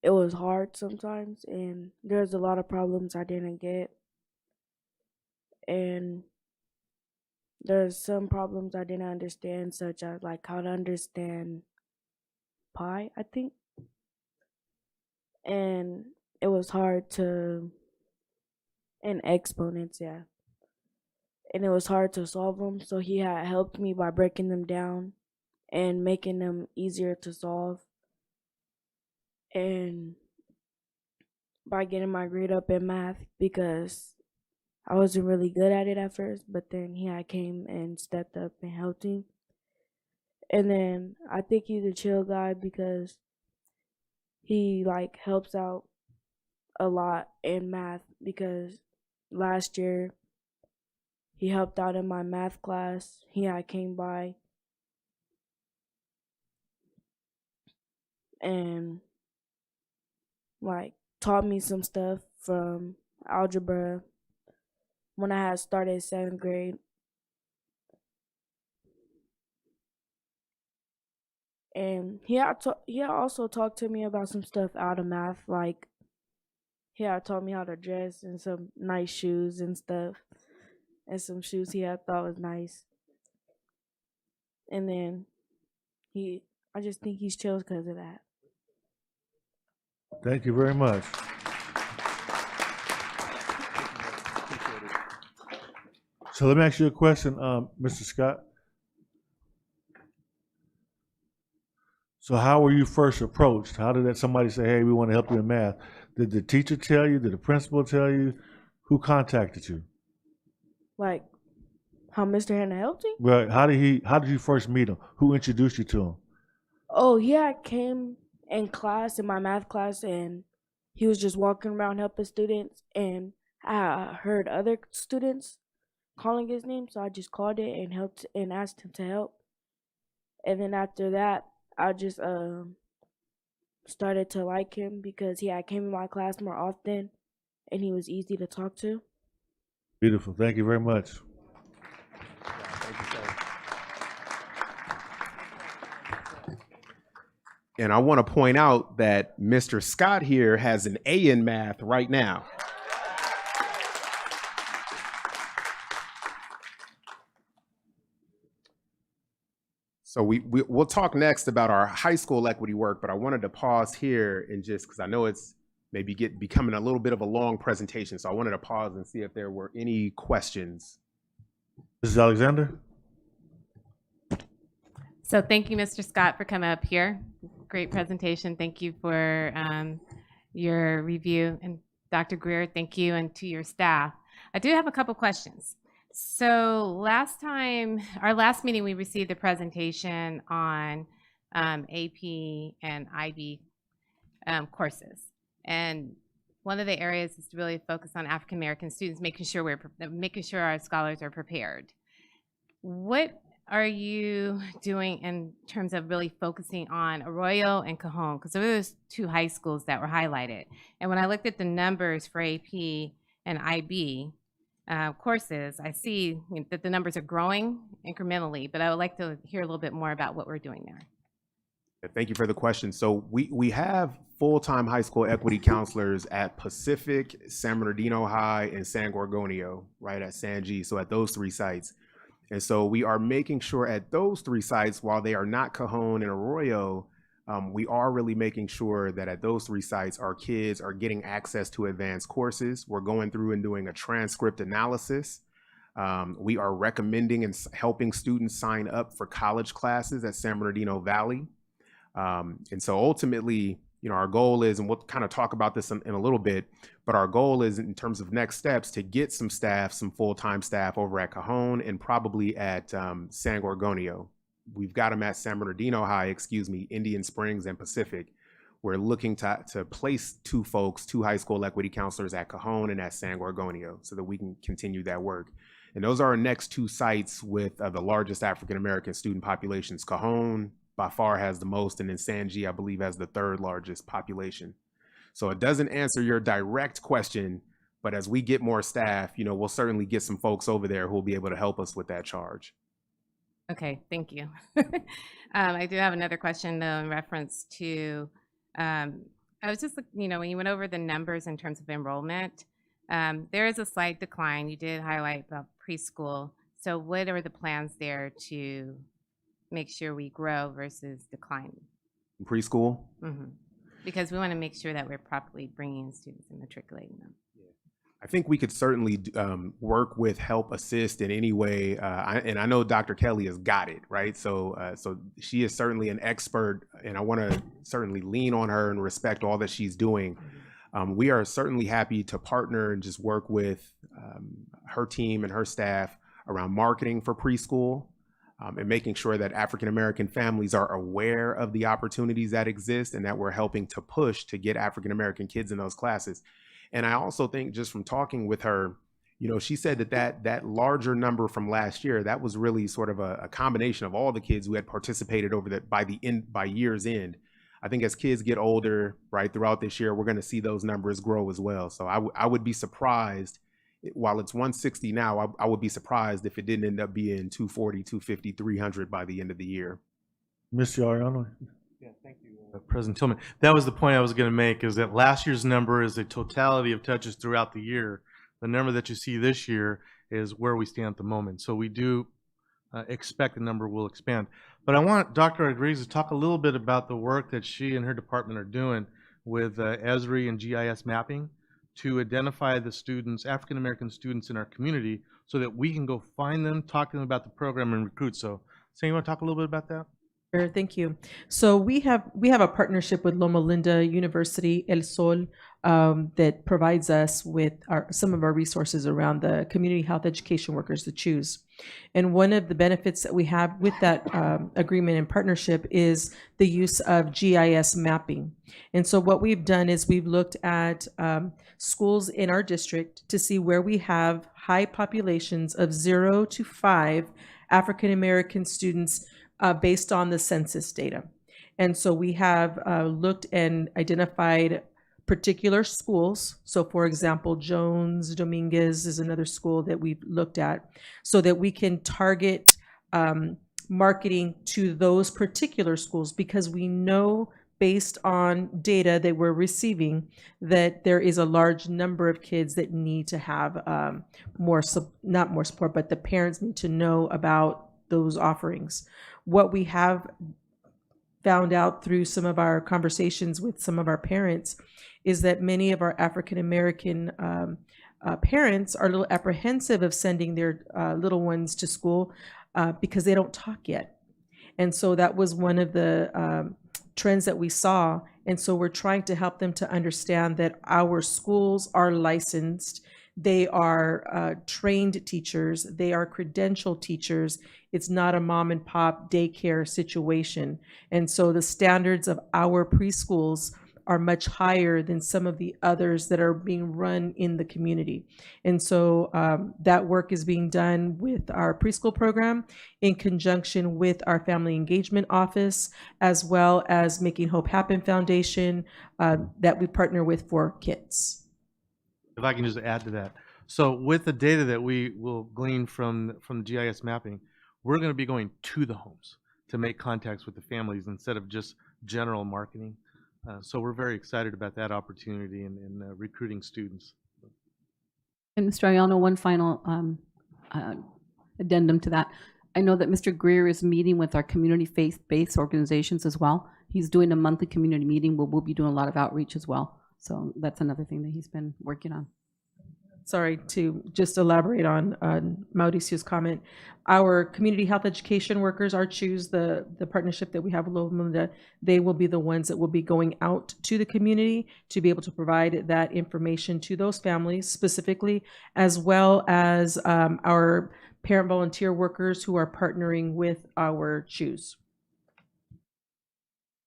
it was hard sometimes and there's a lot of problems I didn't get. And there's some problems I didn't understand, such as like how to understand pi, I think. And it was hard and exponents, yeah. And it was hard to solve them, so he had helped me by breaking them down and making them easier to solve. And by getting my grade up in math, because I wasn't really good at it at first, but then he had came and stepped up and helped me. And then I think he's a chill guy because he like helps out a lot in math, because last year he helped out in my math class. He had came by and like taught me some stuff from algebra when I had started 7th grade. And he had also talked to me about some stuff out of math, like he had taught me how to dress and some nice shoes and stuff, and some shoes he had thought was nice. And then I just think he's chill because of that. Thank you very much. So let me ask you a question, Mr. Scott. So how were you first approached? How did somebody say, hey, we want to help you in math? Did the teacher tell you? Did the principal tell you? Who contacted you? Like how Mr. Hanna helped me? Well, how did you first meet him? Who introduced you to him? Oh, yeah, I came in my math class, and he was just walking around helping students, and I heard other students calling his name, so I just called it and helped and asked him to help. And then after that, I just started to like him because he had came in my class more often and he was easy to talk to. Beautiful. Thank you very much. And I want to point out that Mr. Scott here has an A in math right now. So we'll talk next about our high school equity work, but I wanted to pause here and just, because I know it's maybe becoming a little bit of a long presentation, so I wanted to pause and see if there were any questions. Mrs. Alexander? So thank you, Mr. Scott, for coming up here. Great presentation. Thank you for your review. And Dr. Greer, thank you, and to your staff. I do have a couple questions. So our last meeting, we received a presentation on AP and IB courses. And one of the areas is to really focus on African American students, making sure our scholars are prepared. What are you doing in terms of really focusing on Arroyo and Cajon? Because those are two high schools that were highlighted. And when I looked at the numbers for AP and IB courses, I see that the numbers are growing incrementally, but I would like to hear a little bit more about what we're doing there. Thank you for the question. So we have full-time high school equity counselors at Pacific, San Bernardino High, and San Gorgonio, right at San G. So at those three sites. And so we are making sure at those three sites, while they are not Cajon and Arroyo, we are really making sure that at those three sites, our kids are getting access to advanced courses. We're going through and doing a transcript analysis. We are recommending and helping students sign up for college classes at San Bernardino Valley. And so ultimately, our goal is, and we'll kind of talk about this in a little bit, but our goal is in terms of next steps to get some full-time staff over at Cajon and probably at San Gorgonio. We've got them at San Bernardino High, Indian Springs and Pacific. We're looking to place two high school equity counselors at Cajon and at San Gorgonio so that we can continue that work. And those are our next two sites with the largest African-American student populations. Cajon by far has the most, and then San G, I believe, has the third largest population. So it doesn't answer your direct question, but as we get more staff, we'll certainly get some folks over there who will be able to help us with that charge. Okay, thank you. I do have another question though in reference to, I was just, when you went over the numbers in terms of enrollment, there is a slight decline. You did highlight about preschool. So what are the plans there to make sure we grow versus decline? Preschool? Mm-hmm. Because we want to make sure that we're properly bringing in students and matriculating them. I think we could certainly work with Help Assist in any way. And I know Dr. Kelly has got it, right? So she is certainly an expert, and I want to certainly lean on her and respect all that she's doing. We are certainly happy to partner and just work with her team and her staff around marketing for preschool. And making sure that African-American families are aware of the opportunities that exist and that we're helping to push to get African-American kids in those classes. And I also think just from talking with her, she said that larger number from last year, that was really sort of a combination of all the kids who had participated by year's end. I think as kids get older, right, throughout this year, we're going to see those numbers grow as well. So I would be surprised. While it's 160 now, I would be surprised if it didn't end up being 240, 250, 300 by the end of the year. Mr. Ariano. Yeah, thank you, President Tillman. That was the point I was going to make, is that last year's number is the totality of touches throughout the year. The number that you see this year is where we stand at the moment. So we do expect the number will expand. But I want Dr. Rodriguez to talk a little bit about the work that she and her department are doing with ESRI and GIS mapping to identify the students, African-American students in our community, so that we can go find them, talk to them about the program, and recruit. So, Sam, you want to talk a little bit about that? Sure, thank you. So we have a partnership with Loma Linda University, El Sol, that provides us with some of our resources around the community health education workers to choose. And one of the benefits that we have with that agreement and partnership is the use of GIS mapping. And so what we've done is we've looked at schools in our district to see where we have high populations of 0 to 5 African American students based on the census data. And so we have looked and identified particular schools. So for example, Jones Dominguez is another school that we've looked at, so that we can target marketing to those particular schools, because we know based on data that we're receiving that there is a large number of kids that need to have not more support, but the parents need to know about those offerings. What we have found out through some of our conversations with some of our parents is that many of our African American parents are a little apprehensive of sending their little ones to school because they don't talk yet. And so that was one of the trends that we saw. And so we're trying to help them to understand that our schools are licensed. They are trained teachers. They are credentialed teachers. It's not a mom and pop daycare situation. And so the standards of our preschools are much higher than some of the others that are being run in the community. And so that work is being done with our preschool program in conjunction with our family engagement office, as well as Making Hope Happen Foundation that we partner with for kids. If I can just add to that. So with the data that we will glean from the GIS mapping, we're going to be going to the homes to make contacts with the families instead of just general marketing. So we're very excited about that opportunity in recruiting students. And Mr. Ayano, one final addendum to that. I know that Mr. Greer is meeting with our community faith-based organizations as well. He's doing a monthly community meeting where we'll be doing a lot of outreach as well. So that's another thing that he's been working on. Sorry, to just elaborate on Mauricio's comment. Our community health education workers, our CHOOSE, the partnership that we have with Loma Linda, they will be the ones that will be going out to the community to be able to provide that information to those families specifically, as well as our parent volunteer workers who are partnering with our CHOOSE.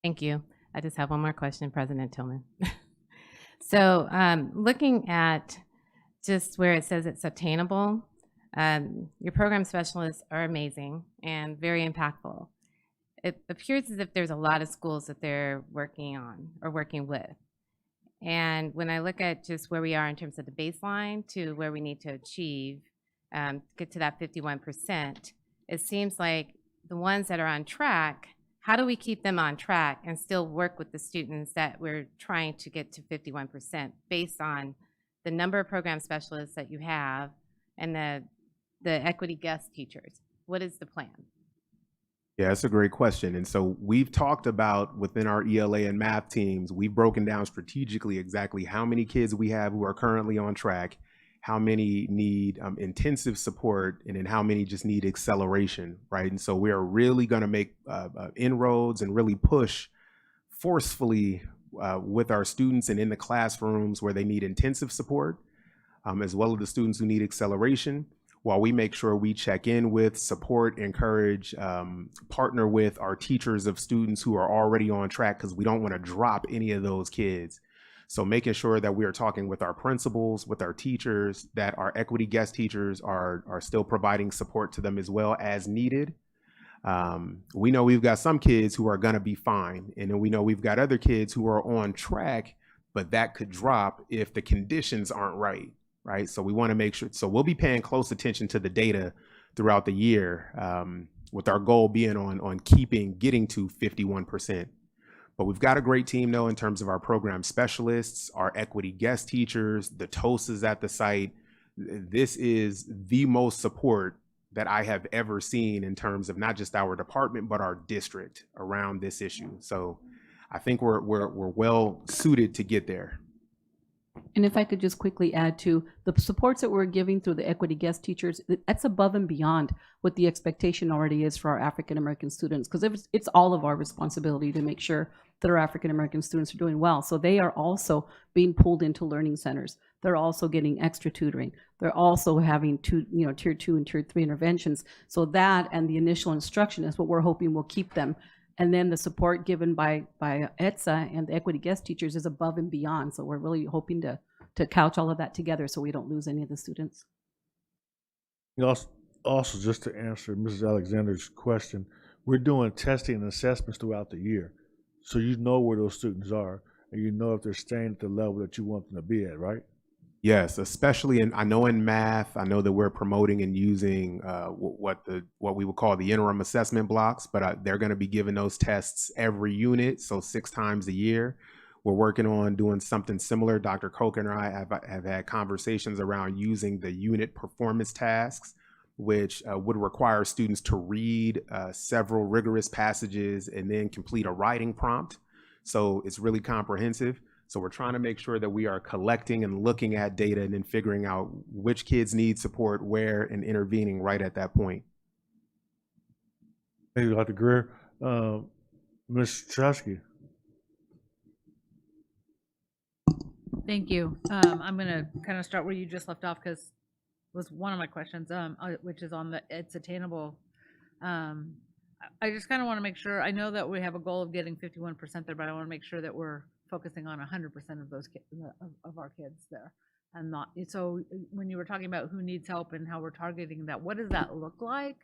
Thank you. I just have one more question, President Tillman. So looking at just where it says it's attainable, your program specialists are amazing and very impactful. It appears as if there's a lot of schools that they're working on or working with. And when I look at just where we are in terms of the baseline to where we need to achieve, get to that 51%, it seems like the ones that are on track, how do we keep them on track and still work with the students that we're trying to get to 51% based on the number of program specialists that you have and the equity guest teachers? What is the plan? Yeah, that's a great question. And so we've talked about within our ELA and math teams, we've broken down strategically exactly how many kids we have who are currently on track, how many need intensive support, and then how many just need acceleration, right? And so we are really going to make inroads and really push forcefully with our students and in the classrooms where they need intensive support, as well as the students who need acceleration, while we make sure we check in with, support, encourage, partner with our teachers of students who are already on track, because we don't want to drop any of those kids. So making sure that we are talking with our principals, with our teachers, that our equity guest teachers are still providing support to them as well as needed. We know we've got some kids who are going to be fine. And then we know we've got other kids who are on track, but that could drop if the conditions aren't right? So we want to make sure. So we'll be paying close attention to the data throughout the year, with our goal being on getting to 51%. But we've got a great team, though, in terms of our program specialists, our equity guest teachers, the TOSAs at the site. This is the most support that I have ever seen in terms of not just our department, but our district around this issue. So I think we're well suited to get there. And if I could just quickly add to the supports that we're giving through the equity guest teachers, that's above and beyond what the expectation already is for our African-American students, because it's all of our responsibility to make sure that our African-American students are doing well. So they are also being pulled into learning centers. They're also getting extra tutoring. They're also having tier 2 and tier 3 interventions. So that and the initial instruction is what we're hoping will keep them. And then the support given by ETSA and the equity guest teachers is above and beyond. So we're really hoping to couch all of that together so we don't lose any of the students. Also, just to answer Mrs. Alexander's question, we're doing testing and assessments throughout the year. So you know where those students are, and you know if they're staying at the level that you want them to be at, right? Yes, especially I know in math, I know that we're promoting and using what we would call the interim assessment blocks, but they're going to be giving those tests every unit, so 6 times a year. We're working on doing something similar. Dr. Coker and I have had conversations around using the unit performance tasks, which would require students to read several rigorous passages and then complete a writing prompt. So it's really comprehensive. So we're trying to make sure that we are collecting and looking at data and then figuring out which kids need support where and intervening right at that point. Thank you, Dr. Greer. Ms. Chasky. Thank you. I'm going to kind of start where you just left off because was one of my questions, which is on the it's attainable. I just kind of want to make sure. I know that we have a goal of getting 51% there, but I want to make sure that we're focusing on 100% of those of our kids there, and not. So when you were talking about who needs help and how we're targeting that, what does that look like?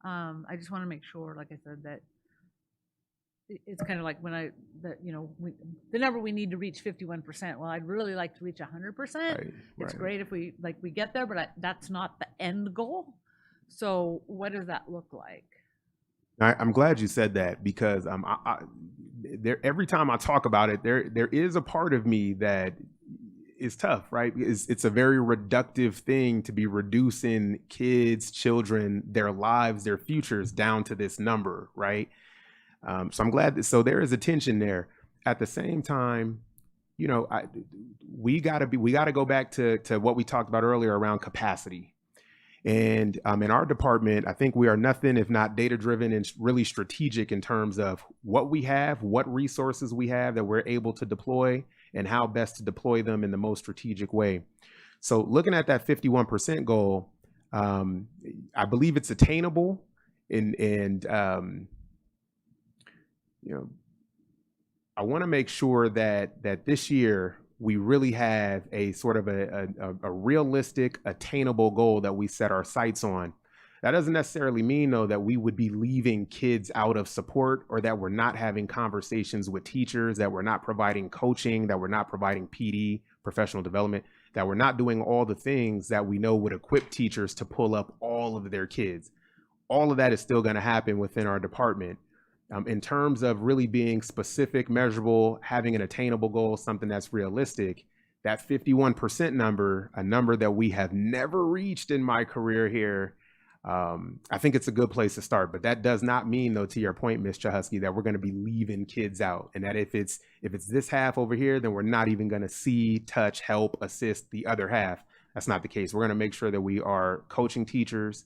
I just want to make sure, like I said, that it's kind of like when the number we need to reach 51%. Well, I'd really like to reach 100%. It's great if we get there, but that's not the end goal. So what does that look like? I'm glad you said that because every time I talk about it, there is a part of me that is tough, right? It's a very reductive thing to be reducing kids, children, their lives, their futures down to this number, right? So I'm glad so there is a tension there. At the same time, we got to go back to what we talked about earlier around capacity. And in our department, I think we are nothing if not data-driven and really strategic in terms of what we have, what resources we have that we're able to deploy, and how best to deploy them in the most strategic way. So looking at that 51% goal, I believe it's attainable. And I want to make sure that this year, we really have a sort of a realistic, attainable goal that we set our sights on. That doesn't necessarily mean, though, that we would be leaving kids out of support or that we're not having conversations with teachers, that we're not providing coaching, that we're not providing PD, professional development, that we're not doing all the things that we know would equip teachers to pull up all of their kids. All of that is still going to happen within our department. In terms of really being specific, measurable, having an attainable goal, something that's realistic, that 51% number, a number that we have never reached in my career here, I think it's a good place to start. But that does not mean, though, to your point, Ms. Chahusky, that we're going to be leaving kids out, and that if it's this half over here, then we're not even going to see, touch, help, assist the other half. That's not the case. We're going to make sure that we are coaching teachers,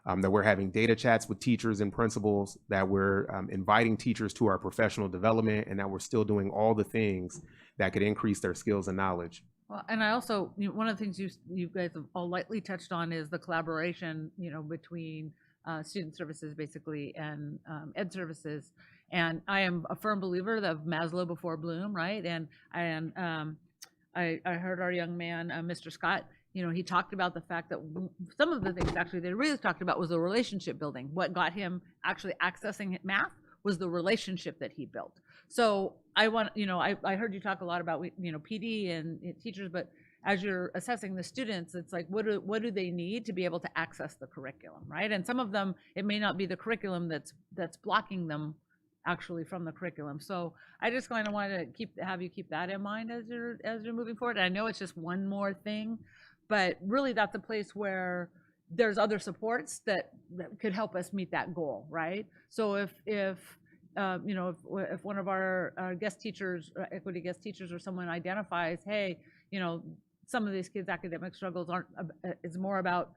that we're having data chats with teachers and principals, that we're inviting teachers to our professional development, and that we're still doing all the things that could increase their skills and knowledge. Well, and I also, one of the things you guys have all lightly touched on is the collaboration, between student services basically and ed services. And I am a firm believer of Maslow before Bloom, right? And I heard our young man, Mr. Scott, he talked about the fact that some of the things actually they really talked about was the relationship building. What got him actually accessing math was the relationship that he built. So I want, I heard you talk a lot about, PD and teachers, but as you're assessing the students, it's like, what do they need to be able to access the curriculum, right? And some of them, it may not be the curriculum that's blocking them actually from the curriculum. So I just kind of want to have you keep that in mind as you're moving forward. And I know it's just one more thing, but really that's a place where there's other supports that could help us meet that goal, right? So if one of our guest teachers, equity guest teachers, or someone identifies, hey, some of these kids' academic struggles is more about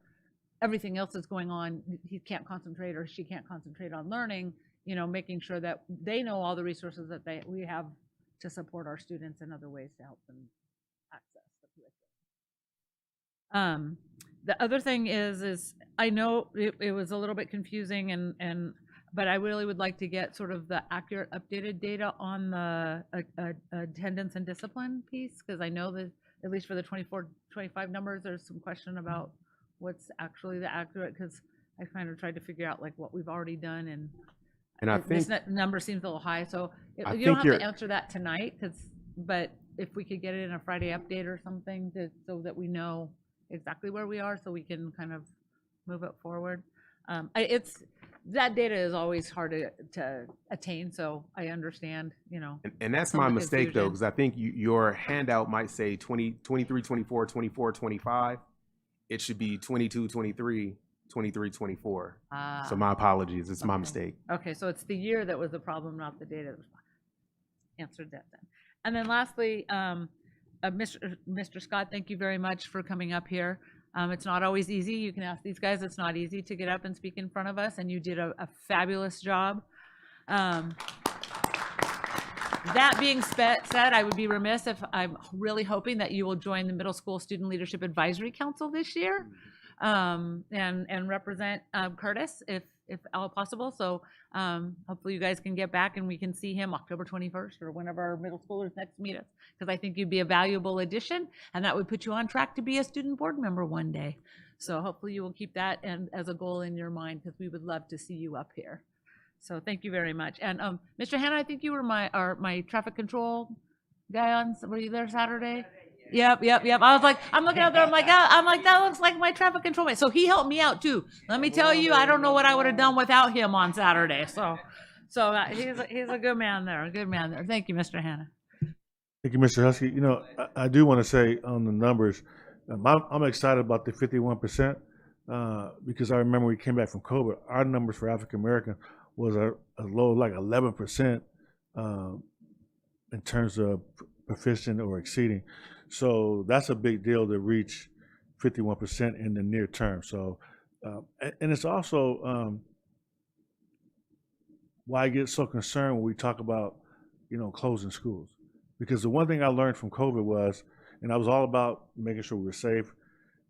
everything else that's going on. He can't concentrate or she can't concentrate on learning. Making sure that they know all the resources that we have to support our students and other ways to help them access the curriculum. The other thing is I know it was a little bit confusing but I really would like to get sort of the accurate updated data on the attendance and discipline piece, because I know that at least for the 24-25 numbers, there's some question about what's actually the accurate, because I kind of tried to figure out like what we've already done, and I think this number seems a little high. So you don't have to answer that tonight, but if we could get it in a Friday update or something so that we know exactly where we are, so we can kind of move it forward. That data is always hard to attain, so I understand, And that's my mistake, though, because I think your handout might say 23, 24, 24, 25. It should be 22, 23, 23, 24. So my apologies. It's my mistake. Okay, so it's the year that was the problem, not the data that was answered that then. And then lastly, Mr. Scott, thank you very much for coming up here. It's not always easy. You can ask these guys, it's not easy to get up and speak in front of us, and you did a fabulous job. That being said, I would be remiss if I'm really hoping that you will join the Middle School Student Leadership Advisory Council this year, and represent Curtis if all possible. So hopefully you guys can get back and we can see him October 21st or whenever our middle schoolers next meet us, because I think you'd be a valuable addition, and that would put you on track to be a student board member one day. So hopefully you will keep that and as a goal in your mind, because we would love to see you up here. So thank you very much. And Mr. Hanna, I think you were my traffic control guy on. Were you there Saturday? Yep. I was like, I'm looking out there. I'm like, that looks like my traffic control man. So he helped me out too. Let me tell you, I don't know what I would have done without him on Saturday. So he's a good man there. A good man there. Thank you, Mr. Hanna. Thank you, Mr. Husky. You know, I do want to say on the numbers, I'm excited about the 51% because I remember we came back from COVID. Our numbers for African American was as low as like 11% in terms of proficient or exceeding. So that's a big deal to reach 51% in the near term. So, and it's also why I get so concerned when we talk about, closing schools. Because the one thing I learned from COVID was, and I was all about making sure we were safe,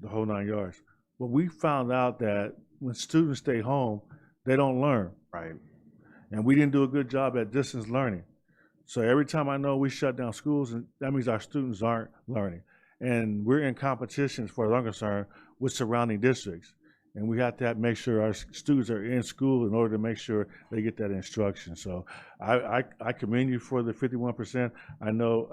the whole 9 yards. But we found out that when students stay home, they don't learn. Right. And we didn't do a good job at distance learning. So every time I know we shut down schools, and that means our students aren't learning. And we're in competition, as far as I'm concerned, with surrounding districts. And we have to make sure our students are in school in order to make sure they get that instruction. So I commend you for the 51%. I know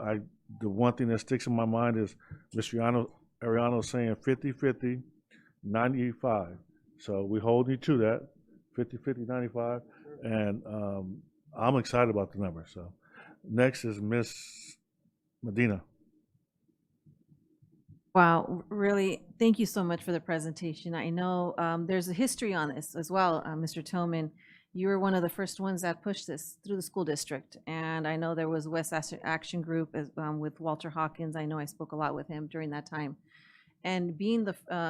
the one thing that sticks in my mind is Mr. Ariano saying 50-50, 95. So we hold you to that, 50-50, 95. And I'm excited about the number. So next is Miss Medina. Wow, really, thank you so much for the presentation. I know there's a history on this as well, Mr. Tillman. You were one of the first ones that pushed this through the school district. And I know there was West Action Group with Walter Hawkins. I know I spoke a lot with him during that time. And being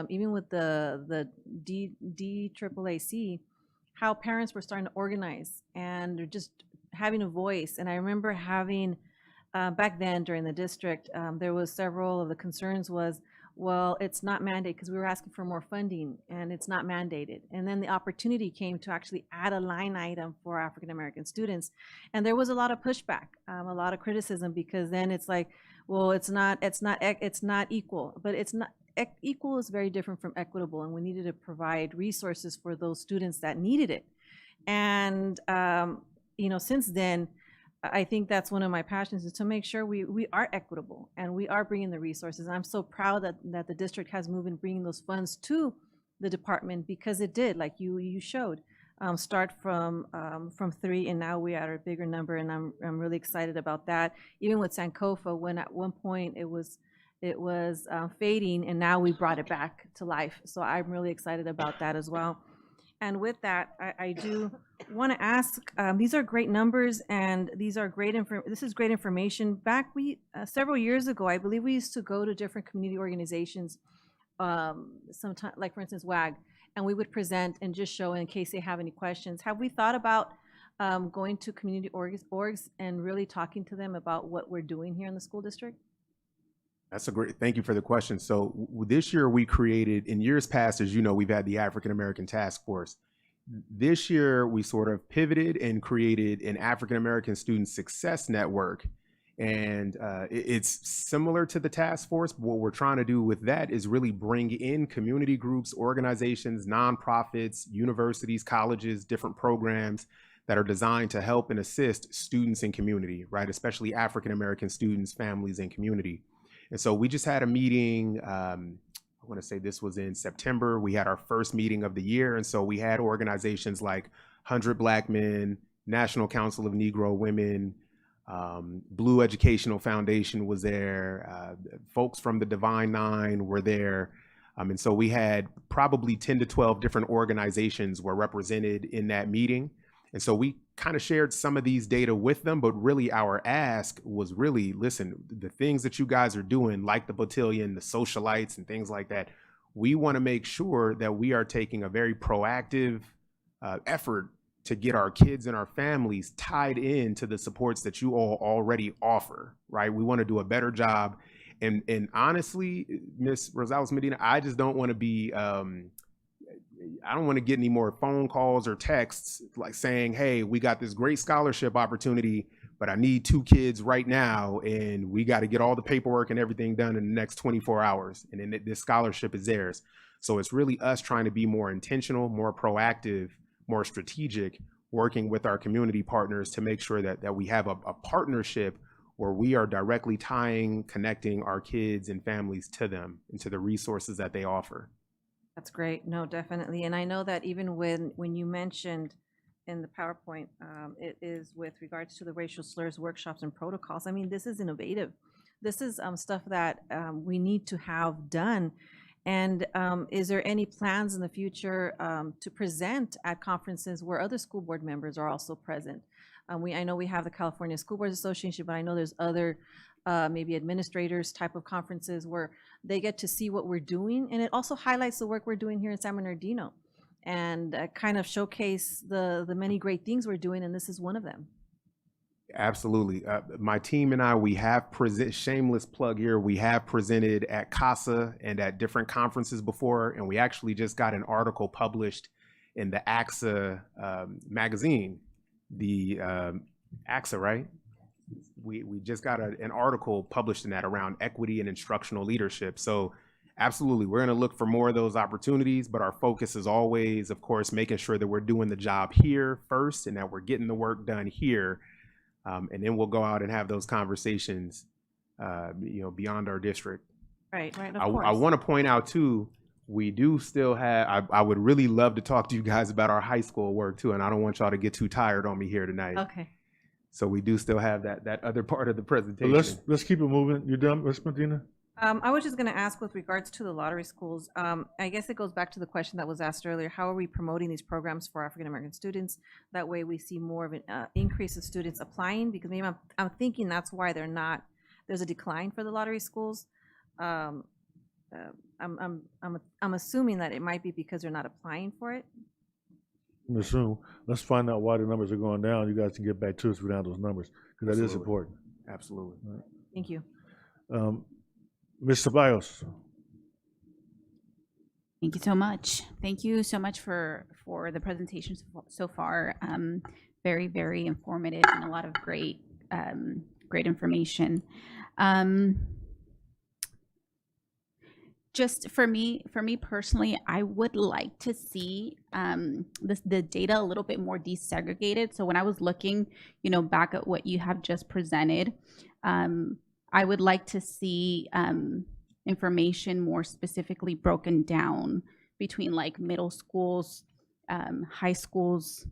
even with the DAAC, how parents were starting to organize and they're just having a voice. And I remember having, back then during the district, there was several of the concerns was, well, it's not mandated because we were asking for more funding and it's not mandated. And then the opportunity came to actually add a line item for African-American students. And there was a lot of pushback, a lot of criticism, because then it's like, well, it's not equal, but it's not. Equal is very different from equitable, and we needed to provide resources for those students that needed it. And since then, I think that's one of my passions, is to make sure we are equitable and we are bringing the resources. I'm so proud that the district has moved in bringing those funds to the department, because it did, like you showed, start from 3, and now we're at a bigger number, and I'm really excited about that. Even with Sankofa, when at one point it was fading, and now we brought it back to life. So I'm really excited about that as well. And with that, I do want to ask, these are great numbers, and these are this is great information. Back several years ago, I believe we used to go to different community organizations, sometimes, like for instance, WAG, and we would present and just show in case they have any questions. Have we thought about going to community orgs and really talking to them about what we're doing here in the school district? That's thank you for the question. So this year we created, in years past, as you know, we've had the African American Task Force. This year we sort of pivoted and created an African American Student Success Network. And it's similar to the task force, but what we're trying to do with that is really bring in community groups, organizations, nonprofits, universities, colleges, different programs that are designed to help and assist students in community, right? Especially African American students, families, and community. And so we just had a meeting, I want to say this was in September. We had our first meeting of the year. And so we had organizations like 100 Black Men, National Council of Negro Women, Blue Educational Foundation was there. Folks from the Divine Nine were there. And so we had probably 10 to 12 different organizations were represented in that meeting. And so we kind of shared some of these data with them, but really our ask was really, listen, the things that you guys are doing, like the Botillion, the socialites and things like that, we want to make sure that we are taking a very proactive effort to get our kids and our families tied into the supports that you all already offer, right? We want to do a better job. And honestly, Ms. Rosales Medina, I just don't want to be, I don't want to get any more phone calls or texts like saying, hey, we got this great scholarship opportunity, but I need 2 kids right now, and we got to get all the paperwork and everything done in the next 24 hours. And then this scholarship is theirs. So it's really us trying to be more intentional, more proactive, more strategic, working with our community partners to make sure that we have a partnership where we are directly connecting our kids and families to them and to the resources that they offer. That's great. No, definitely. And I know that even when you mentioned in the PowerPoint, it is with regards to the racial slurs workshops and protocols. I mean, this is innovative. This is stuff that we need to have done. And is there any plans in the future to present at conferences where other school board members are also present? I know we have the California School Boards Association, but I know there's other maybe administrators type of conferences where they get to see what we're doing. And it also highlights the work we're doing here in San Bernardino and kind of showcase the many great things we're doing. And this is one of them. Absolutely. My team and I, we have shameless plug here. We have presented at CASA and at different conferences before, and we actually just got an article published in the AXA magazine, the AXA, right? We just got an article published in that around equity and instructional leadership. So absolutely, we're going to look for more of those opportunities, but our focus is always, of course, making sure that we're doing the job here first and that we're getting the work done here. And then we'll go out and have those conversations, beyond our district. Right, of I course. want to point out too, we do still have, I would really love to talk to you guys about our high school work too, and I don't want y'all to get too tired on me here tonight. Okay. So we do still have that other part of the presentation. Let's keep it moving. You done, Ms. Medina? I was just going to ask with regards to the lottery schools, I guess it goes back to the question that was asked earlier. How are we promoting these programs for African-American students? That way we see more of an increase of students applying, because maybe I'm thinking that's why there's a decline for the lottery schools. I'm assuming that it might be because they're not applying for it. Assume. Let's find out why the numbers are going down. You guys can get back to us without those numbers, because that is important. Absolutely. Right. Thank you. Ms. Ceballos. Thank you so much. Thank you so much for the presentation so far. Very, very informative and a lot of great information. Just for me personally, I would like to see the data a little bit more desegregated. So when I was looking, back at what you have just presented, I would like to see information more specifically broken down between like middle schools, high schools,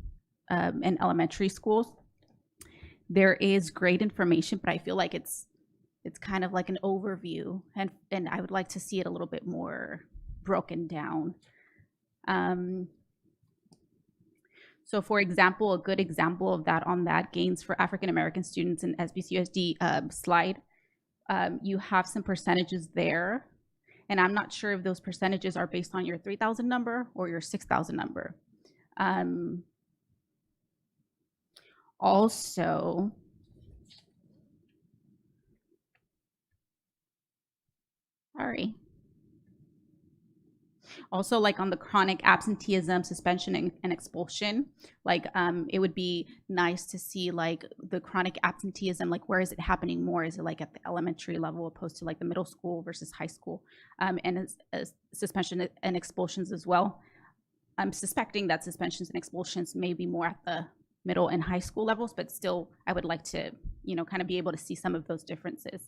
and elementary schools. There is great information, but I feel like it's kind of like an overview, and I would like to see it a little bit more broken down. So for example, a good example of that on that gains for African American students in SBCUSD slide, you have some percentages there, and I'm not sure if those percentages are based on your 3,000 number or your 6,000 number. Also, sorry. Also, like on the chronic absenteeism, suspension, and expulsion, like it would be nice to see like the chronic absenteeism, like where is it happening more? Is it like at the elementary level opposed to like the middle school versus high school? And suspension and expulsions as well. I'm suspecting that suspensions and expulsions may be more at the middle and high school levels, but still I would like to, kind of be able to see some of those differences.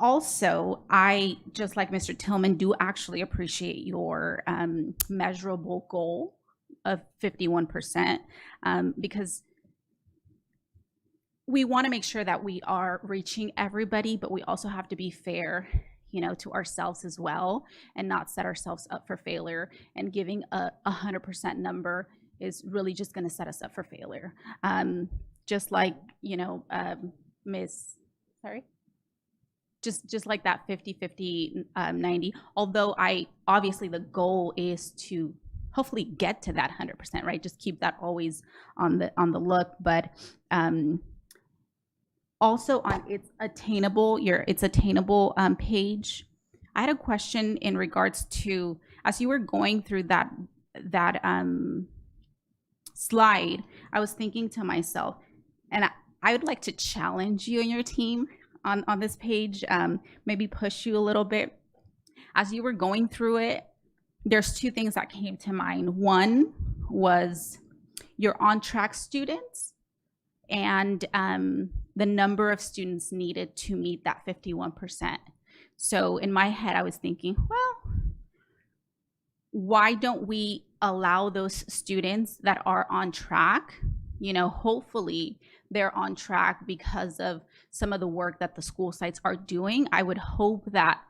Also, I, just like Mr. Tillman, do actually appreciate your measurable goal of 51%, because we want to make sure that we are reaching everybody, but we also have to be fair, to ourselves as well, and not set ourselves up for failure. And giving a 100% number is really just going to set us up for failure. Just like, just like that 50-50, 90. Although obviously the goal is to hopefully get to that 100%, right? Just keep that always on the look. But also on it's attainable page, I had a question in regards to, as you were going through that slide, I was thinking to myself, and I would like to challenge you and your team on this page, maybe push you a little bit. As you were going through it, there's two things that came to mind. One was your on-track students and the number of students needed to meet that 51%. So in my head, I was thinking, well, why don't we allow those students that are on track, hopefully they're on track because of some of the work that the school sites are doing. I would hope that,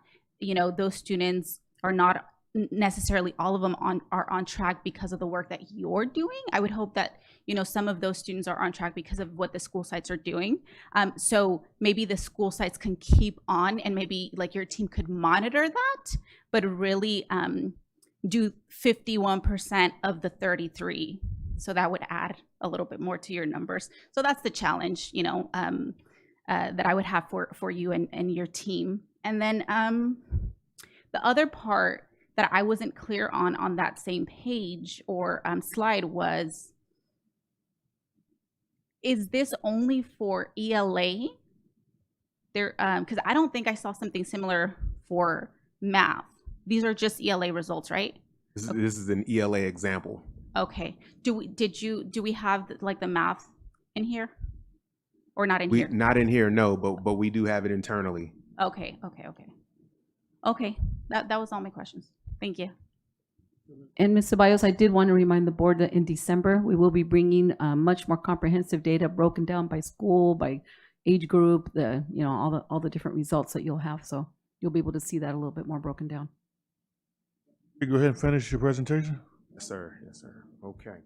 those students are not necessarily all of them are on track because of the work that you're doing. I would hope that, some of those students are on track because of what the school sites are doing. So maybe the school sites can keep on, and maybe like your team could monitor that, but really do 51% of the 33. So that would add a little bit more to your numbers. So that's the challenge, that I would have for you and your team. And then the other part that I wasn't clear on that same page or slide was, is this only for ELA? There, because I don't think I saw something similar for math. These are just ELA results, right? This is an ELA example. Okay. Do we have like the math in here, or not in here? Not in here, no. But we do have it internally. Okay. That was all my questions. Thank you. And Ms. Ceballos, I did want to remind the board that in December, we will be bringing much more comprehensive data broken down by school, by age group, all the different results that you'll have. So you'll be able to see that a little bit more broken down. Go ahead and finish your presentation. Yes, sir. Okay.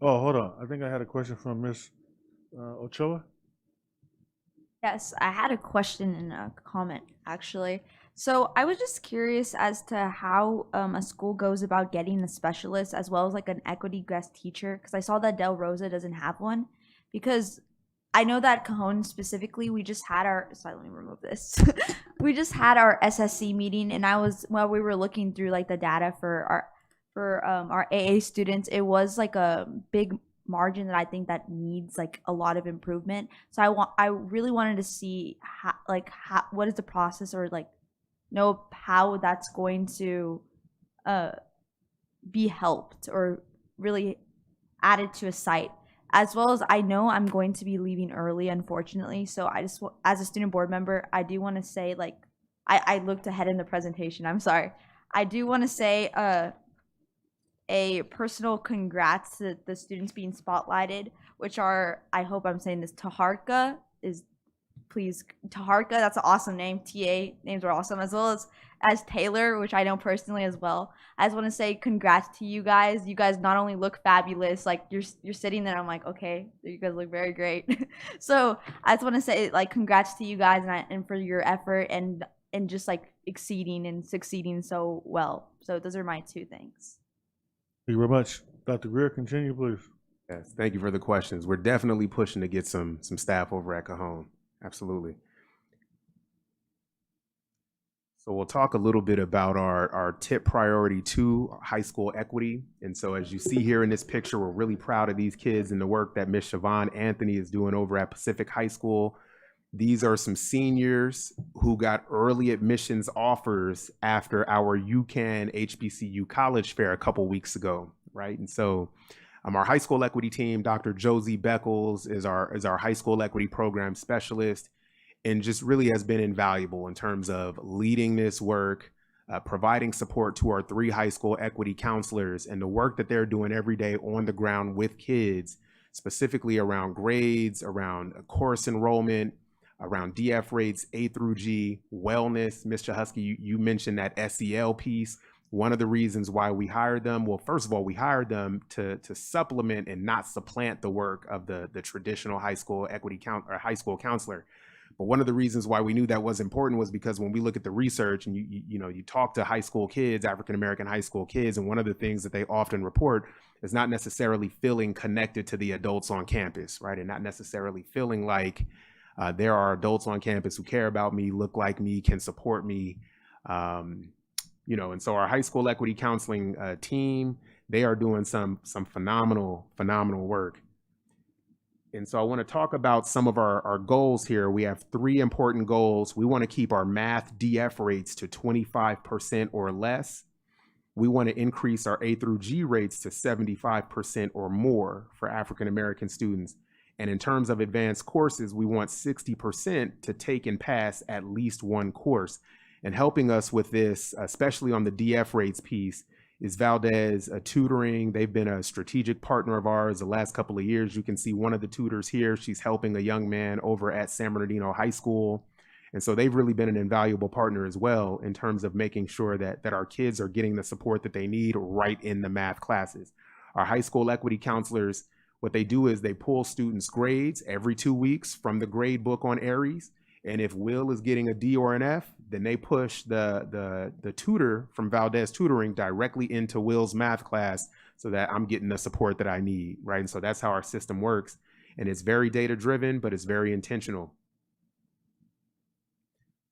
Oh, hold on. I think I had a question from Ms. Ochoa. Yes, I had a question and a comment, actually. So I was just curious as to how a school goes about getting a specialist as well as like an equity guest teacher, because I saw that Del Rosa doesn't have one. Because I know that Cajon specifically, we just had our, sorry, let me remove this. We just had our SSC meeting, and while we were looking through like the data for our AA students, it was like a big margin that I think that needs like a lot of improvement. So I really wanted to see how what is the process, or like know how that's going to be helped or really added to a site. As well as I know I'm going to be leaving early, unfortunately. So I just, as a student board member, I do want to say, like, I looked ahead in the presentation. I'm sorry. I do want to say a personal congrats to the students being spotlighted, which are, I hope I'm saying this, Taharka is, please, Taharka, that's an awesome name. TA names are awesome, as well as Taylor, which I know personally as well. I just want to say congrats to you guys. You guys not only look fabulous, like you're sitting there, I'm like, okay, you guys look very great. So I just want to say like congrats to you guys and for your effort and just like exceeding and succeeding so well. So those are my two things. Thank you very much. Dr. Greer, continue, please. Yes, thank you for the questions. We're definitely pushing to get some staff over at Cajon. Absolutely. So we'll talk a little bit about our tip priority 2, high school equity. And so as you see here in this picture, we're really proud of these kids and the work that Ms. Siobhan Anthony is doing over at Pacific High School. These are some seniors who got early admissions offers after our UCAN HBCU College Fair a couple weeks ago, right? And so our high school equity team, Dr. Josie Beckles is our high school equity program specialist, and just really has been invaluable in terms of leading this work, providing support to our 3 high school equity counselors, and the work that they're doing every day on the ground with kids, specifically around grades, around course enrollment, around DF rates, A through G, wellness. Ms. Chahusky, you mentioned that SEL piece. One of the reasons why we hired them, well, first of all, we hired them to supplement and not supplant the work of the traditional high school equity high school counselor. But one of the reasons why we knew that was important was because when we look at the research and you talk to high school kids, African American high school kids, and one of the things that they often report is not necessarily feeling connected to the adults on campus, right? And not necessarily feeling like there are adults on campus who care about me, look like me, can support me. And so our high school equity counseling team, they are doing some phenomenal work. And so I want to talk about some of our goals here. We have 3 important goals. We want to keep our math DF rates to 25% or less. We want to increase our A through G rates to 75% or more for African American students. And in terms of advanced courses, we want 60% to take and pass at least one course. And helping us with this, especially on the DF rates piece, is Valdez Tutoring. They've been a strategic partner of ours the last couple of years. You can see one of the tutors here. She's helping a young man over at San Bernardino High School. And so they've really been an invaluable partner as well in terms of making sure that our kids are getting the support that they need right in the math classes. Our high school equity counselors, what they do is they pull students' grades every 2 weeks from the grade book on Aries. And if Will is getting a D or an F, then they push the tutor from Valdez Tutoring directly into Will's math class so that I'm getting the support that I need, right? And so that's how our system works. And it's very data driven, but it's very intentional.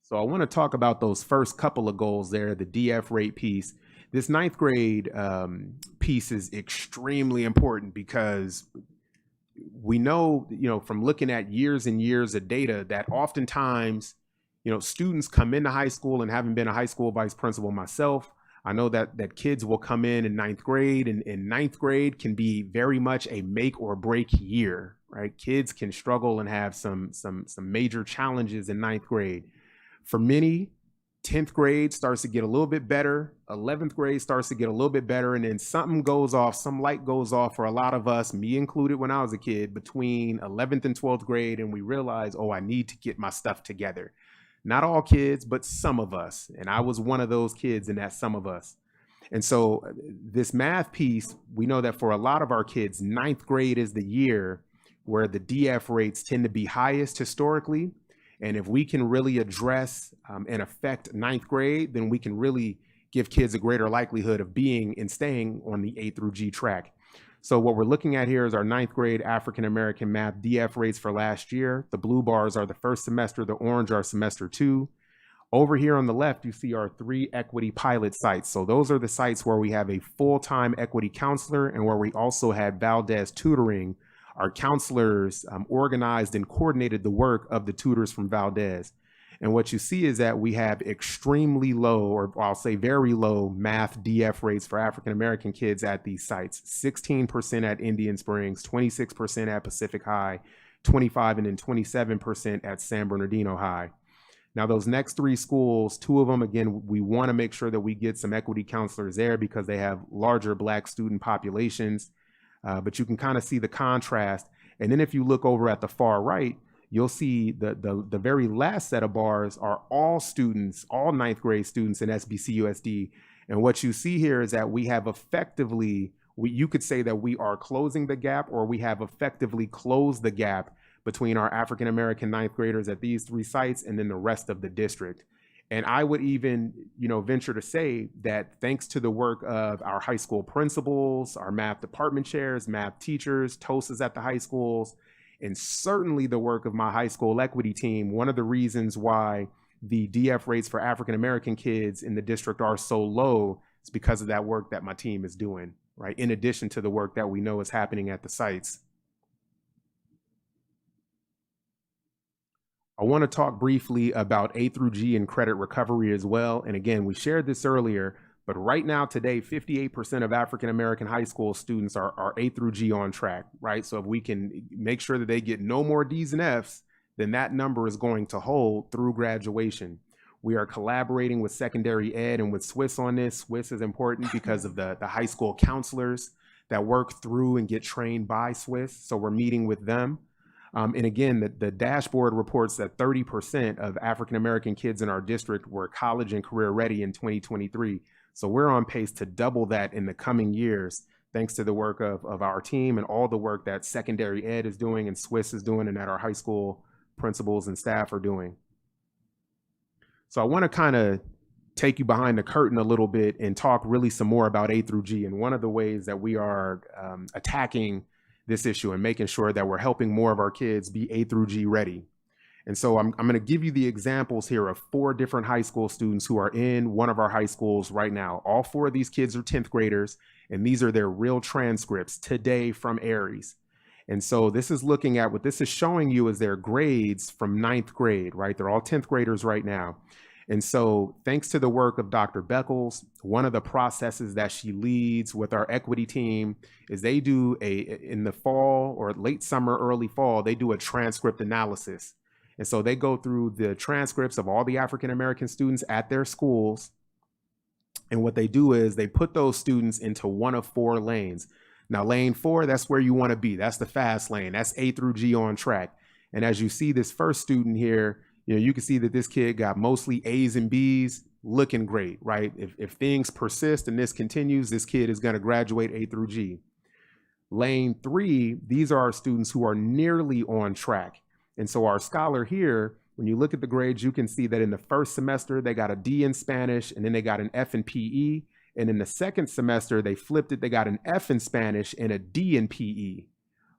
So I want to talk about those first couple of goals there, the DF rate piece. This 9th grade piece is extremely important because we know, from looking at years and years of data that oftentimes, students come into high school, and having been a high school vice principal myself, I know that kids will come in 9th grade, and 9th grade can be very much a make or break year, right? Kids can struggle and have some major challenges in 9th grade. For many, 10th grade starts to get a little bit better. 11th grade starts to get a little bit better. And then something goes off, some light goes off for a lot of us, me included when I was a kid, between 11th and 12th grade. And we realize, I need to get my stuff together. Not all kids, but some of us. And I was one of those kids in that some of us. And so this math piece, we know that for a lot of our kids, 9th grade is the year where the DF rates tend to be highest historically. And if we can really address and affect 9th grade, then we can really give kids a greater likelihood of being and staying on the A through G track. So what we're looking at here is our 9th grade African American math DF rates for last year. The blue bars are the first semester, the orange are semester 2. Over here on the left, you see our 3 equity pilot sites. So those are the sites where we have a full-time equity counselor and where we also had Valdez Tutoring. Our counselors organized and coordinated the work of the tutors from Valdez. And what you see is that we have extremely low, or I'll say very low, math DF rates for African American kids at these sites. 16% at Indian Springs, 26% at Pacific High, 25% and then 27% at San Bernardino High. Now, those next 3 schools, 2 of them, again, we want to make sure that we get some equity counselors there because they have larger Black student populations. But you can kind of see the contrast. And then if you look over at the far right, you'll see the very last set of bars are all students, all 9th grade students in SBCUSD. And what you see here is that we have effectively, you could say that we are closing the gap, or we have effectively closed the gap between our African American 9th graders at these 3 sites and then the rest of the district. And I would even, venture to say that thanks to the work of our high school principals, our math department chairs, math teachers, TOSAs at the high schools, and certainly the work of my high school equity team, one of the reasons why the DF rates for African American kids in the district are so low is because of that work that my team is doing, right? In addition to the work that we know is happening at the sites. I want to talk briefly about A through G and credit recovery as well. And again, we shared this earlier, but right now today, 58% of African American high school students are A through G on track, right? So if we can make sure that they get no more D's and F's, then that number is going to hold through graduation. We are collaborating with secondary ed and with Swiss on this. Swiss is important because of the high school counselors that work through and get trained by Swiss. So we're meeting with them. And again, the dashboard reports that 30% of African American kids in our district were college and career ready in 2023. So we're on pace to double that in the coming years, thanks to the work of our team and all the work that secondary ed is doing and Swiss is doing and that our high school principals and staff are doing. So I want to kind of take you behind the curtain a little bit and talk really some more about A through G. And one of the ways that we are attacking this issue and making sure that we're helping more of our kids be A through G ready. And so I'm going to give you the examples here of 4 different high school students who are in one of our high schools right now. All 4 of these kids are 10th graders, and these are their real transcripts today from Aries. And so this is looking at what this is showing you is their grades from 9th grade, right? They're all 10th graders right now. And so thanks to the work of Dr. Beckles, one of the processes that she leads with our equity team is they do in the fall or late summer, early fall, they do a transcript analysis. And so they go through the transcripts of all the African-American students at their schools. And what they do is they put those students into one of 4 lanes. Now, lane 4, that's where you want to be. That's the fast lane. That's A through G on track. And as you see this first student here, you can see that this kid got mostly A's and B's, looking great, right? If things persist and this continues, this kid is going to graduate A through G. Lane 3, these are our students who are nearly on track. And so our scholar here, when you look at the grades, you can see that in the first semester, they got a D in Spanish, and then they got an F in PE. And in the second semester, they flipped it. They got an F in Spanish and a D in PE,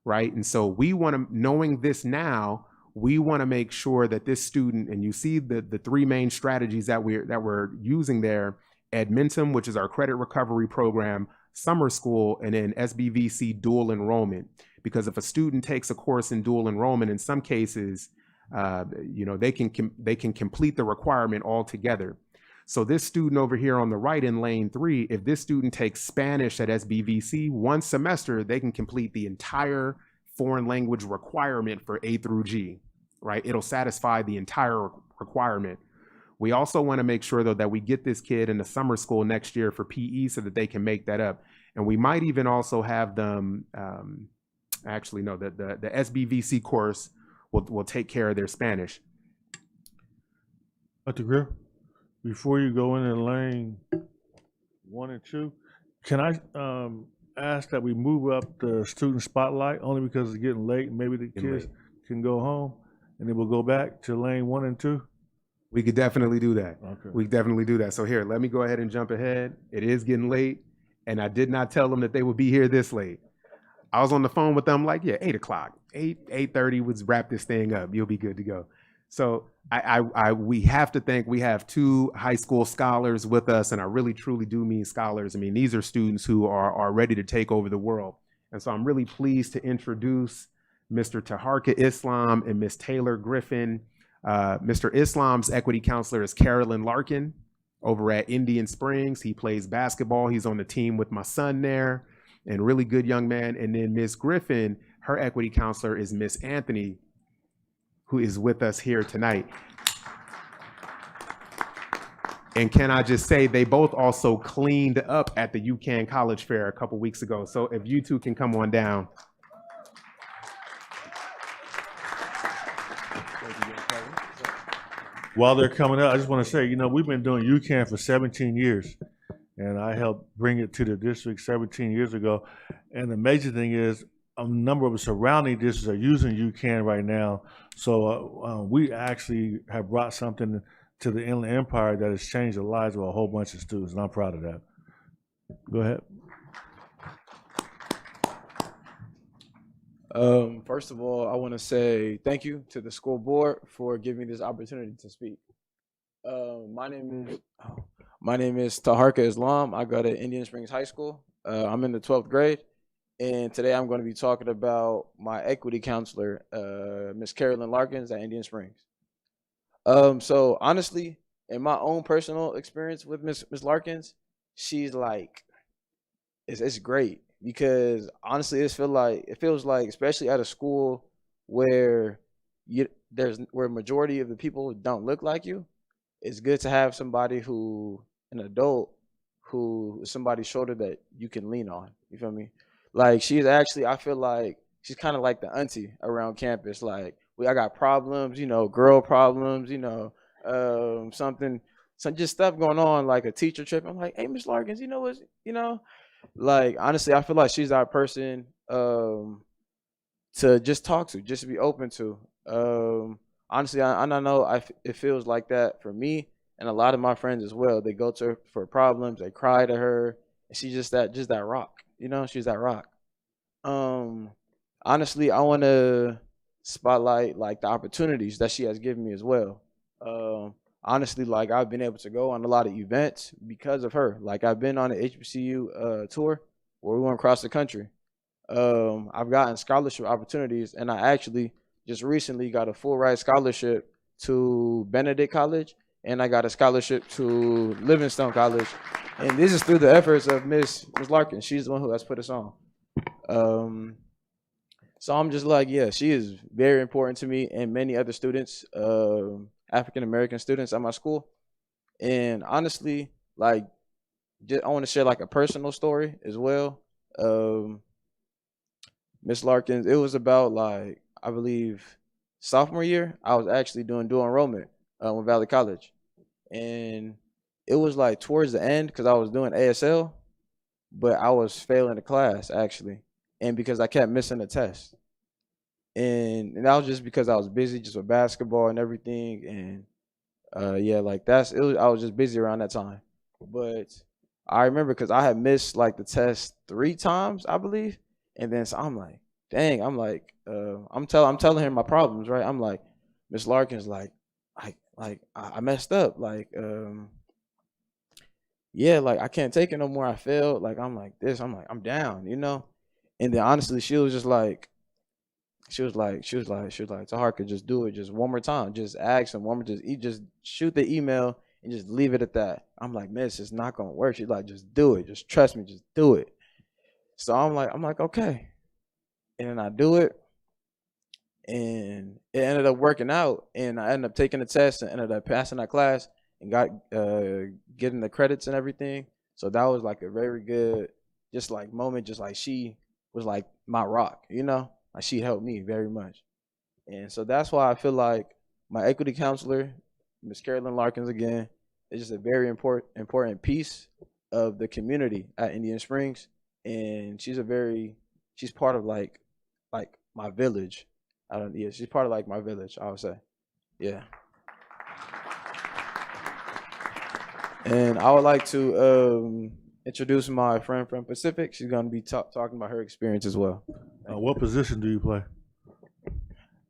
right? And so we want to, knowing this now, we want to make sure that this student, and you see the 3 main strategies that we're using there, Edmentum, which is our credit recovery program, summer school, and then SBVC dual enrollment. Because if a student takes a course in dual enrollment, in some cases, they can complete the requirement altogether. So this student over here on the right in lane 3, if this student takes Spanish at SBVC, one semester, they can complete the entire foreign language requirement for A through G, right? It'll satisfy the entire requirement. We also want to make sure, though, that we get this kid in the summer school next year for PE so that they can make that up. And we might even also have them, the SBVC course will take care of their Spanish. Dr. Greer, before you go into lane 1 and 2, can I ask that we move up the student spotlight only because it's getting late and maybe the kids can go home, and then we'll go back to lane 1 and 2? We could definitely do that. Okay. We could definitely do that. So here, let me go ahead and jump ahead. It is getting late, and I did not tell them that they would be here this late. I was on the phone with them like, 8 o'clock, 8:30, let's wrap this thing up. You'll be good to go. So we have to thank, we have 2 high school scholars with us, and I really truly do mean scholars. I mean, these are students who are ready to take over the world. And so I'm really pleased to introduce Mr. Taharka Islam and Ms. Taylor Griffin. Mr. Islam's equity counselor is Carolyn Larkin over at Indian Springs. He plays basketball. He's on the team with my son there, and really good young man. And then Ms. Griffin, her equity counselor is Miss Anthony, who is with us here tonight. And can I just say, they both also cleaned up at the UCAN College Fair a couple weeks ago. So if you 2 can come on down. While they're coming up, I just want to say, we've been doing UCAN for 17 years, and I helped bring it to the district 17 years ago. And the major thing is a number of the surrounding districts are using UCAN right now. So we actually have brought something to the Inland Empire that has changed the lives of a whole bunch of students, and I'm proud of that. Go ahead. First of all, I want to say thank you to the school board for giving me this opportunity to speak. My name is Taharka Islam. I go to Indian Springs High School. I'm in the 12th grade, and today I'm going to be talking about my equity counselor, Miss Carolyn Larkins at Indian Springs. So honestly, in my own personal experience with Miss Larkins, she's like, it's great. Because honestly, it feels like, especially at a school where where majority of the people don't look like you, it's good to have somebody an adult who is somebody's shoulder that you can lean on. You feel me? Like she's actually, I feel like she's kind of like the auntie around campus. Like I got problems, girl problems, some just stuff going on, like a teacher trip. I'm like, hey, Miss Larkins, like honestly, I feel like she's our person to just talk to, just to be open to. honestly, I know it feels like that for me and a lot of my friends as well. They go to her for problems, they cry to her, and she's just that rock. You know, she's that rock. Honestly, I want to spotlight like the opportunities that she has given me as well. Honestly, like I've been able to go on a lot of events because of her. Like I've been on an HBCU tour where we went across the country. I've gotten scholarship opportunities, and I actually just recently got a full ride scholarship to Benedict College, and I got a scholarship to Livingstone College. And this is through the efforts of Miss Larkin. She's the one who has put us on. So I'm just like, yeah, she is very important to me and many other students, African American students at my school. And honestly, like, I want to share like a personal story as well. Miss Larkins, it was about like, I believe sophomore year, I was actually doing dual enrollment with Valley College. And it was like towards the end because I was doing ASL, but I was failing the class actually. And because I kept missing the test. And that was just because I was busy just with basketball and everything. And yeah, like I was just busy around that time. But I remember because I had missed like the test 3 times, I believe. And then so I'm like, dang, I'm like, I'm telling her my problems, right? I'm like, Miss Larkins, like I messed up. Like, yeah, like I can't take it no more. I failed. Like I'm like this. I'm like, I'm down, you know? And then honestly, she was like, Taharka, just do it just one more time. Just ask him one more, just shoot the email and just leave it at that. I'm like, miss, it's not gonna work. She's like, just do it. Just trust me, just do it. So I'm like, okay. And then I do it. And it ended up working out. And I ended up taking the test and ended up passing that class and got getting the credits and everything. So that was like a very good just like moment, just like she was like my rock, you know? Like she helped me very much. And so that's why I feel like my equity counselor, Miss Carolyn Larkins again, is just a very important piece of the community at Indian Springs. And she's part of like my village. She's part of like my village, I would say. Yeah. And I would like to introduce my friend from Pacific. She's going to be talking about her experience as well. What position do you play?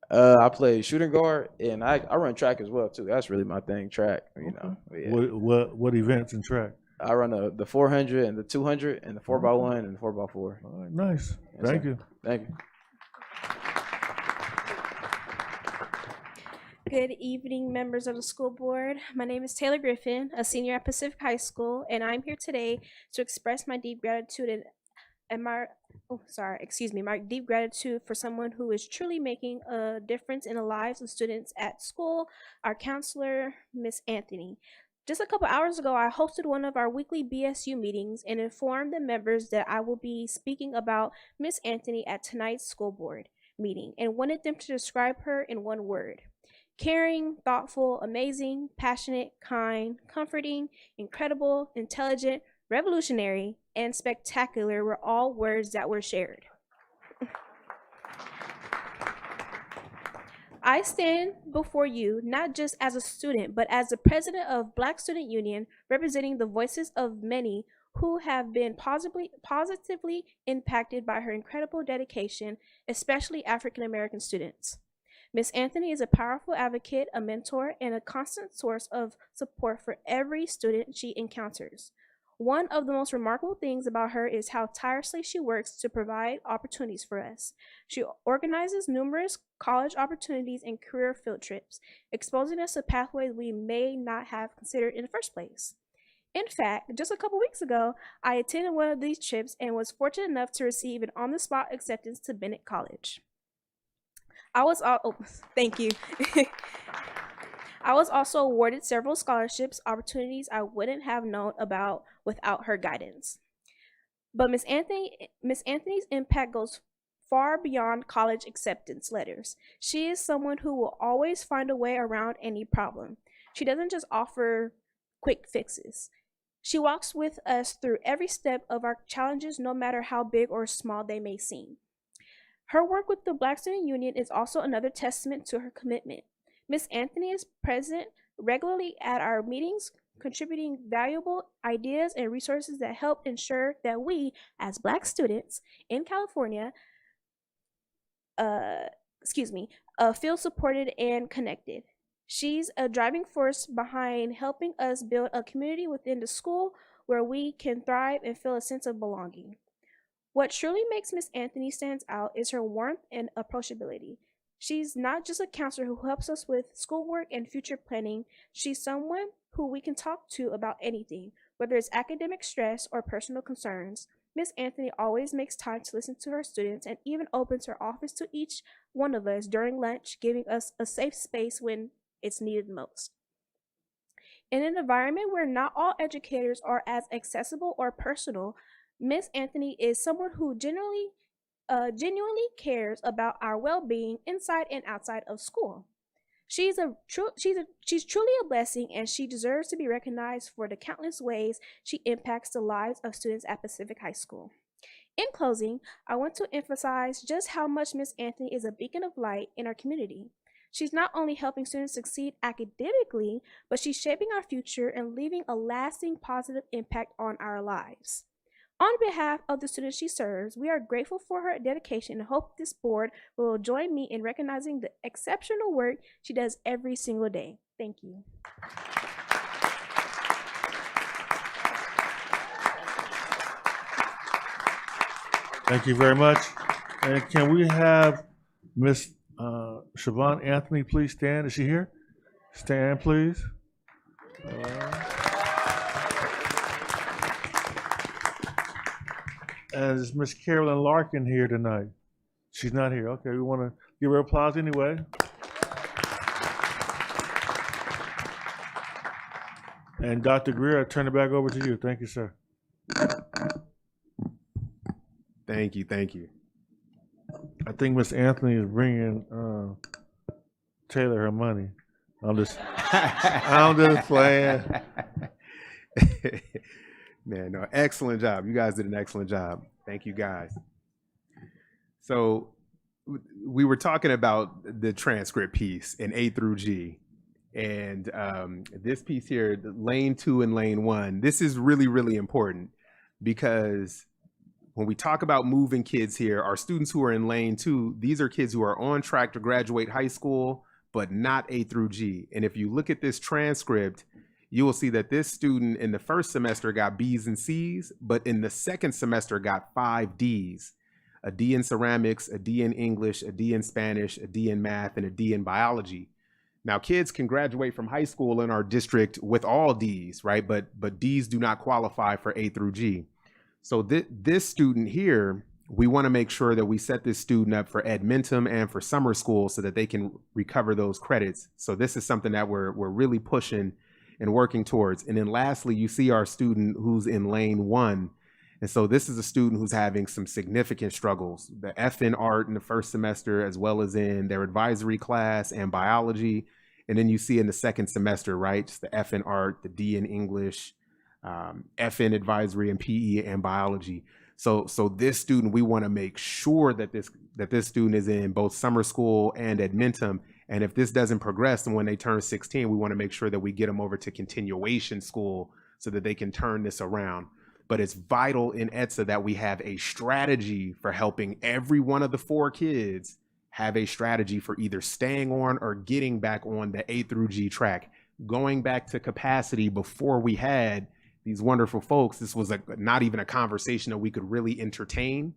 I play shooting guard, and I run track as well too. That's really my thing, track. You know. Yeah. What events in track? I run the 400 and the 200 and the 4x1 and the 4x4. All right, nice. Yes, Thank sir. you. Thank you. Good evening, members of the school board. My name is Taylor Griffin, a senior at Pacific High School, and I'm here today to express my deep gratitude my deep gratitude for someone who is truly making a difference in the lives of students at school, our counselor, Miss Anthony. Just a couple hours ago, I hosted one of our weekly BSU meetings and informed the members that I will be speaking about Miss Anthony at tonight's school board meeting and wanted them to describe her in one word. Caring, thoughtful, amazing, passionate, kind, comforting, incredible, intelligent, revolutionary, and spectacular were all words that were shared. I stand before you not just as a student, but as the president of Black Student Union, representing the voices of many who have been positively impacted by her incredible dedication, especially African American students. Miss Anthony is a powerful advocate, a mentor, and a constant source of support for every student she encounters. One of the most remarkable things about her is how tirelessly she works to provide opportunities for us. She organizes numerous college opportunities and career field trips, exposing us to pathways we may not have considered in the first place. In fact, just a couple weeks ago, I attended one of these trips and was fortunate enough to receive an on-the-spot acceptance to Bennett College. Thank you. I was also awarded several scholarships, opportunities I wouldn't have known about without her guidance. But Miss Anthony's impact goes far beyond college acceptance letters. She is someone who will always find a way around any problem. She doesn't just offer quick fixes. She walks with us through every step of our challenges, no matter how big or small they may seem. Her work with the Black Student Union is also another testament to her commitment. Ms. Anthony is present regularly at our meetings, contributing valuable ideas and resources that help ensure that we, as Black students in California, feel supported and connected. She's a driving force behind helping us build a community within the school where we can thrive and feel a sense of belonging. What truly makes Miss Anthony stand out is her warmth and approachability. She's not just a counselor who helps us with schoolwork and future planning. She's someone who we can talk to about anything, whether it's academic stress or personal concerns. Miss Anthony always makes time to listen to her students and even opens her office to each one of us during lunch, giving us a safe space when it's needed most. In an environment where not all educators are as accessible or personal, Miss Anthony is someone who genuinely cares about our well-being inside and outside of school. She's truly a blessing, and she deserves to be recognized for the countless ways she impacts the lives of students at Pacific High School. In closing, I want to emphasize just how much Miss Anthony is a beacon of light in our community. She's not only helping students succeed academically, but she's shaping our future and leaving a lasting positive impact on our lives. On behalf of the students she serves, we are grateful for her dedication and hope this board will join me in recognizing the exceptional work she does every single day. Thank you. Thank you very much. And can we have Miss Siobhan Anthony please stand? Is she here? Stand, please. And is Miss Carolyn Larkin here tonight? She's not here. Okay, we want to give her applause anyway. And Dr. Greer, I turn it back over to you. Thank you, sir. Thank you, thank you. I think Miss Anthony is bringing Taylor her money. I'm just playing. Man, no, excellent job. You guys did an excellent job. Thank you, guys. So we were talking about the transcript piece in A through G. And this piece here, lane 2 and lane 1, this is really, really important because when we talk about moving kids here, our students who are in lane 2, these are kids who are on track to graduate high school, but not A through G. And if you look at this transcript, you will see that this student in the first semester got B's and C's, but in the second semester got 5 D's. A D in ceramics, a D in English, a D in Spanish, a D in math, and a D in biology. Now, kids can graduate from high school in our district with all D's, right? But D's do not qualify for A through G. So this student here, we want to make sure that we set this student up for Edmentum and for summer school so that they can recover those credits. So this is something that we're really pushing and working towards. And then lastly, you see our student who's in lane 1. And so this is a student who's having some significant struggles. The F in art in the first semester, as well as in their advisory class and biology. And then you see in the second semester, right, just the F in art, the D in English, F in advisory and PE and biology. So this student, we want to make sure that this student is in both summer school and Edmentum. And if this doesn't progress, and when they turn 16, we want to make sure that we get them over to continuation school so that they can turn this around. But it's vital in ETSA that we have a strategy for helping every one of the 4 kids have a strategy for either staying on or getting back on the A through G track. Going back to capacity before we had these wonderful folks, this was not even a conversation that we could really entertain.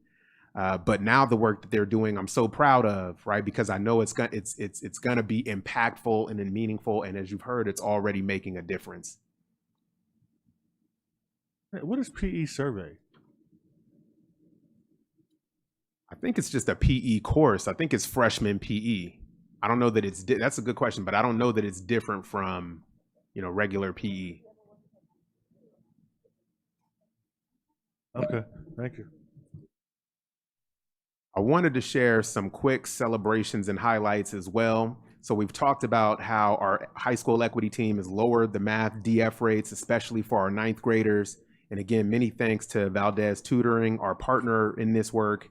But now the work that they're doing, I'm so proud of, right? Because I know it's gonna be impactful and meaningful, and as you've heard, it's already making a difference. What is PE survey? I think it's just a PE course. I think it's freshman PE. I don't know that that's a good question, but I don't know that it's different from, regular PE. Okay, thank you. I wanted to share some quick celebrations and highlights as well. So we've talked about how our high school equity team has lowered the math DF rates, especially for our 9th graders. And again, many thanks to Valdez Tutoring, our partner in this work.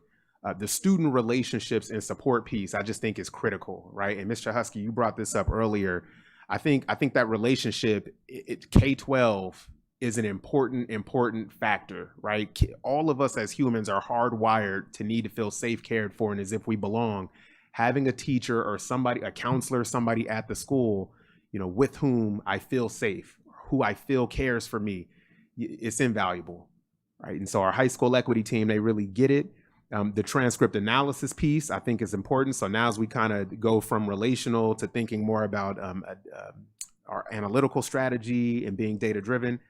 the student relationships and support piece, I just think is critical, right? And Mr. Husky, you brought this up earlier. I think that relationship, K-12 is an important factor, right? All of us as humans are hardwired to need to feel safe, cared for, and as if we belong. Having a teacher or somebody, a counselor, somebody at the school, with whom I feel safe, who I feel cares for me, it's invaluable, right? And so our high school equity team, they really get it. The transcript analysis piece, I think, is important. So now as we kind of go from relational to thinking more about our analytical strategy and being data-driven,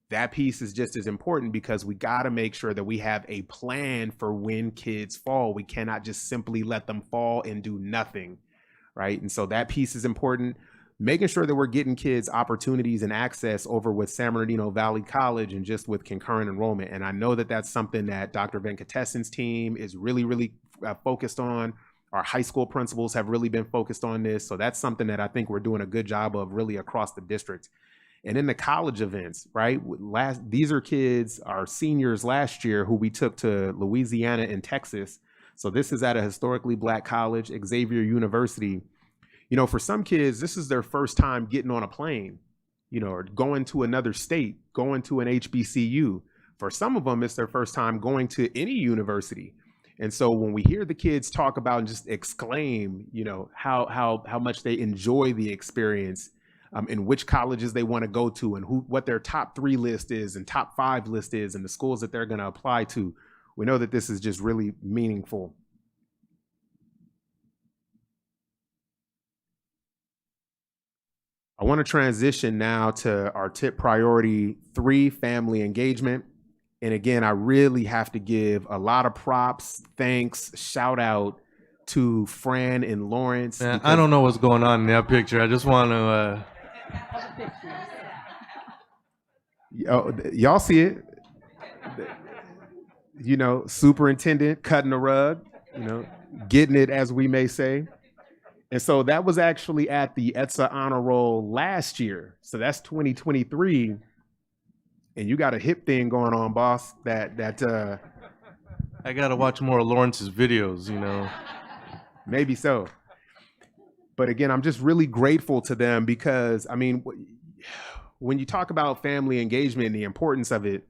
that piece is just as important because we got to make sure that we have a plan for when kids fall. We cannot just simply let them fall and do nothing, right? And so that piece is important. Making sure that we're getting kids opportunities and access over with San Bernardino Valley College and just with concurrent enrollment. And I know that that's something that Dr. Venkatesan's team is really focused on. Our high school principals have really been focused on this. So that's something that I think we're doing a good job of really across the district. And in the college events, right? These are kids, our seniors last year, who we took to Louisiana and Texas. So this is at a historically Black college, Xavier University. For some kids, this is their first time getting on a plane, or going to another state, going to an HBCU. For some of them, it's their first time going to any university. And so when we hear the kids talk about and just exclaim, how much they enjoy the experience, and which colleges they want to go to and what their top 3 list is and top 5 list is and the schools that they're going to apply to, we know that this is just really meaningful. I want to transition now to our tip priority 3, family engagement. And again, I really have to give a lot of props, thanks, shout out to Fran and Lawrence. Man, I don't know what's going on in that picture. I just want to... y'all see it. Superintendent cutting the rug, getting it, as we may say. And so that was actually at the ETSA Honor Roll last year. So that's 2023. And you got a hip thing going on, boss. I got to watch more of Lawrence's videos, Maybe so. But again, I'm just really grateful to them because, when you talk about family engagement and the importance of it,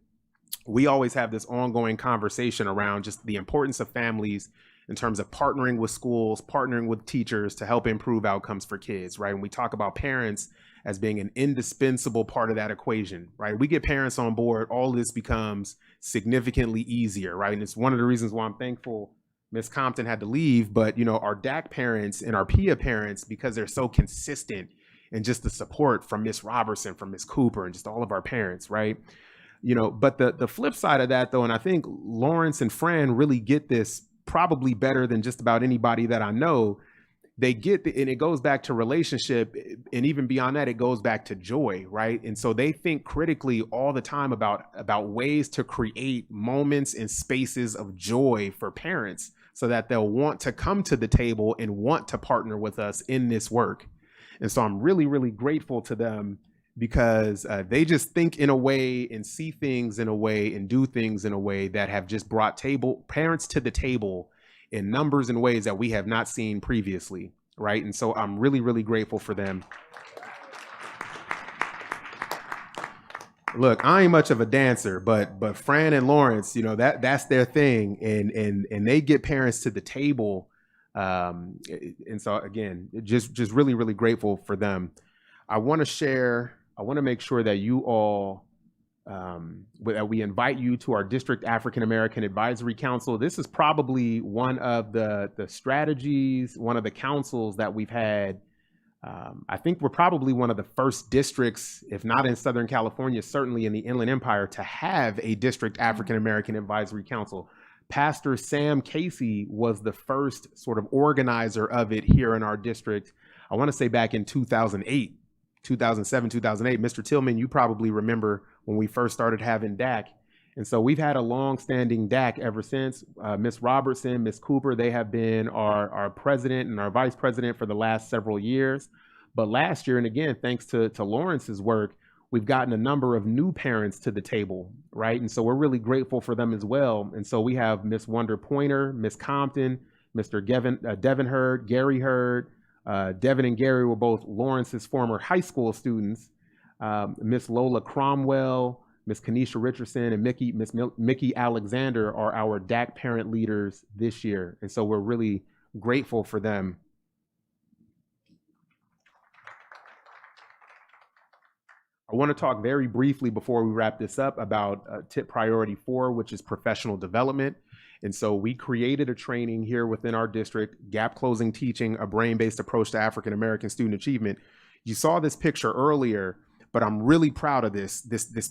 we always have this ongoing conversation around just the importance of families in terms of partnering with schools, partnering with teachers to help improve outcomes for kids, right? And we talk about parents as being an indispensable part of that equation, right? We get parents on board, all this becomes significantly easier, right? And it's one of the reasons why I'm thankful Ms. Compton had to leave, but our DAC parents and our PIA parents, because they're so consistent and just the support from Ms. Robertson, from Ms. Cooper, and just all of our parents, right? But the flip side of that though, and I think Lawrence and Fran really get this probably better than just about anybody that I know, they get and it goes back to relationship, and even beyond that, it goes back to joy, right? And so they think critically all the time about ways to create moments and spaces of joy for parents so that they'll want to come to the table and want to partner with us in this work. And so I'm really grateful to them because they just think in a way and see things in a way and do things in a way that have just brought parents to the table in numbers and ways that we have not seen previously, right? And so I'm really grateful for them. Look, I ain't much of a dancer, but Fran and Lawrence, that's their thing, and they get parents to the table, and so again, just really grateful for them. I want to make sure that you all, that we invite you to our District African American Advisory Council. This is probably one of the strategies, one of the councils that we've had. I think we're probably one of the first districts, if not in Southern California, certainly in the Inland Empire, to have a District African American Advisory Council. Pastor Sam Casey was the first sort of organizer of it here in our district. I want to say back in 2008. 2007, 2008. Mr. Tillman, you probably remember when we first started having DAC. And so we've had a long-standing DAC ever since. Ms. Robertson, Ms. Cooper, they have been our president and our vice president for the last several years. But last year, and again, thanks to Lawrence's work, we've gotten a number of new parents to the table, right? And so we're really grateful for them as well. And so we have Miss Wonder Pointer, Miss Compton, Mr. Devin Hurd, Gary Hurd. Devin and Gary were both Lawrence's former high school students. Miss Lola Cromwell, Miss Kanisha Richardson, and Miss Mickey Alexander are our DAC parent leaders this year. And so we're really grateful for them. I want to talk very briefly before we wrap this up about tip priority 4, which is professional development. And so we created a training here within our district, Gap Closing Teaching, a brain-based approach to African American student achievement. You saw this picture earlier, but I'm really proud of this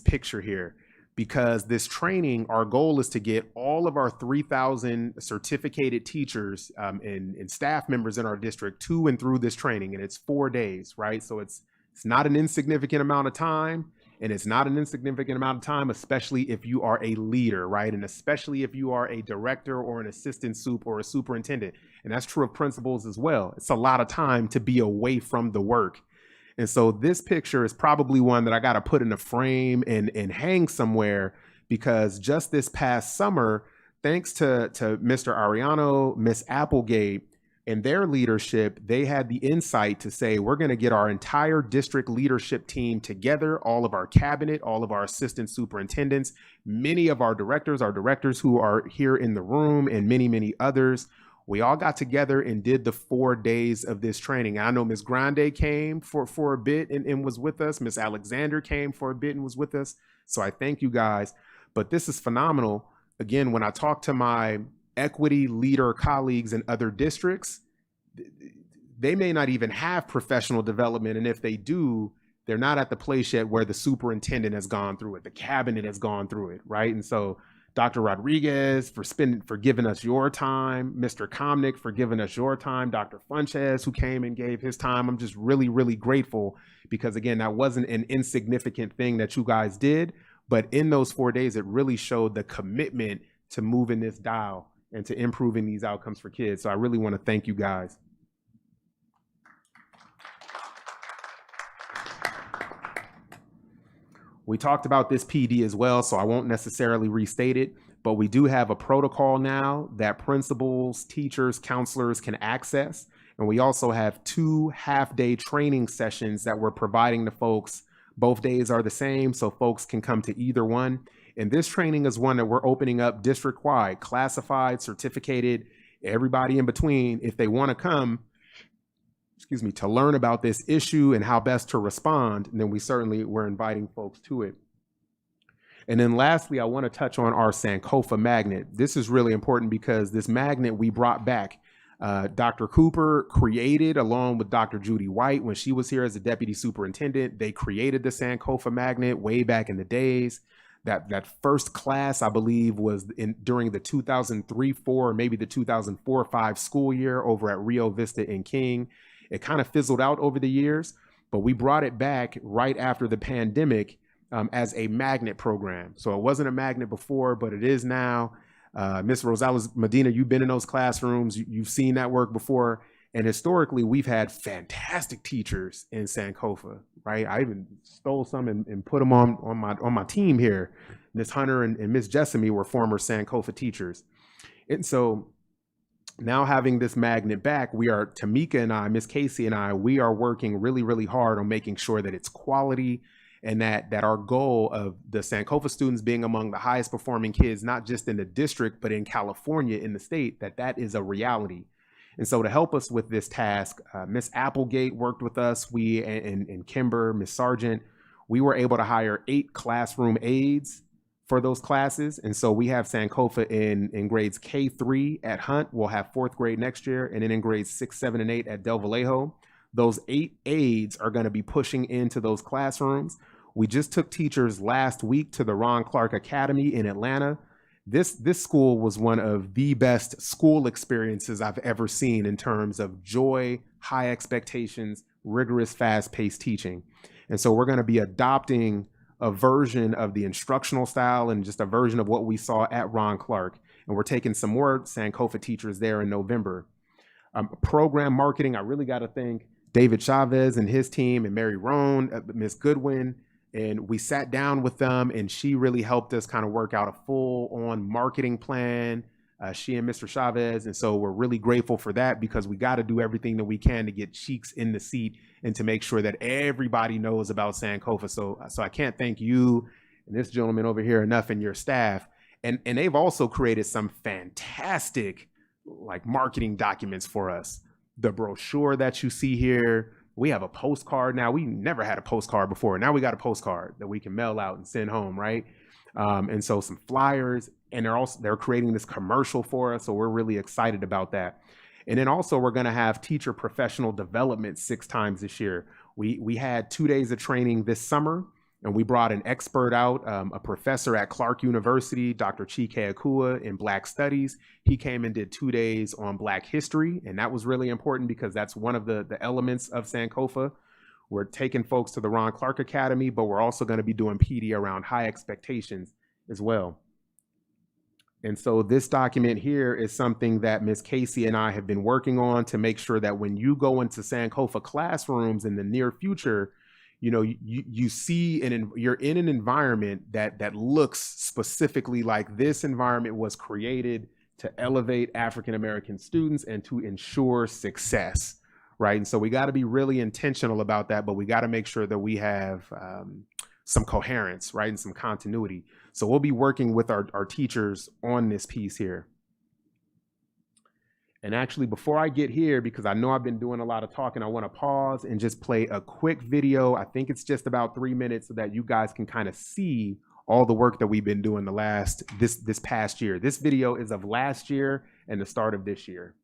picture here, because this training, our goal is to get all of our 3,000 certificated teachers and staff members in our district to and through this training. And it's 4 days, right? So it's not an insignificant amount of time, and it's not an insignificant amount of time, especially if you are a leader, right? And especially if you are a director or an assistant sup or a superintendent. And that's true of principals as well. It's a lot of time to be away from the work. And so this picture is probably one that I got to put in a frame and hang somewhere, because just this past summer, thanks to Mr. Ariano, Miss Applegate, and their leadership, they had the insight to say, we're going to get our entire district leadership team together, all of our cabinet, all of our assistant superintendents, many of our directors who are here in the room, and many, many others. We all got together and did the 4 days of this training. I know Miss Grande came for a bit and was with us. Miss Alexander came for a bit and was with us. So I thank you guys. But this is phenomenal. Again, when I talk to my equity leader colleagues in other districts, they may not even have professional development. And if they do, they're not at the place yet where the superintendent has gone through it, the cabinet has gone through it, right? And so Dr. Rodriguez for giving us your time, Mr. Komnick for giving us your time, Dr. Funches who came and gave his time. I'm just really, really grateful, because again, that wasn't an insignificant thing that you guys did, but in those 4 days, it really showed the commitment to moving this dial and to improving these outcomes for kids. So I really want to thank you guys. We talked about this PD as well, so I won't necessarily restate it, but we do have a protocol now that principals, teachers, counselors can access. And we also have 2 half-day training sessions that we're providing to folks. Both days are the same, so folks can come to either one. And this training is one that we're opening up district-wide, classified, certificated, everybody in between. If they want to come, to learn about this issue and how best to respond, and then we're inviting folks to it. And then lastly, I want to touch on our Sankofa magnet. This is really important because this magnet we brought back. Dr. Cooper created, along with Dr. Judy White, when she was here as a deputy superintendent, they created the Sankofa magnet way back in the days. That first class, I believe, was during the 2003-04, or maybe the 2004-05 school year over at Rio Vista in King. It kind of fizzled out over the years, but we brought it back right after the pandemic as a magnet program. So it wasn't a magnet before, but it is now. Ms. Rosales Medina, you've been in those classrooms. You've seen that work before. And historically, we've had fantastic teachers in Sankofa, right? I even stole some and put them on my team here. Ms. Hunter and Ms. Jessamy were former Sankofa teachers. And so now having this magnet back, Tamika and I, Ms. Casey and I, we are working really, really hard on making sure that it's quality, and that our goal of the Sankofa students being among the highest performing kids, not just in the district, but in California, in the state, that is a reality. And so to help us with this task, Miss Applegate worked with us, we and Kimber, Miss Sargent, we were able to hire 8 classroom aides for those classes. And so we have Sankofa in grades K3 at Hunt. We'll have 4th grade next year. And then in grades 6, 7, and 8 at Del Vallejo. Those 8 aides are going to be pushing into those classrooms. We just took teachers last week to the Ron Clark Academy in Atlanta. This school was one of the best school experiences I've ever seen in terms of joy, high expectations, rigorous, fast-paced teaching. And so we're going to be adopting a version of the instructional style and just a version of what we saw at Ron Clark. And we're taking some more Sankofa teachers there in November. Program marketing, I really got to thank David Chavez and his team, and Mary Roan, Ms. Goodwin, And we sat down with them, and she really helped us kind of work out a full-on marketing plan, she and Mr. Chavez. And so we're really grateful for that, because we got to do everything that we can to get cheeks in the seat and to make sure that everybody knows about Sankofa. So I can't thank you and this gentleman over here enough, and your staff. And they've also created some fantastic like marketing documents for us. The brochure that you see here, we have a postcard now. We never had a postcard before. Now we got a postcard that we can mail out and send home, right? And so some flyers, and they're creating this commercial for us. So we're really excited about that. And then also we're going to have teacher professional development 6 times this year. We had 2 days of training this summer, and we brought an expert out, a professor at Clark University, Dr. Chike Akua, in Black Studies. He came and did 2 days on Black history, and that was really important because that's one of the elements of Sankofa. We're taking folks to the Ron Clark Academy, but we're also going to be doing PD around high expectations as well. And so this document here is something that Ms. Casey and I have been working on to make sure that when you go into Sankofa classrooms in the near future, you know, you see you're in an environment that looks specifically like this environment was created to elevate African American students and to ensure success, right? And so we got to be really intentional about that, but we got to make sure that we have some coherence, right, and some continuity. So we'll be working with our teachers on this piece here. And actually, before I get here, because I know I've been doing a lot of talking, I want to pause and just play a quick video. I think it's just about 3 minutes, so that you guys can kind of see all the work that we've been doing this past year. This video is of last year and the start of this year.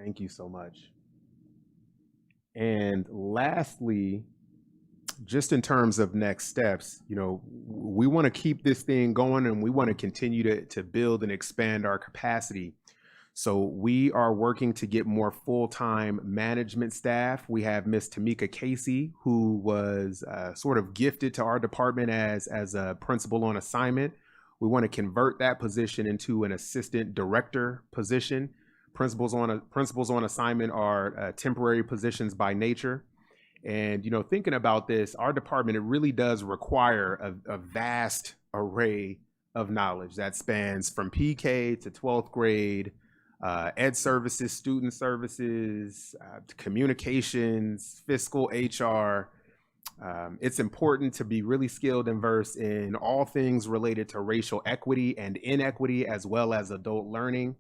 Thank you so much. And lastly, just in terms of next steps, you know, we want to keep this thing going and we want to continue to build and expand our capacity. So we are working to get more full-time management staff. We have Miss Tamika Casey, who was sort of gifted to our department as a principal on assignment. We want to convert that position into an assistant director position. Principals on assignment are temporary positions by nature. And, you know, thinking about this, our department, it really does require a vast array of knowledge that spans from PK to 12th grade, ed services, student services, communications, fiscal, HR. It's important to be really skilled and versed in all things related to racial equity and inequity, as well as adult learning.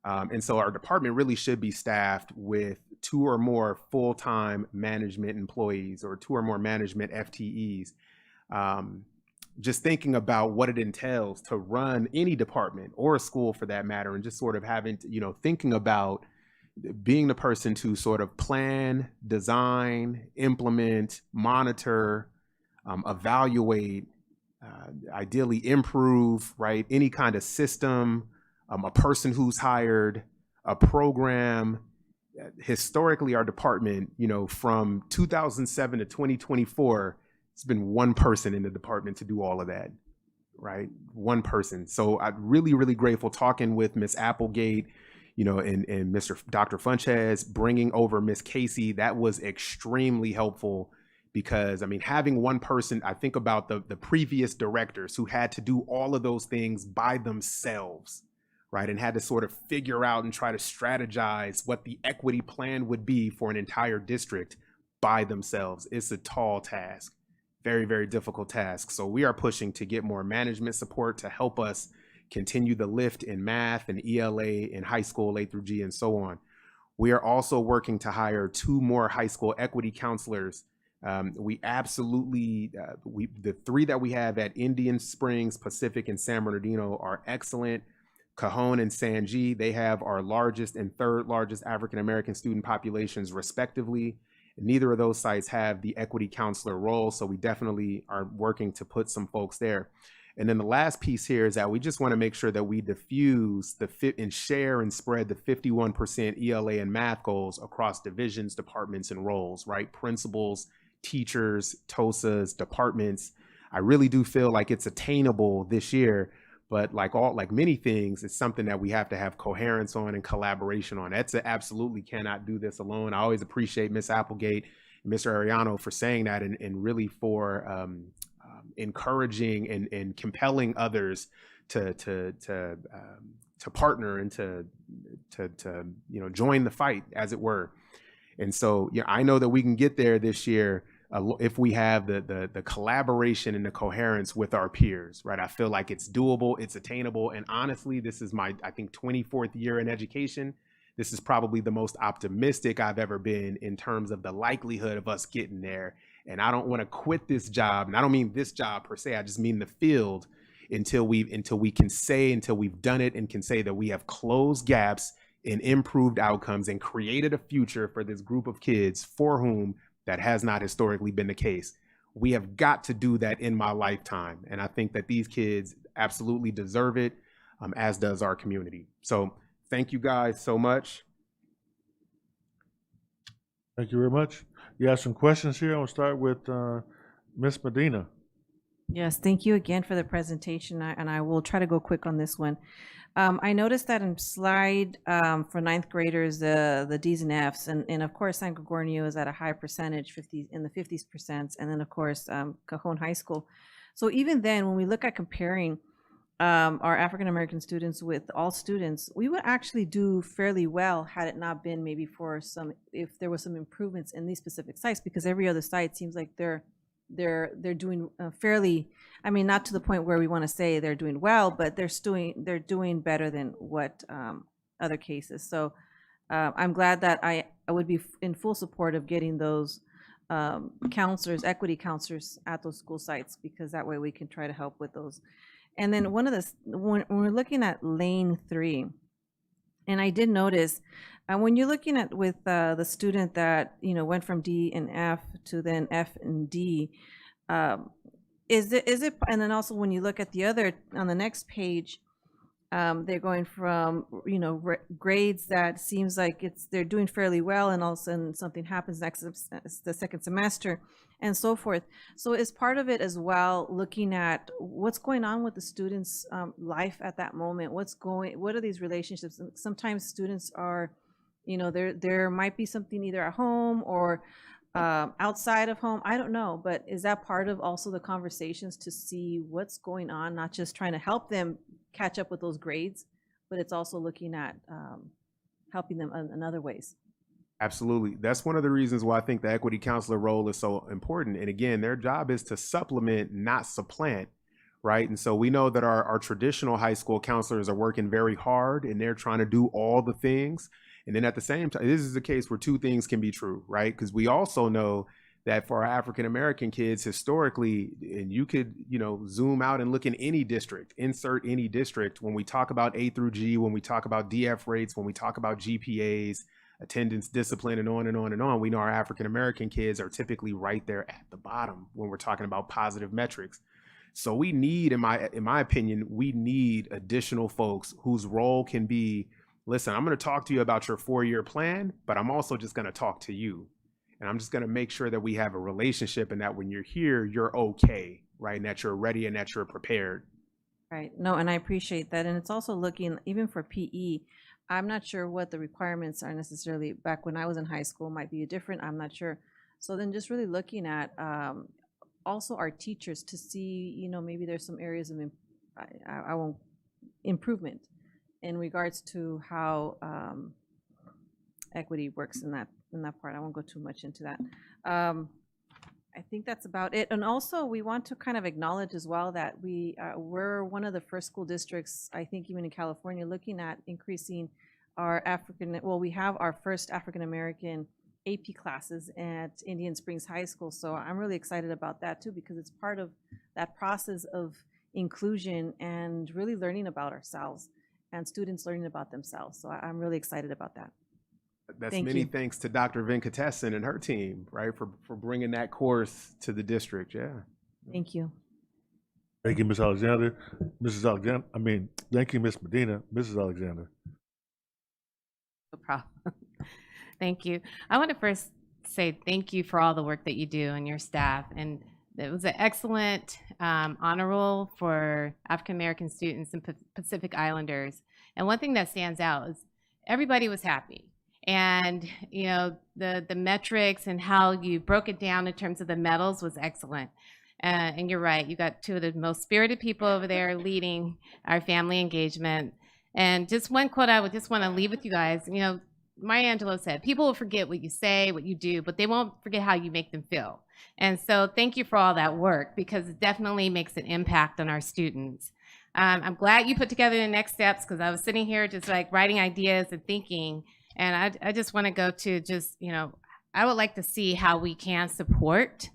And so our department really should be staffed with 2 or more full-time management employees or 2 or more management FTEs. Just thinking about what it entails to run any department or a school for that matter, and just sort of having to, you know, thinking about being the person to sort of plan, design, implement, monitor, evaluate, ideally improve, right? Any kind of system, a person who's hired, a program. Historically, our department, you know, from 2007 to 2024, it's been one person in the department to do all of that, right? One person. So I'm really, really grateful talking with Miss Applegate, you know, and Dr. Funches, bringing over Miss Casey. That was extremely helpful because, I mean, having one person, I think about the previous directors who had to do all of those things by themselves, right? And had to sort of figure out and try to strategize what the equity plan would be for an entire district by themselves. It's a tall task, very, very difficult task. So we are pushing to get more management support to help us continue the lift in math and ELA in high school, A through G, and so on. We are also working to hire 2 more high school equity counselors. We absolutely, the 3 that we have at Indian Springs, Pacific, and San Bernardino are excellent. Cajon and Sanji, they have our largest and 3rd largest African-American student populations respectively. Neither of those sites have the equity counselor role, so we definitely are working to put some folks there. And then the last piece here is that we just want to make sure that we diffuse and share and spread the 51% ELA and math goals across divisions, departments, and roles, right? Principals, teachers, TOSAs, departments. I really do feel like it's attainable this year. But like many things, it's something that we have to have coherence on and collaboration on. ETSA absolutely cannot do this alone. I always appreciate Ms. Applegate and Mr. Ariano for saying that and really for encouraging and compelling others to partner and to you know, join the fight, as it were. And so, yeah, I know that we can get there this year if we have the collaboration and the coherence with our peers, right? I feel like it's doable, it's attainable. And honestly, this is my, I think, 24th year in education. This is probably the most optimistic I've ever been in terms of the likelihood of us getting there. And I don't want to quit this job. And I don't mean this job per se, I just mean the field until we've done it and can say that we have closed gaps and improved outcomes and created a future for this group of kids for whom that has not historically been the case. We have got to do that in my lifetime. And I think that these kids absolutely deserve it, as does our community. So thank you guys so much. Thank you very much. You have some questions here. I'll start with Ms. Medina. Yes, thank you again for the presentation, and I will try to go quick on this one. I noticed that in slide for 9th graders, the D's and F's, and of course San Gregorio is at a high percentage, in the 50%, and then of course Cajon High School. So even then, when we look at comparing our African American students with all students, we would actually do fairly well had it not been maybe if there was some improvements in these specific sites, because every other site seems like they're doing fairly, I mean, not to the point where we want to say they're doing well, but they're doing better than what other cases. So I'm glad that I would be in full support of getting those counselors, equity counselors at those school sites, because that way we can try to help with those. And then when we're looking at lane 3, And I did notice, when you're looking at with the student that, went from D and F to then F and D, is it, and then also when you look at the other, on the next page, they're going from, grades that seems like they're doing fairly well, and all of a sudden something happens the second semester and so forth. So is part of it as well looking at what's going on with the students' life at that moment? What are these relationships? And sometimes students are, there might be something either at home or outside of home. I don't know, but is that part of also the conversations to see what's going on, not just trying to help them catch up with those grades, but it's also looking at helping them in other ways? Absolutely. That's one of the reasons why I think the equity counselor role is so important. And again, their job is to supplement, not supplant, right? And so we know that our traditional high school counselors are working very hard and they're trying to do all the things. And then at the same time, this is a case where two things can be true, right? Because we also know that for our African-American kids historically, and you could, zoom out and look in any district, insert any district, when we talk about A through G, when we talk about DF rates, when we talk about GPAs, attendance, discipline, and on and on and on, we know our African-American kids are typically right there at the bottom when we're talking about positive metrics. So we need, in my opinion, we need additional folks whose role can be, listen, I'm going to talk to you about your 4-year plan, but I'm also just going to talk to you. And I'm just going to make sure that we have a relationship and that when you're here, you're okay, right? And that you're ready and that you're prepared. Right. No, and I appreciate that. And it's also looking, even for PE, I'm not sure what the requirements are necessarily. Back when I was in high school might be different. I'm not sure. So then just really looking at also our teachers to see, maybe there's some areas of I won't improvement in regards to how equity works in that part. I won't go too much into that. I think that's about it. And also we want to kind of acknowledge as well that we're one of the first school districts, I think even in California, looking at increasing our we have our first African-American AP classes at Indian Springs High School. So I'm really excited about that too, because it's part of that process of inclusion and really learning about ourselves and students learning about themselves. So I'm really excited about that. That's many thanks to Dr. Venkatesan and her team, right, for bringing that course to the district. Yeah. Thank you. Thank you, Ms. Alexander. Thank you, Ms. Medina. Mrs. Alexander. No problem. Thank you. I want to first say thank you for all the work that you do and your staff. And it was an excellent honor roll for African American students and Pacific Islanders. And one thing that stands out is everybody was happy. And the metrics and how you broke it down in terms of the medals was excellent. And you're right, you got two of the most spirited people over there leading our family engagement. And just one quote I would just want to leave with you guys. Maya Angelou said, people will forget what you say, what you do, but they won't forget how you make them feel. And so thank you for all that work, because it definitely makes an impact on our students. I'm glad you put together the next steps, because I was sitting here just like writing ideas and thinking. And I just want to go to just, I would like to see how we can support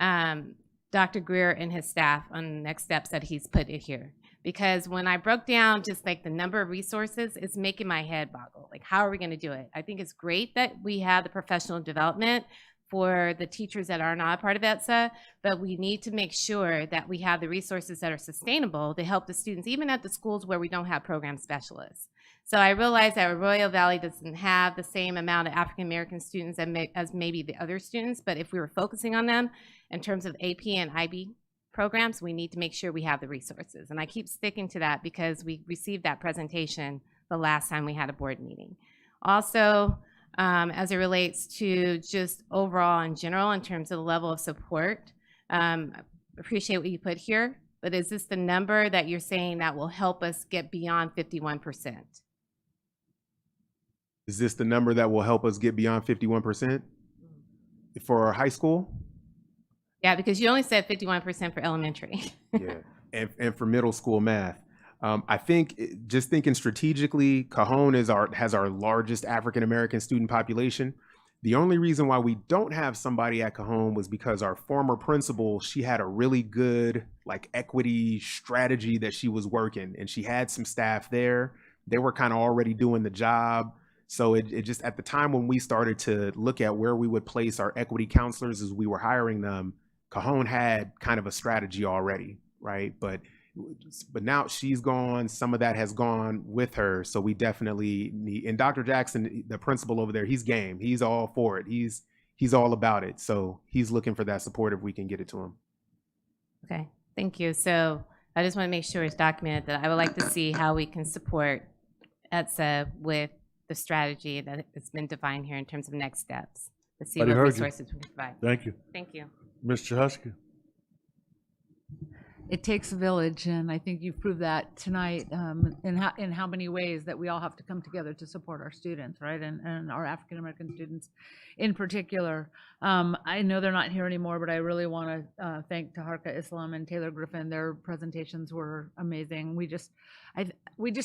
Dr. Greer and his staff on the next steps that he's put in here. Because when I broke down just like the number of resources, it's making my head boggle. Like, how are we going to do it? I think it's great that we have the professional development for the teachers that are not a part of ETSA, but we need to make sure that we have the resources that are sustainable to help the students, even at the schools where we don't have program specialists. So I realize that Arroyo Valley doesn't have the same amount of African-American students as maybe the other students, but if we were focusing on them in terms of AP and IB programs, we need to make sure we have the resources. And I keep sticking to that because we received that presentation the last time we had a board meeting. Also, as it relates to just overall in general in terms of the level of support, appreciate what you put here, but is this the number that you're saying that will help us get beyond 51%? Is this the number that will help us get beyond 51% for high school? Yeah, because you only said 51% for elementary. Yeah, and for middle school math. I think just thinking strategically, Cajon has our largest African-American student population. The only reason why we don't have somebody at Cajon was because our former principal, she had a really good equity strategy that she was working, and she had some staff there they were kind of already doing the job. So it just, at the time when we started to look at where we would place our equity counselors as we were hiring them, Cajon had kind of a strategy already, right? But now she's gone, some of that has gone with her. So we definitely need, and Dr. Jackson, the principal over there, he's game. He's all for it. He's all about it. So he's looking for that support if we can get it to him. Okay, thank you. So I just want to make sure it's documented that I would like to see how we can support ETSA with the strategy that has been defined here in terms of next steps. Let's see what resources we can provide. Thank you. Thank you. Mr. Husky. It takes a village, and I think you've proved that tonight in how many ways that we all have to come together to support our students, right? And our African American students in particular. I know they're not here anymore, but I really want to thank Taharka Islam and Taylor Griffin. Their presentations were amazing. We just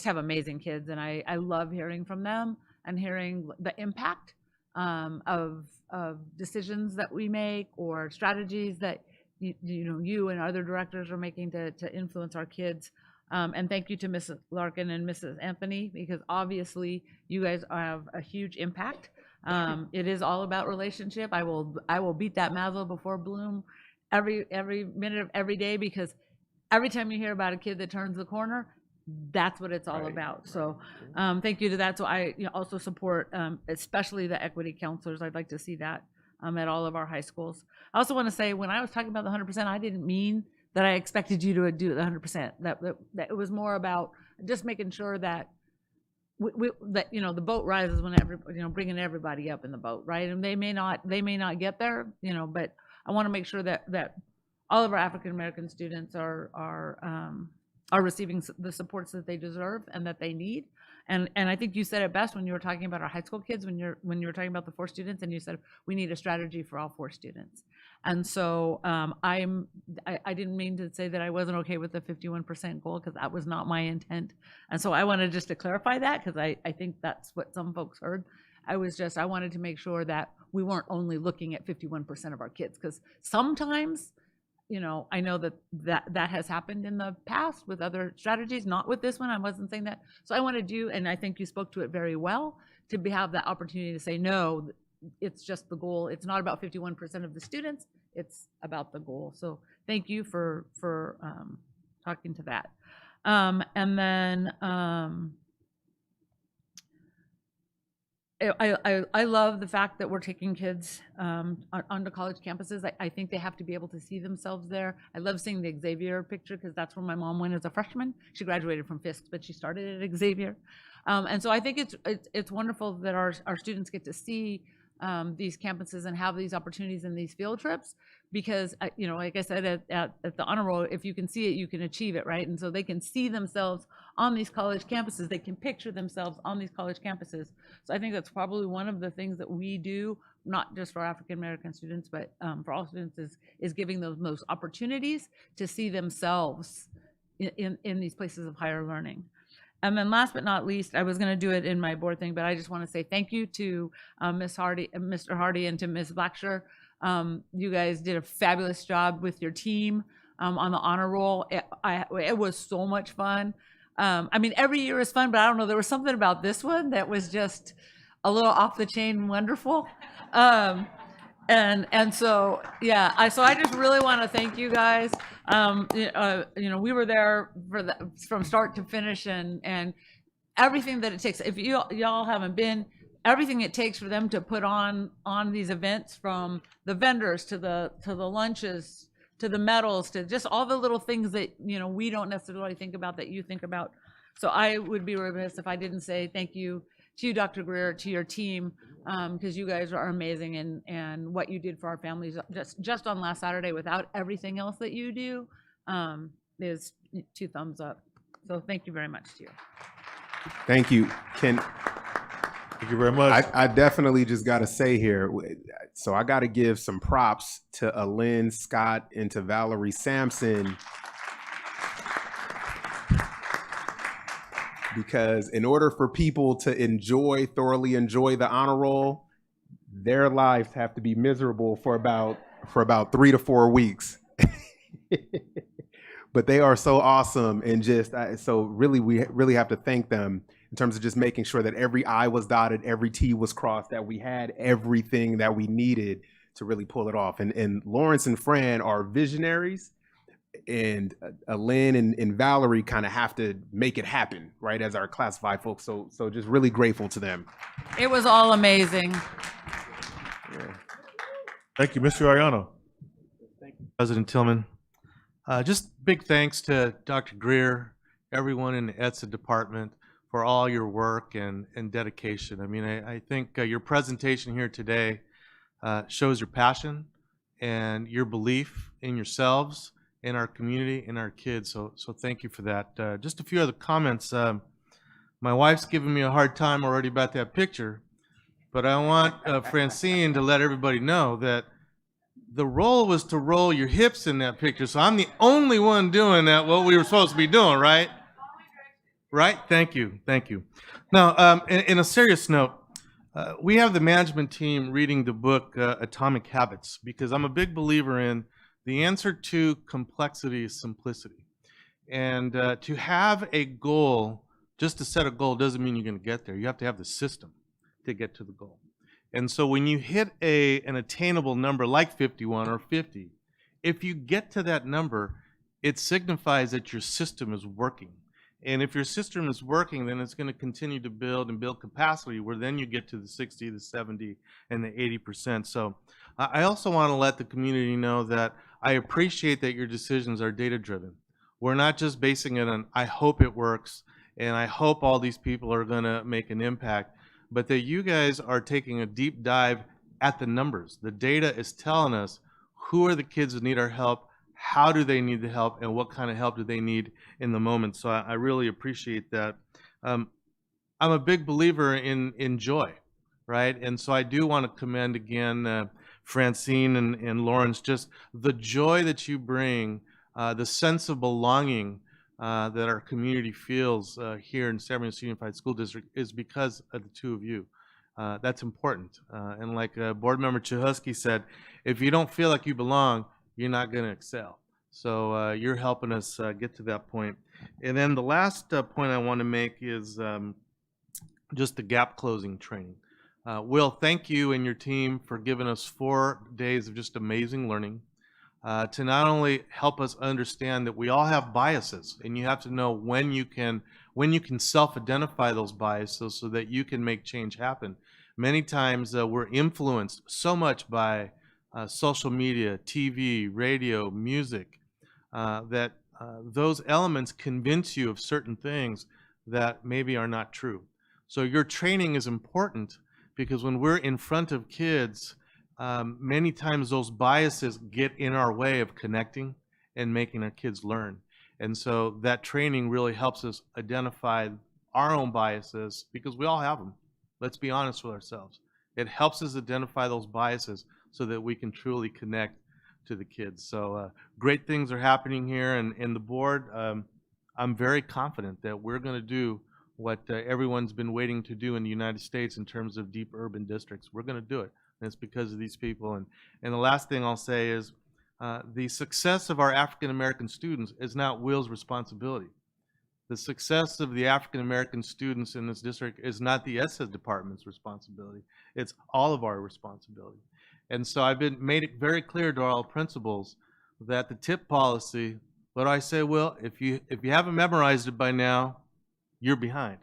have amazing kids, and I love hearing from them and hearing the impact of decisions that we make or strategies that you and other directors are making to influence our kids. And thank you to Mrs. Larkin and Mrs. Anthony, because obviously you guys have a huge impact. It is all about relationship. I will beat that Maslow before Bloom every minute of every day, because every time you hear about a kid that turns the corner, that's what it's all about. So thank you to that. So I also support especially the equity counselors. I'd like to see that at all of our high schools. I also want to say, when I was talking about the 100%, I didn't mean that I expected you to do the 100%. That it was more about just making sure that that the boat rises when bringing everybody up in the boat, right? And they may not get there, but I want to make sure that all of our African American students are receiving the supports that they deserve and that they need. And I think you said it best when you were talking about our high school kids, when you were talking about the 4 students, and you said we need a strategy for all 4 students. And so I didn't mean to say that I wasn't okay with the 51% goal, because that was not my intent. And so I wanted just to clarify that, because I think that's what some folks heard. I wanted to make sure that we weren't only looking at 51% of our kids, because sometimes I know that has happened in the past with other strategies, not with this one. I wasn't saying that. So I wanted you, and I think you spoke to it very well, to have that opportunity to say, no, it's just the goal. It's not about 51% of the students. It's about the goal. So thank you for talking to that. And then I love the fact that we're taking kids onto college campuses. I think they have to be able to see themselves there. I love seeing the Xavier picture, because that's where my mom went as a freshman. She graduated from Fisk, but she started at Xavier. And so I think it's wonderful that our students get to see these campuses and have these opportunities and these field trips, because like I said at the honor roll, if you can see it, you can achieve it, right? And so they can see themselves on these college campuses. They can picture themselves on these college campuses. So I think that's probably one of the things that we do, not just for African American students, but for all students, is giving those opportunities to see themselves in these places of higher learning. And then last but not least, I was going to do it in my board thing, but I just want to say thank you to Ms. Hardy, Mr. Hardy, and to Ms. Blacksher. You guys did a fabulous job with your team on the honor roll. It was so much fun. I mean, every year is fun, but I don't know, there was something about this one that was just a little off the chain wonderful. And so, yeah, so I just really want to thank you guys. We were there from start to finish, and everything that it takes. If y'all haven't been, everything it takes for them to put on these events, from the vendors to the lunches, to the medals, to just all the little things that we don't necessarily think about that you think about. So I would be remiss if I didn't say thank you to you, Dr. Greer, to your team, because you guys are amazing, and what you did for our families just on last Saturday, without everything else that you do, is 2 thumbs up. So thank you very much to you. Thank you. Thank you very much. I definitely just got to say here, so I got to give some props to Alyn Scott and to Valerie Sampson, because in order for people to thoroughly enjoy the honor roll, their lives have to be miserable for about 3 to 4 weeks. But they are so awesome, and so really, we really have to thank them. in terms of just making sure that every I was dotted, every T was crossed, that we had everything that we needed to really pull it off. And Lawrence and Fran are visionaries, and Lynn and Valerie kind of have to make it happen, right, as our classified folks. So just really grateful to them. It was all amazing. Yeah. Thank you, Mr. Ariano. Thank you, President Tillman. Just big thanks to Dr. Greer, everyone in the ETSA department for all your work and dedication. I mean, I think your presentation here today shows your passion and your belief in yourselves, in our community, in our kids. So thank you for that. Just a few other comments. My wife's giving me a hard time already about that picture, but I want Francine to let everybody know that the role was to roll your hips in that picture. So I'm the only one doing that, what we were supposed to be doing, right? Right? Thank you. Thank you. Now, in a serious note, we have the management team reading the book Atomic Habits, because I'm a big believer in the answer to complexity is simplicity. And to have a goal, just to set a goal doesn't mean you're going to get there. You have to have the system to get to the goal. And so when you hit an attainable number like 51 or 50, if you get to that number, it signifies that your system is working. And if your system is working, then it's going to continue to build and build capacity, where then you get to the 60, the 70, and the 80%. So I also want to let the community know that I appreciate that your decisions are data-driven. We're not just basing it on, I hope it works, and I hope all these people are going to make an impact, but that you guys are taking a deep dive at the numbers. The data is telling us who are the kids that need our help, how do they need the help, and what kind of help do they need in the moment. So I really appreciate that. I'm a big believer in joy, right? And so I do want to commend again Francine and Lawrence, just the joy that you bring, the sense of belonging that our community feels here in San Bernardino Unified School District is because of the two of you. That's important. And like Board Member Chahusky said, if you don't feel like you belong, you're not going to excel. So you're helping us get to that point. And then the last point I want to make is just the gap closing training. Will, thank you and your team for giving us 4 days of just amazing learning to not only help us understand that we all have biases, and you have to know when you can self-identify those biases so that you can make change happen. Many times we're influenced so much by social media, TV, radio, music, that those elements convince you of certain things that maybe are not true. So your training is important, because when we're in front of kids, many times those biases get in our way of connecting and making our kids learn. And so that training really helps us identify our own biases, because we all have them. Let's be honest with ourselves. It helps us identify those biases so that we can truly connect to the kids. So great things are happening here, and in the board, I'm very confident that we're going to do what everyone's been waiting to do in the United States in terms of deep urban districts. We're going to do it, and it's because of these people. And the last thing I'll say is the success of our African American students is not Will's responsibility. The success of the African American students in this district is not the ESSA department's responsibility. It's all of our responsibility. And so I've made it very clear to all principals that the tip policy, what do I say, Will? If you haven't memorized it by now, you're behind.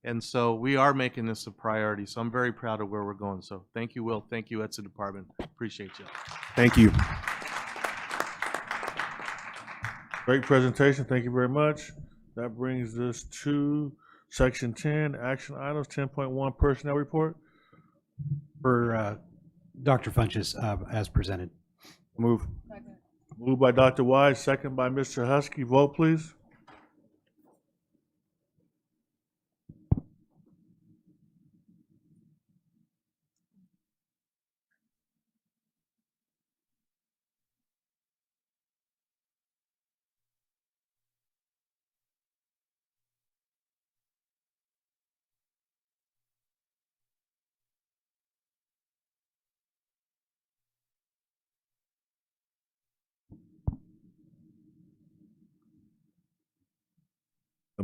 And so we are making this a priority. So I'm very proud of where we're going. So thank you, Will. Thank you, ETSA department. Appreciate you. Thank you. Great presentation. Thank you very much. That brings us to section 10, action items, 10.1 personnel report. For Dr. Funches, as presented. Move. Moved by Dr. Wise, second by Mr. Husky. Vote, please.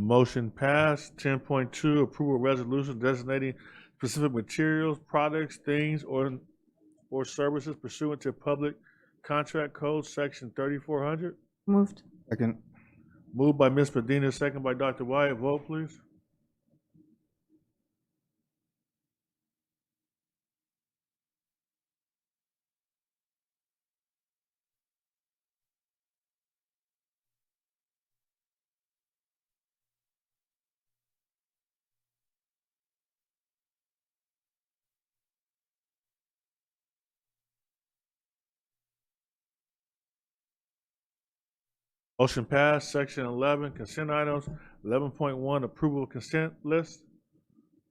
motion passed. 10.2, approval of resolution designating specific materials, products, things, or services pursuant to Public Contract Code, Section 3400. Moved. Second. Moved by Ms. Medina, second by Dr. Wyatt. Vote, please. Motion passed. Section 11, consent items. 11.1, approval of consent list.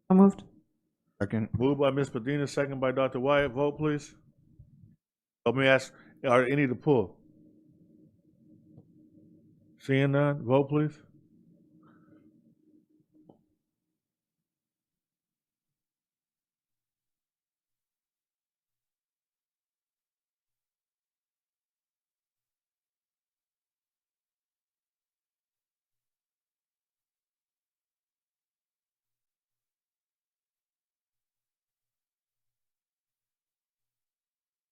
Moved. Second. Moved by Ms. Medina, second by Dr. Wyatt. Vote, please. Let me ask, are there any to pull? Seeing none, vote, please.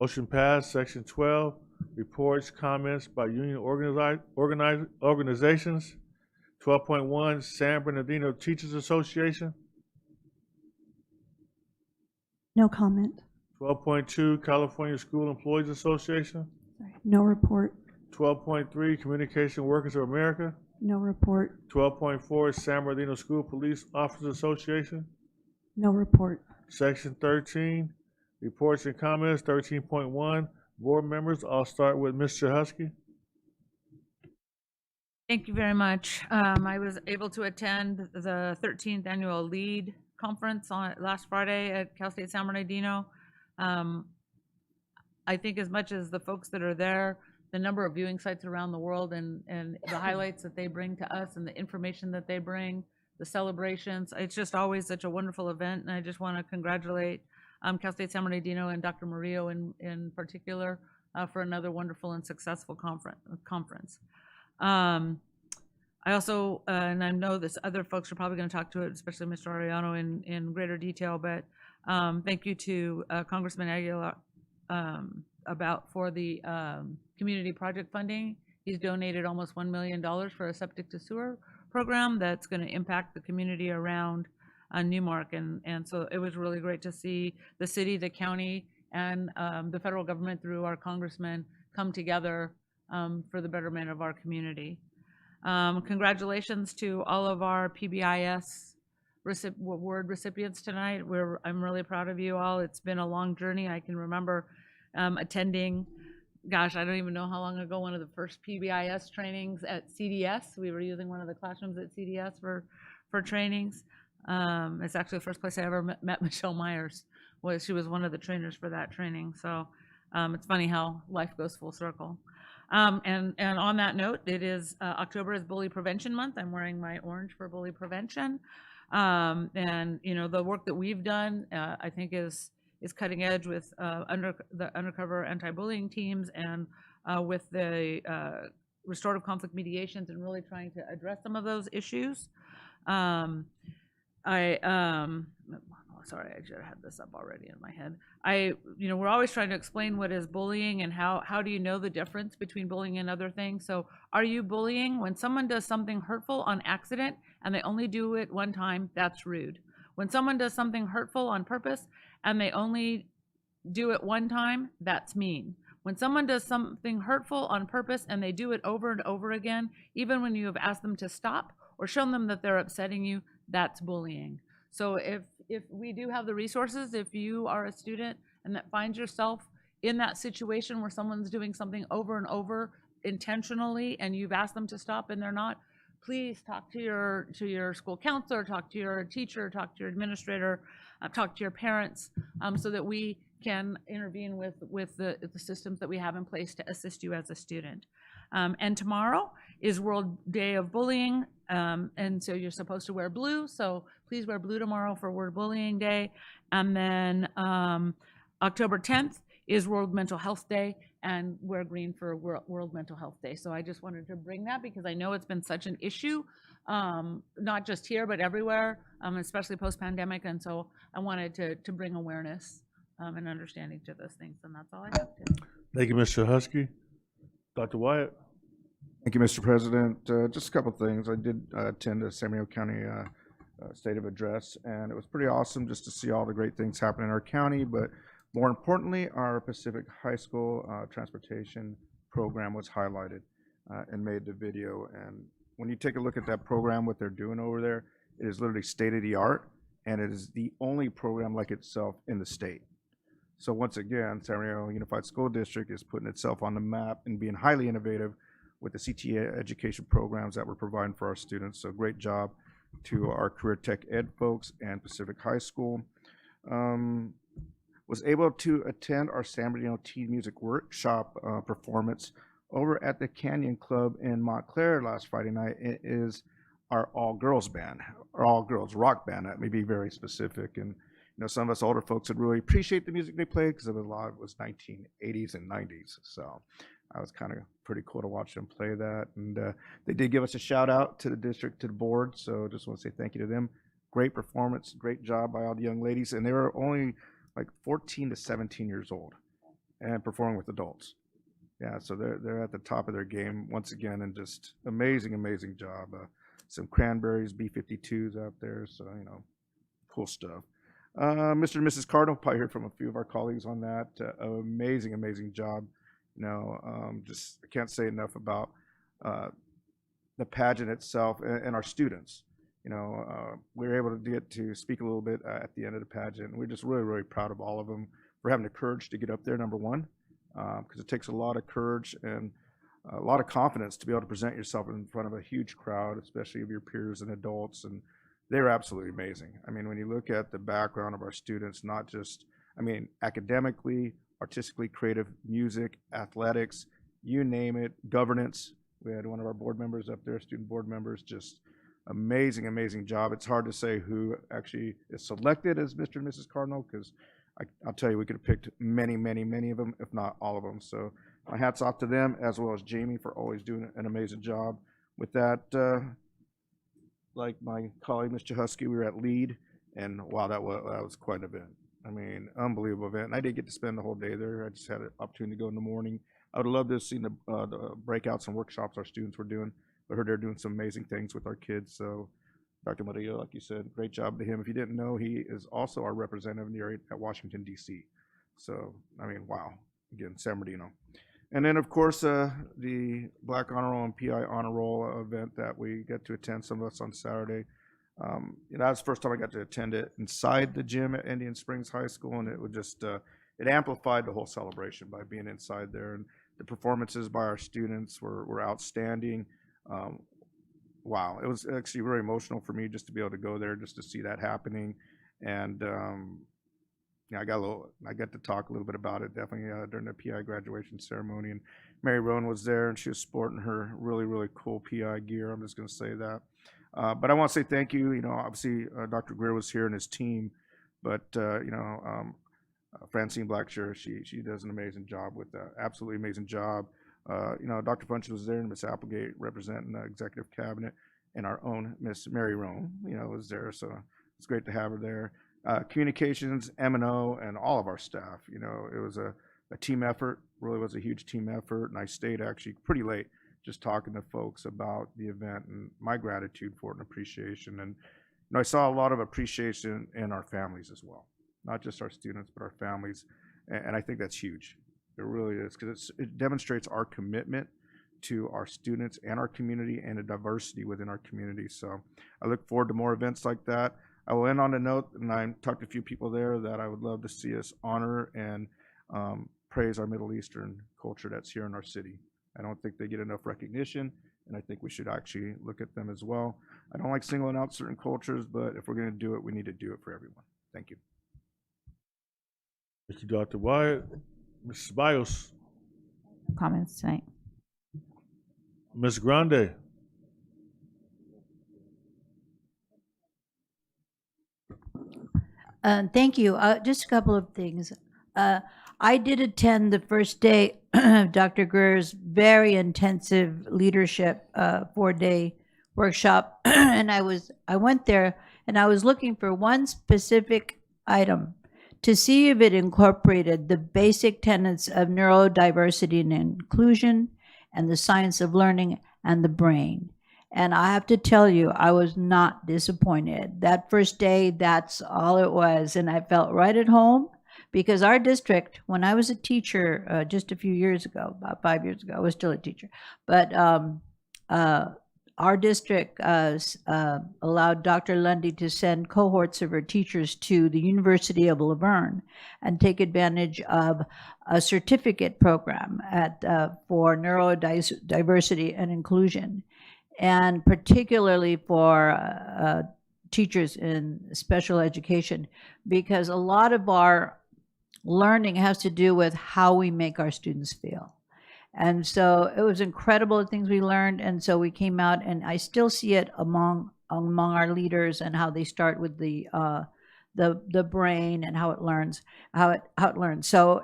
Motion passed. Section 12, reports, comments by union organizations. 12.1, San Bernardino Teachers Association. No comment. 12.2, California School Employees Association. No report. 12.3, Communication Workers of America. No report. 12.4, San Bernardino School Police Officers Association. No report. Section 13, reports and comments. 13.1, board members. I'll start with Ms. Chahusky. Thank you very much. I was able to attend the 13th annual LEAD conference on last Friday at Cal State San Bernardino. I think as much as the folks that are there, the number of viewing sites around the world and the highlights that they bring to us and the information that they bring, the celebrations, it's just always such a wonderful event. And I just want to congratulate Cal State San Bernardino and Dr. Murillo in particular for another wonderful and successful conference. I also, and I know this other folks are probably going to talk to it, especially Mr. Arellano in greater detail, but thank you to Congressman Aguilar for the community project funding. He's donated almost $1 million for a septic to sewer program that's going to impact the community around Newmark. And so it was really great to see the city, the county, and the federal government through our congressmen come together for the betterment of our community. Congratulations to all of our PBIS award recipients tonight. I'm really proud of you all. It's been a long journey. I can remember attending, gosh, I don't even know how long ago, one of the first PBIS trainings at CDS. We were using one of the classrooms at CDS for trainings. It's actually the first place I ever met Michelle Myers. She was one of the trainers for that training. So it's funny how life goes full circle. And on that note, it is October is Bully Prevention Month. I'm wearing my orange for bully prevention. And you know, the work that we've done, I think is cutting edge with the undercover anti-bullying teams and with the restorative conflict mediations and really trying to address some of those issues. Sorry, I should have had this up already in my head. We're always trying to explain what is bullying and how do you know the difference between bullying and other things. So are you bullying? When someone does something hurtful on accident and they only do it one time, that's rude. When someone does something hurtful on purpose and they only do it one time, that's mean. When someone does something hurtful on purpose and they do it over and over again, even when you have asked them to stop or shown them that they're upsetting you, that's bullying. So if we do have the resources, if you are a student and that finds yourself in that situation where someone's doing something over and over intentionally and you've asked them to stop and they're not, please talk to your school counselor, talk to your teacher, talk to your administrator, talk to your parents, so that we can intervene with the systems that we have in place to assist you as a student. And tomorrow is World Day of Bullying, and so you're supposed to wear blue, so please wear blue tomorrow for World Bullying Day. And then October 10th is World Mental Health Day, and wear green for World Mental Health Day. So I just wanted to bring that because I know it's been such an issue, not just here, but everywhere, especially post-pandemic. And so I wanted to bring awareness and understanding to those things. And that's all I have to. Thank you, Mr. Husky. Dr. Wyatt. Thank you, Mr. President. Just a couple of things. I did attend the San Diego County State of Address, and it was pretty awesome just to see all the great things happening in our county. But more importantly, our Pacific High School transportation program was highlighted and made the video. And when you take a look at that program, what they're doing over there, it is literally state of the art, and it is the only program like itself in the state. So once again, San Diego Unified School District is putting itself on the map and being highly innovative with the CTA education programs that we're providing for our students. So great job to our career tech ed folks and Pacific High School. Was able to attend our San Bernardino Teen Music Workshop performance over at the Canyon Club in Montclair last Friday night. It is our all-girls band, or all-girls rock band. That may be very specific. And you know, some of us older folks would really appreciate the music they played because a lot of it was 1980s and 90s. So I was kind of pretty cool to watch them play that. And they did give us a shout out to the district, to the board. So just want to say thank you to them. Great performance, great job by all the young ladies. And they were only like 14 to 17 years old and performing with adults. Yeah, so they're at the top of their game once again, and just amazing, amazing job. Some Cranberries B-52s out there, so you know, cool stuff. Mr. and Mrs. Cardinal, probably heard from a few of our colleagues on that. Amazing, amazing job. You know, just I can't say enough about the pageant itself and our students. You know, we were able to get to speak a little bit at the end of the pageant. We're just really, really proud of all of them for having the courage to get up there, number one, because it takes a lot of courage and a lot of confidence to be able to present yourself in front of a huge crowd, especially of your peers and adults. And they're absolutely amazing. I mean, when you look at the background of our students, not just, I mean, academically, artistically creative, music, athletics, you name it, governance. We had one of our board members up there, student board members, just amazing, amazing job. It's hard to say who actually is selected as Mr. and Mrs. Cardinal, because I'll tell you, we could have picked many, many, many of them, if not all of them. So my hat's off to them, as well as Jamie for always doing an amazing job. With that, like my colleague, Mr. Husky, we were at LEAD, and wow, that was quite an event. I mean, unbelievable event. And I didn't get to spend the whole day there. I just had an opportunity to go in the morning. I would have loved to have seen the breakouts and workshops our students were doing. I heard they're doing some amazing things with our kids. So Dr. Murillo, like you said, great job to him. If you didn't know, he is also our representative in the area at Washington, D.C. So, I mean, wow. Again, San Bernardino. And then, of course, the Black Honor Roll and PI Honor Roll event that we get to attend, some of us on Saturday. You know, that was the first time I got to attend it inside the gym at Indian Springs High School, and it would just, it amplified the whole celebration by being inside there. And the performances by our students were outstanding. Wow, it was actually very emotional for me just to be able to go there, just to see that happening. And yeah, I got to talk a little bit about it definitely during the PI graduation ceremony. And Mary Rowan was there, and she was sporting her really, really cool PI gear. I'm just going to say that. But I want to say thank you. You know, obviously Dr. Greer was here and his team, but you know, Francine Blackshear, she does an amazing job with that. Absolutely amazing job. You know, Dr. Funch was there, and Miss Applegate representing the executive cabinet, and our own Miss Mary Roan, you know, was there. So it's great to have her there. Communications, M&O, and all of our staff. You know, it was a team effort. Really was a huge team effort, and I stayed actually pretty late just talking to folks about the event and my gratitude for it and appreciation. And you know, I saw a lot of appreciation in our families as well, not just our students, but our families, and I think that's huge. It really is, because it demonstrates our commitment to our students and our community and the diversity within our community. So I look forward to more events like that. I will end on a note, and I talked to a few people there, that I would love to see us honor and praise our Middle Eastern culture that's here in our city. I don't think they get enough recognition, and I think we should actually look at them as well. I don't like singling out certain cultures, but if we're going to do it, we need to do it for everyone. Thank you. Thank you, Dr. Wyatt. Mrs. Bios. Comments tonight. Ms. Grande. Thank you. Just a couple of things. I did attend the first day of Dr. Greer's very intensive leadership 4-day workshop, and I went there and I was looking for one specific item to see if it incorporated the basic tenets of neurodiversity and inclusion and the science of learning and the brain. And I have to tell you, I was not disappointed. That first day, that's all it was. And I felt right at home because our district, when I was a teacher just a few years ago, about 5 years ago, I was still a teacher, but our district allowed Dr. Lundy to send cohorts of her teachers to the University of Laverne and take advantage of a certificate program for neurodiversity and inclusion, and particularly for teachers in special education, because a lot of our learning has to do with how we make our students feel. And so it was incredible the things we learned. And so we came out, and I still see it among our leaders and how they start with the brain and how it learns, how it learns. So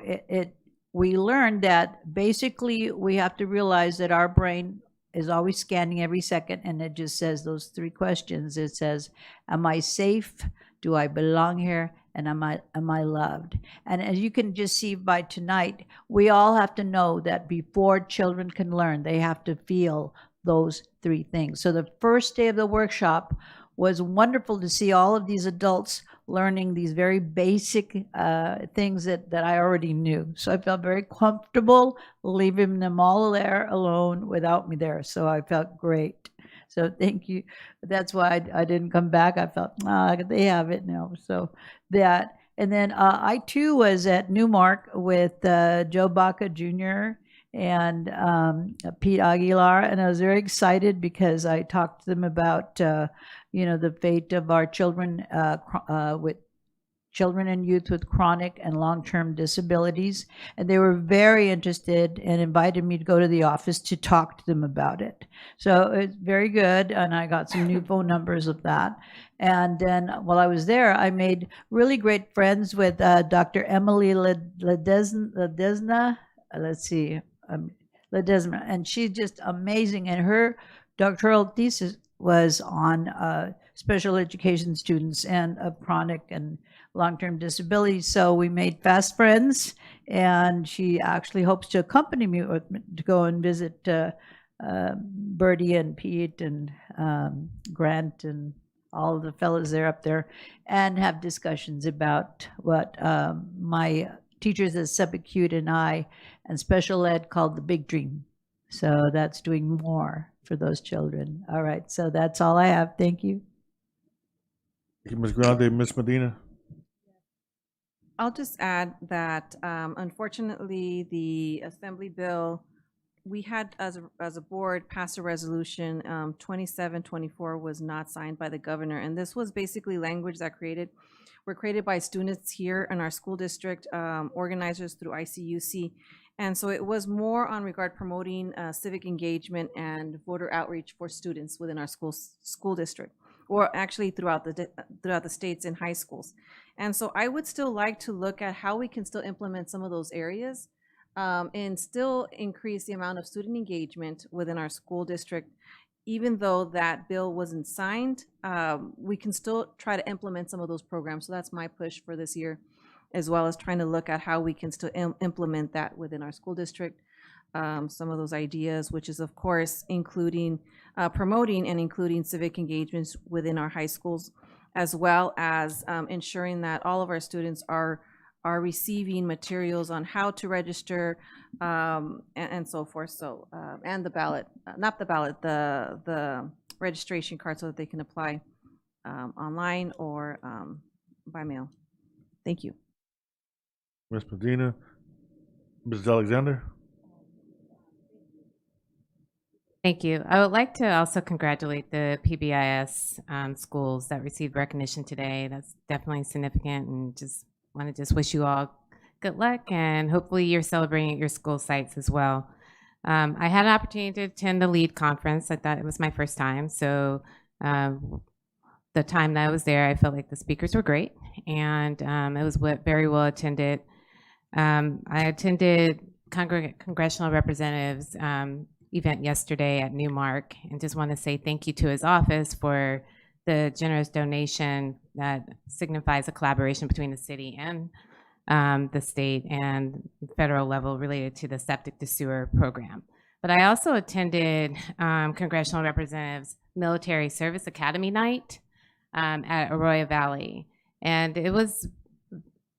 we learned that basically we have to realize that our brain is always scanning every second, and it just says those 3 questions. It says, am I safe? Do I belong here? And am I loved? And as you can just see by tonight, we all have to know that before children can learn, they have to feel those 3 things. So the first day of the workshop was wonderful to see all of these adults learning these very basic things that I already knew. So I felt very comfortable leaving them all there alone without me there. So I felt great. So thank you. That's why I didn't come back. I felt, they have it now. So that, and then I too was at Newmark with Joe Baca Jr. and Pete Aguilar, and I was very excited because I talked to them about, the fate of our children with children and youth with chronic and long-term disabilities. And they were very interested and invited me to go to the office to talk to them about it. So it's very good. And I got some new phone numbers of that. And then while I was there, I made really great friends with Dr. Emily Ledesma. Ledesma. And she's just amazing. And her doctoral thesis was on special education students and of chronic and long-term disability. So we made fast friends, and she actually hopes to accompany me to go and visit Bertie and Pete and Grant and all of the fellows there up there, and have discussions about what my teachers at subacute and special ed called the big dream. So that's doing more for those children. All right, so that's all I have. Thank you. Thank you, Ms. Grande. Ms. Medina. I'll just add that unfortunately the Assembly bill, we had as a board pass a resolution, 2724 was not signed by the governor, and this was basically language that were created by students here in our school district, organizers through ICUC. And so it was more on regard promoting civic engagement and voter outreach for students within our school district, or actually throughout the states in high schools. And so I would still like to look at how we can still implement some of those areas and still increase the amount of student engagement within our school district. Even though that bill wasn't signed, we can still try to implement some of those programs. So that's my push for this year, as well as trying to look at how we can still implement that within our school district. Some of those ideas, which is of course including promoting and including civic engagements within our high schools, as well as ensuring that all of our students are receiving materials on how to register and so forth. So and the ballot, not the ballot, the registration card, so that they can apply online or by mail. Thank you. Ms. Medina. Ms. Alexander. Thank you. I would like to also congratulate the PBIS schools that received recognition today. That's definitely significant, and just want to wish you all good luck, and hopefully you're celebrating at your school sites as well. I had an opportunity to attend the LEAD conference. I thought it was my first time, so the time that I was there, I felt like the speakers were great, and it was very well attended. I attended congressional representatives event yesterday at Newmark, and just want to say thank you to his office for the generous donation that signifies a collaboration between the city and the state and federal level related to the septic to sewer program. But I also attended congressional representatives Military Service Academy Night at Arroyo Valley, and it was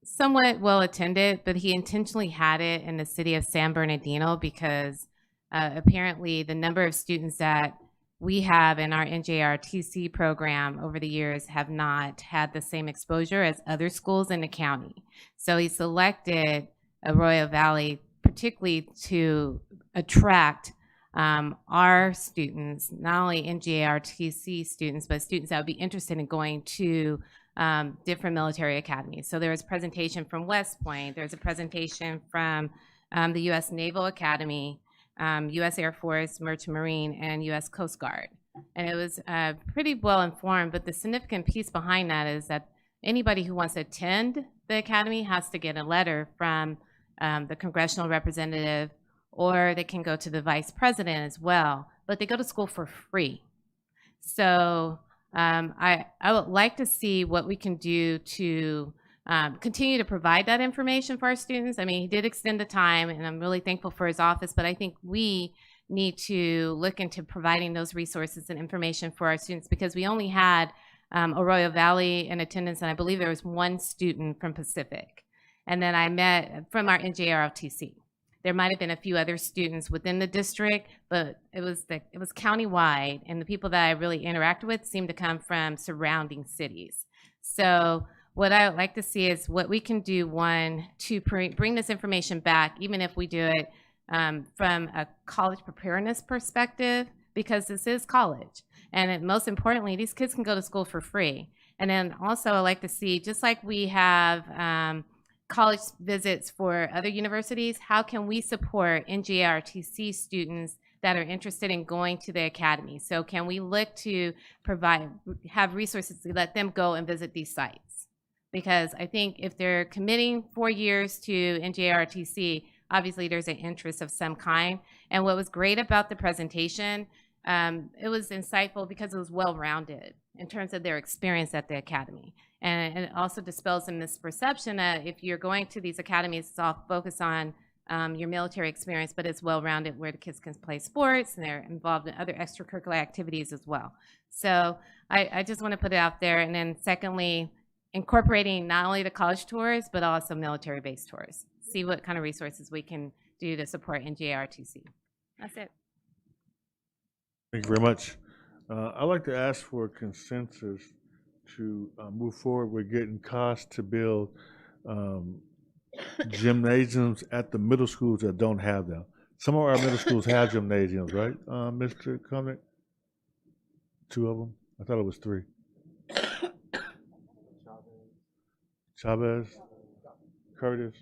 somewhat well attended, but he intentionally had it in the city of San Bernardino because apparently the number of students that we have in our NJRTC program over the years have not had the same exposure as other schools in the county. So he selected Arroyo Valley particularly to attract our students, not only NJRTC students, but students that would be interested in going to different military academies. So there was a presentation from West Point, there's a presentation from the U.S. Naval Academy, U.S. Air Force, Merchant Marine, and U.S. Coast Guard. And it was pretty well informed, but the significant piece behind that is that anybody who wants to attend the academy has to get a letter from the congressional representative, or they can go to the vice president as well, but they go to school for free. So I would like to see what we can do to continue to provide that information for our students. I mean, he did extend the time, and I'm really thankful for his office, but I think we need to look into providing those resources and information for our students, because we only had Arroyo Valley in attendance, and I believe there was one student from Pacific. And then I met from our NJROTC. There might have been a few other students within the district, but it was countywide, and the people that I really interacted with seemed to come from surrounding cities. So what I would like to see is what we can do, one, to bring this information back, even if we do it from a college preparedness perspective, because this is college. And most importantly, these kids can go to school for free. And then also I'd like to see, just like we have college visits for other universities, how can we support NJRTC students that are interested in going to the academy? So can we look to have resources to let them go and visit these sites? Because I think if they're committing 4 years to NJRTC, obviously there's an interest of some kind. And what was great about the presentation, it was insightful because it was well-rounded in terms of their experience at the academy. And it also dispels the misperception that if you're going to these academies, it's all focused on your military experience, but it's well-rounded where the kids can play sports and they're involved in other extracurricular activities as well. So I just want to put it out there. And then secondly, incorporating not only the college tours, but also military-based tours. See what kind of resources we can do to support NJRTC. That's it. Thank you very much. I'd like to ask for a consensus to move forward with getting costs to build gymnasiums at the middle schools that don't have them. Some of our middle schools have gymnasiums, right, Mr. Connick? 2 of them? I thought it was 3. Chavez, Curtis.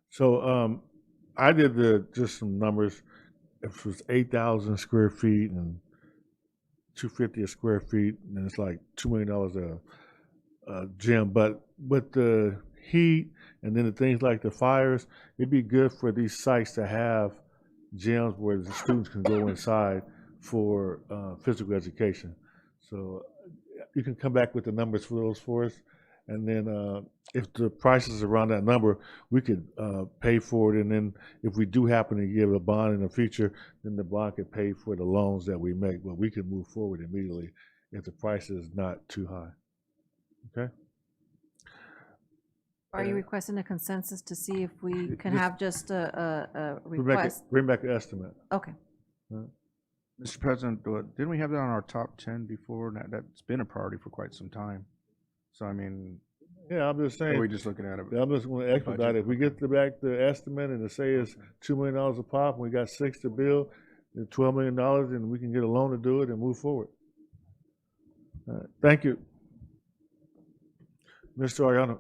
So I did just some numbers. It was 8,000 square feet and $250 a square feet, and it's like $2 million a gym. But with the heat and then the things like the fires, it'd be good for these sites to have gyms where the students can go inside for physical education. So you can come back with the numbers for those for us, and then if the price is around that number, we could pay for it. And then if we do happen to give a bond in the future, then the bond could pay for the loans that we make. But we can move forward immediately if the price is not too high. Okay? Are you requesting a consensus to see if we can have just a request? Bring back an estimate. Okay. Mr. President, didn't we have that on our top 10 before? That's been a priority for quite some time. So, I mean, yeah, I'm just saying. Are we just looking at it? I'm just going to expedite it. If we get back the estimate and to say it's $2 million a pop, and we got 6 to build, $12 million, and we can get a loan to do it and move forward. Thank you. Mr. Ariano.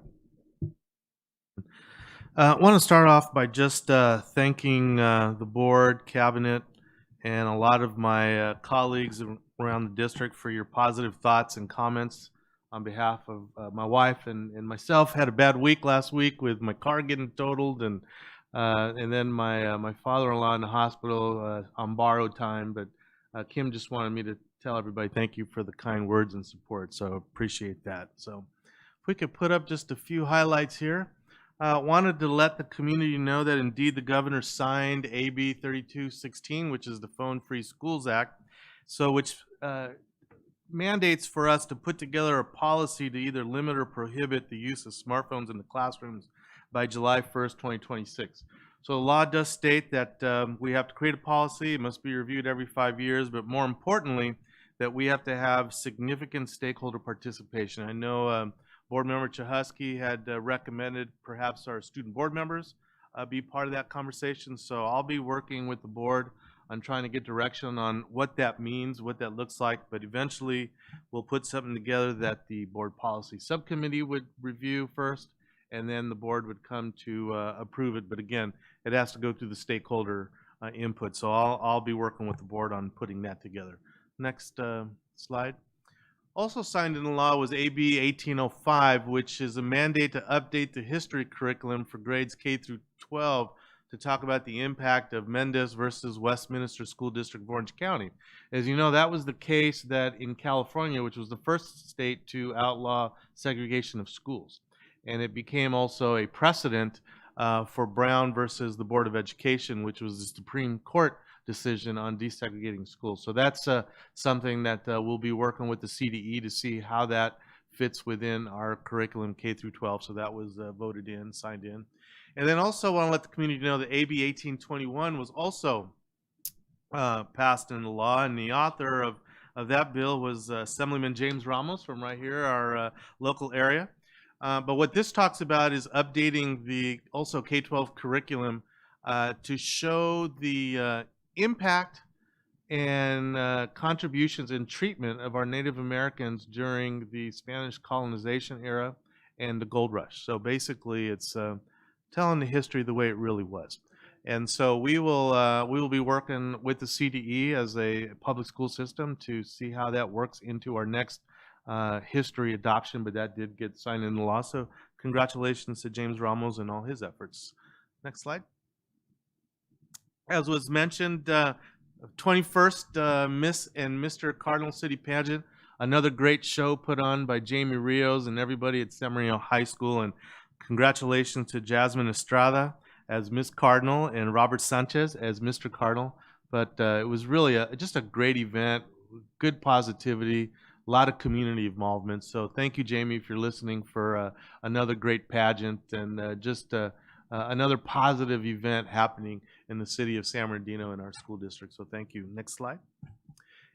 I want to start off by just thanking the board, cabinet, and a lot of my colleagues around the district for your positive thoughts and comments on behalf of my wife and myself. Had a bad week last week with my car getting totaled, and then my father-in-law in the hospital on borrowed time. But Kim just wanted me to tell everybody thank you for the kind words and support, so appreciate that. So if we could put up just a few highlights here. Wanted to let the community know that indeed the governor signed AB 3216, which is the Phone Free Schools Act, so which mandates for us to put together a policy to either limit or prohibit the use of smartphones in the classrooms by July 1st, 2026. So the law does state that we have to create a policy. It must be reviewed every 5 years, but more importantly, that we have to have significant stakeholder participation. I know Board Member Chahusky had recommended perhaps our student board members be part of that conversation. So I'll be working with the board on trying to get direction on what that means, what that looks like. But eventually, we'll put something together that the board policy subcommittee would review first, and then the board would come to approve it. But again, it has to go through the stakeholder input. So I'll be working with the board on putting that together. Next slide. Also signed into law was AB 1805, which is a mandate to update the history curriculum for grades K through 12 to talk about the impact of Mendez versus Westminster School District of Orange County. As you know, that was the case that in California, which was the first state to outlaw segregation of schools. And it became also a precedent for Brown versus the Board of Education, which was the Supreme Court decision on desegregating schools. So that's something that we'll be working with the CDE to see how that fits within our curriculum K through 12. So that was voted in, signed in. And then also want to let the community know that AB 1821 was also passed into law, and the author of that bill was Assemblyman James Ramos from right here, our local area. But what this talks about is updating the also K-12 curriculum to show the impact and contributions and treatment of our Native Americans during the Spanish colonization era and the gold rush. So basically, it's telling the history the way it really was. And so we will be working with the CDE as a public school system to see how that works into our next history adoption, but that did get signed into law. So congratulations to James Ramos and all his efforts. Next slide. As was mentioned, 21st Miss and Mr. Cardinal City Pageant, another great show put on by Jamie Rios and everybody at San Marino High School. And congratulations to Jasmine Estrada as Miss Cardinal and Robert Sanchez as Mr. Cardinal. But it was really just a great event, good positivity, a lot of community involvement. So thank you, Jamie, if you're listening, for another great pageant and just another positive event happening in the city of San Bernardino in our school district. So thank you. Next slide.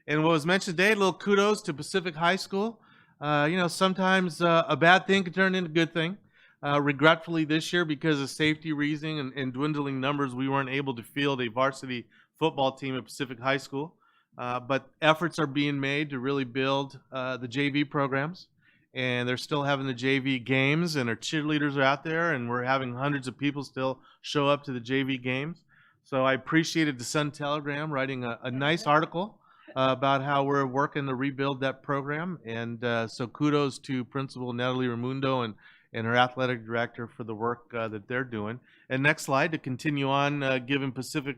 And what was mentioned today, a little kudos to Pacific High School. You know, sometimes a bad thing can turn into a good thing. Regretfully this year, because of safety reasoning and dwindling numbers, we weren't able to field a varsity football team at Pacific High School. But efforts are being made to really build the JV programs. And they're still having the JV games, and our cheerleaders are out there, and we're having hundreds of people still show up to the JV games. So I appreciated the Sun Telegram writing a nice article about how we're working to rebuild that program. And so kudos to Principal Natalie Ramundo and her athletic director for the work that they're doing. And next slide, to continue on giving Pacific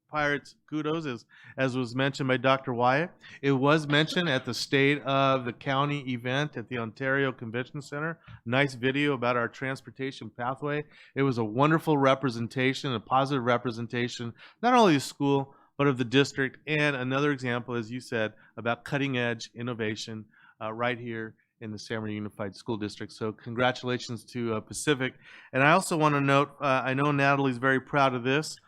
Pirates kudos, as was mentioned by Dr. Wyatt. It was mentioned at the State of the County event at the Ontario Convention Center. Nice video about our transportation pathway. It was a wonderful representation, a positive representation, not only of the school, but of the district. And another example, as you said, about cutting edge innovation right here in the San Bernardino Unified School District. So congratulations to Pacific. And I also want to note, I know Natalie's very proud of this.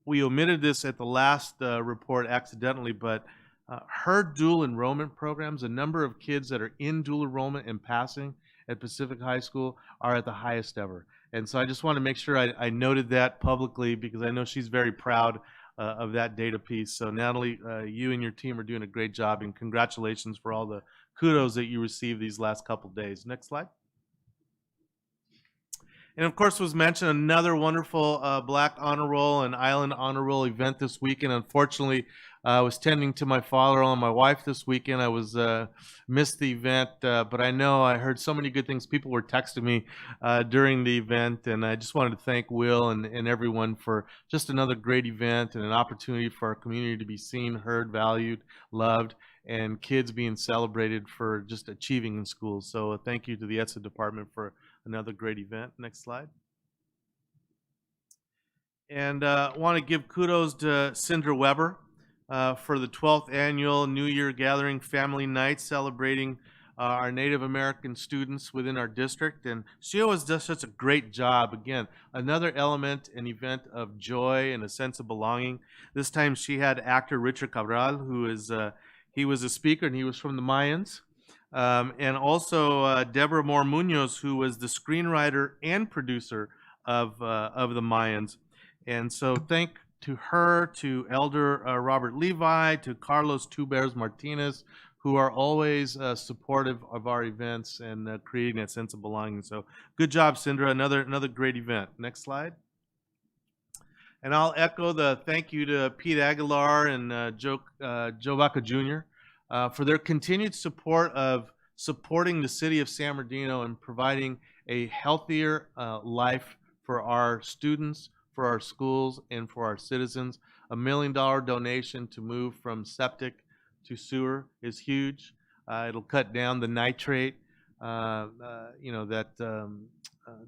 We omitted this at the last report accidentally, but her dual enrollment programs, the number of kids that are in dual enrollment and passing at Pacific High School are at the highest ever. And so I just want to make sure I noted that publicly, because I know she's very proud of that data piece. So Natalie, you and your team are doing a great job, and congratulations for all the kudos that you received these last couple days. Next slide. And of course, was mentioned another wonderful Black Honor Roll and Island Honor Roll event this weekend. Unfortunately, I was tending to my father-in-law and my wife this weekend. I was missed the event, but I know I heard so many good things. People were texting me during the event, and I just wanted to thank Will and everyone for just another great event and an opportunity for our community to be seen, heard, valued, loved, and kids being celebrated for just achieving in school. So thank you to the ETSA department for another great event. Next slide. And I want to give kudos to Cindra Weber for the 12th annual New Year Gathering Family Night, celebrating our Native American students within our district. And she always does such a great job. Again, another element, an event of joy and a sense of belonging. This time she had actor Richard Cabral, who is, he was a speaker and he was from the Mayans. And also Deborah Moore Munoz, who was the screenwriter and producer of the Mayans. And so thank to her, to Elder Robert Levi, to Carlos Two Bears Martinez, who are always supportive of our events and creating that sense of belonging. So good job, Cindra. Another great event. Next slide. And I'll echo the thank you to Pete Aguilar and Joe Vaca Jr. For their continued support of supporting the city of San Bernardino and providing a healthier life for our students, for our schools, and for our citizens. $1 million donation to move from septic to sewer is huge. It'll cut down the nitrate, the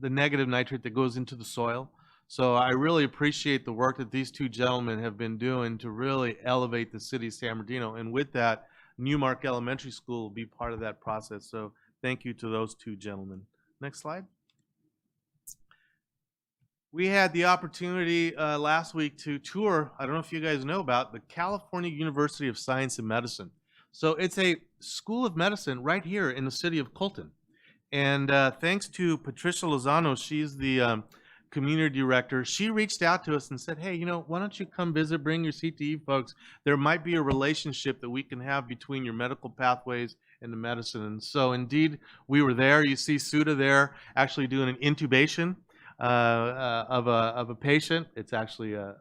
negative nitrate that goes into the soil. So I really appreciate the work that these two gentlemen have been doing to really elevate the city of San Bernardino. And with that, Newmark Elementary School will be part of that process. So thank you to those two gentlemen. Next slide. We had the opportunity last week to tour, I don't know if you guys know about, the California University of Science and Medicine. So it's a school of medicine right here in the city of Colton. And thanks to Patricia Lozano, she's the community director, she reached out to us and said, hey, why don't you come visit, bring your CTE folks. There might be a relationship that we can have between your medical pathways and the medicine. And so indeed, we were there. You see Suda there actually doing an intubation of a patient. It's actually a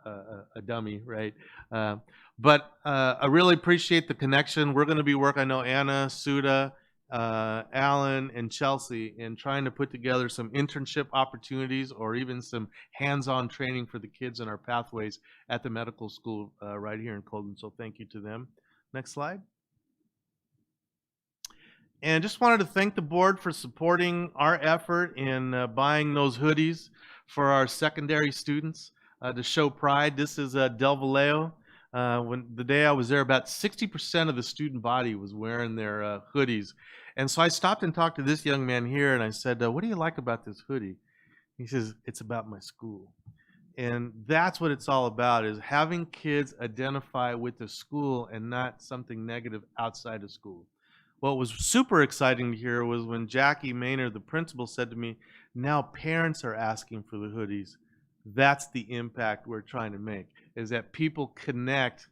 dummy, right? But I really appreciate the connection. We're going to be working, I know Anna, Suda, Alan, and Chelsea, in trying to put together some internship opportunities or even some hands-on training for the kids in our pathways at the medical school right here in Colton. So thank you to them. Next slide. And just wanted to thank the board for supporting our effort in buying those hoodies for our secondary students to show pride. This is Del Vallejo. When the day I was there, about 60% of the student body was wearing their hoodies. And so I stopped and talked to this young man here, and I said, what do you like about this hoodie? He says, it's about my school. And that's what it's all about, is having kids identify with the school and not something negative outside of school. What was super exciting to hear was when Jackie Maynard, the principal, said to me, now parents are asking for the hoodies. That's the impact we're trying to make, is that people connect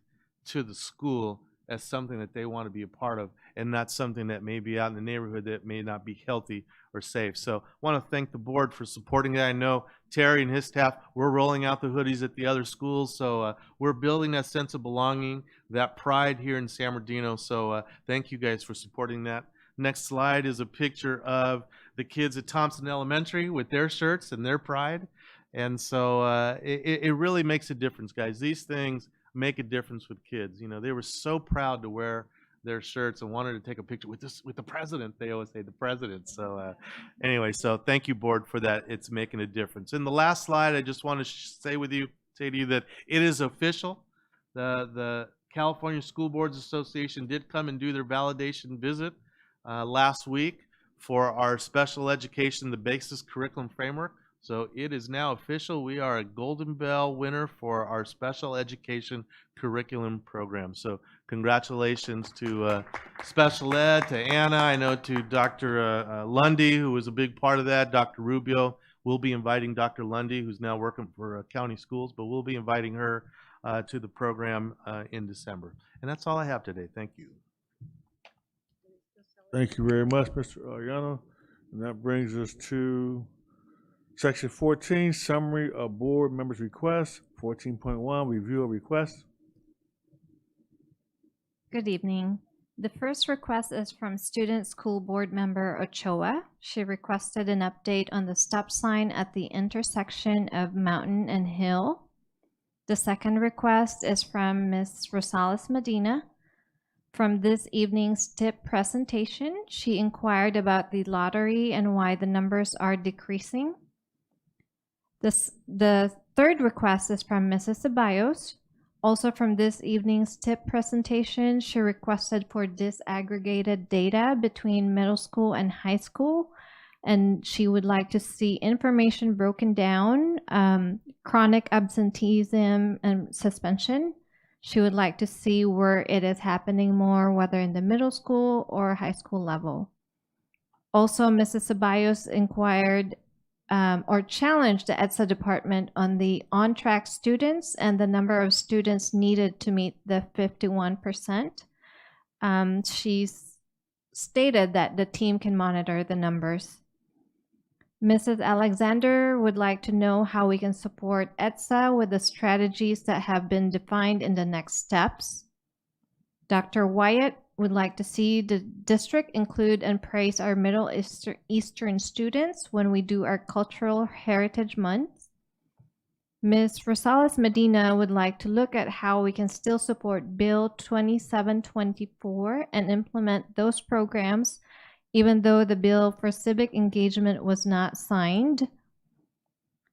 to the school as something that they want to be a part of and not something that may be out in the neighborhood that may not be healthy or safe. So I want to thank the board for supporting that. I know Terry and his staff, we're rolling out the hoodies at the other schools. So we're building that sense of belonging, that pride here in San Bernardino. So thank you guys for supporting that. Next slide is a picture of the kids at Thompson Elementary with their shirts and their pride. And so it really makes a difference, guys. These things make a difference with kids. They were so proud to wear their shirts and wanted to take a picture with the president. They always say the president. So anyway, so thank you, board, for that. It's making a difference. In the last slide, I just want to say to you that it is official. The California School Boards Association did come and do their validation visit last week for our special education, the basis curriculum framework. So it is now official. We are a Golden Bell winner for our special education curriculum program. So congratulations to special ed, to Anna, I know to Dr. Lundy, who was a big part of that, Dr. Rubio. We'll be inviting Dr. Lundy, who's now working for county schools, but we'll be inviting her to the program in December. And that's all I have today. Thank you. Thank you very much, Mr. Ariano. And that brings us to Section 14, Summary of Board Members' Requests. 14.1, Review of Requests. Good evening. The first request is from Student School Board Member Ochoa. She requested an update on the stop sign at the intersection of Mountain and Hill. The second request is from Ms. Rosales Medina. From this evening's tip presentation, she inquired about the lottery and why the numbers are decreasing. The third request is from Mrs. Ceballos. Also from this evening's tip presentation, she requested for disaggregated data between middle school and high school, and she would like to see information broken down, chronic absenteeism and suspension. She would like to see where it is happening more, whether in the middle school or high school level. Also, Mrs. Ceballos inquired or challenged the EDSA department on the on-track students and the number of students needed to meet the 51%. She's stated that the team can monitor the numbers. Mrs. Alexander would like to know how we can support EDSA with the strategies that have been defined in the next steps. Dr. Wyatt would like to see the district include and praise our Middle Eastern students when we do our Cultural Heritage Month. Ms. Rosales Medina would like to look at how we can still support Bill 2724 and implement those programs even though the bill for civic engagement was not signed.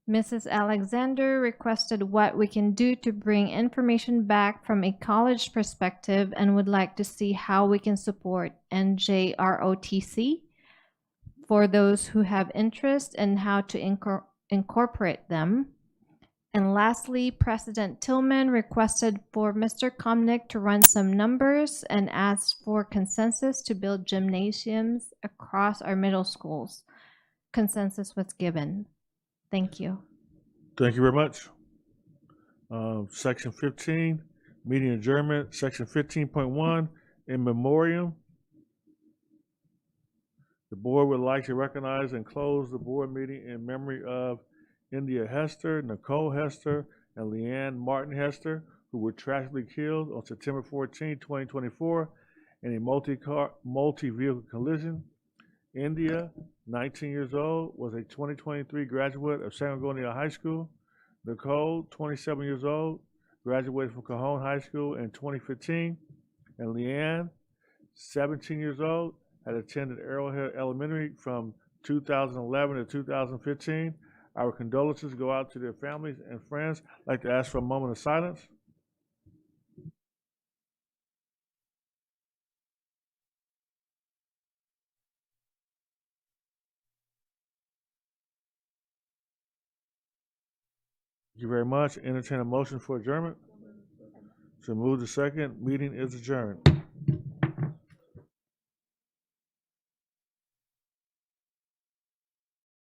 Mrs. Alexander requested what we can do to bring information back from a college perspective and would like to see how we can support NJROTC for those who have interest and how to incorporate them. And lastly, President Tillman requested for Mr. Komnick to run some numbers and asked for consensus to build gymnasiums across our middle schools. Consensus was given. Thank you. Thank you very much. Section 15, meeting adjournment. Section 15.1, in memoriam. The board would like to recognize and close the board meeting in memory of India Hester, Nicole Hester, and Leanne Martin Hester, who were tragically killed on September 14, 2024 in a multi-vehicle collision. India, 19 years old, was a 2023 graduate of San Antonio High School. Nicole, 27 years old, graduated from Cajon High School in 2015. And Leanne, 17 years old, had attended Arrowhead Elementary from 2011 to 2015. Our condolences go out to their families and friends. I'd like to ask for a moment of silence. Thank you very much. Entertain a motion for adjournment. So move to second. Meeting is adjourned.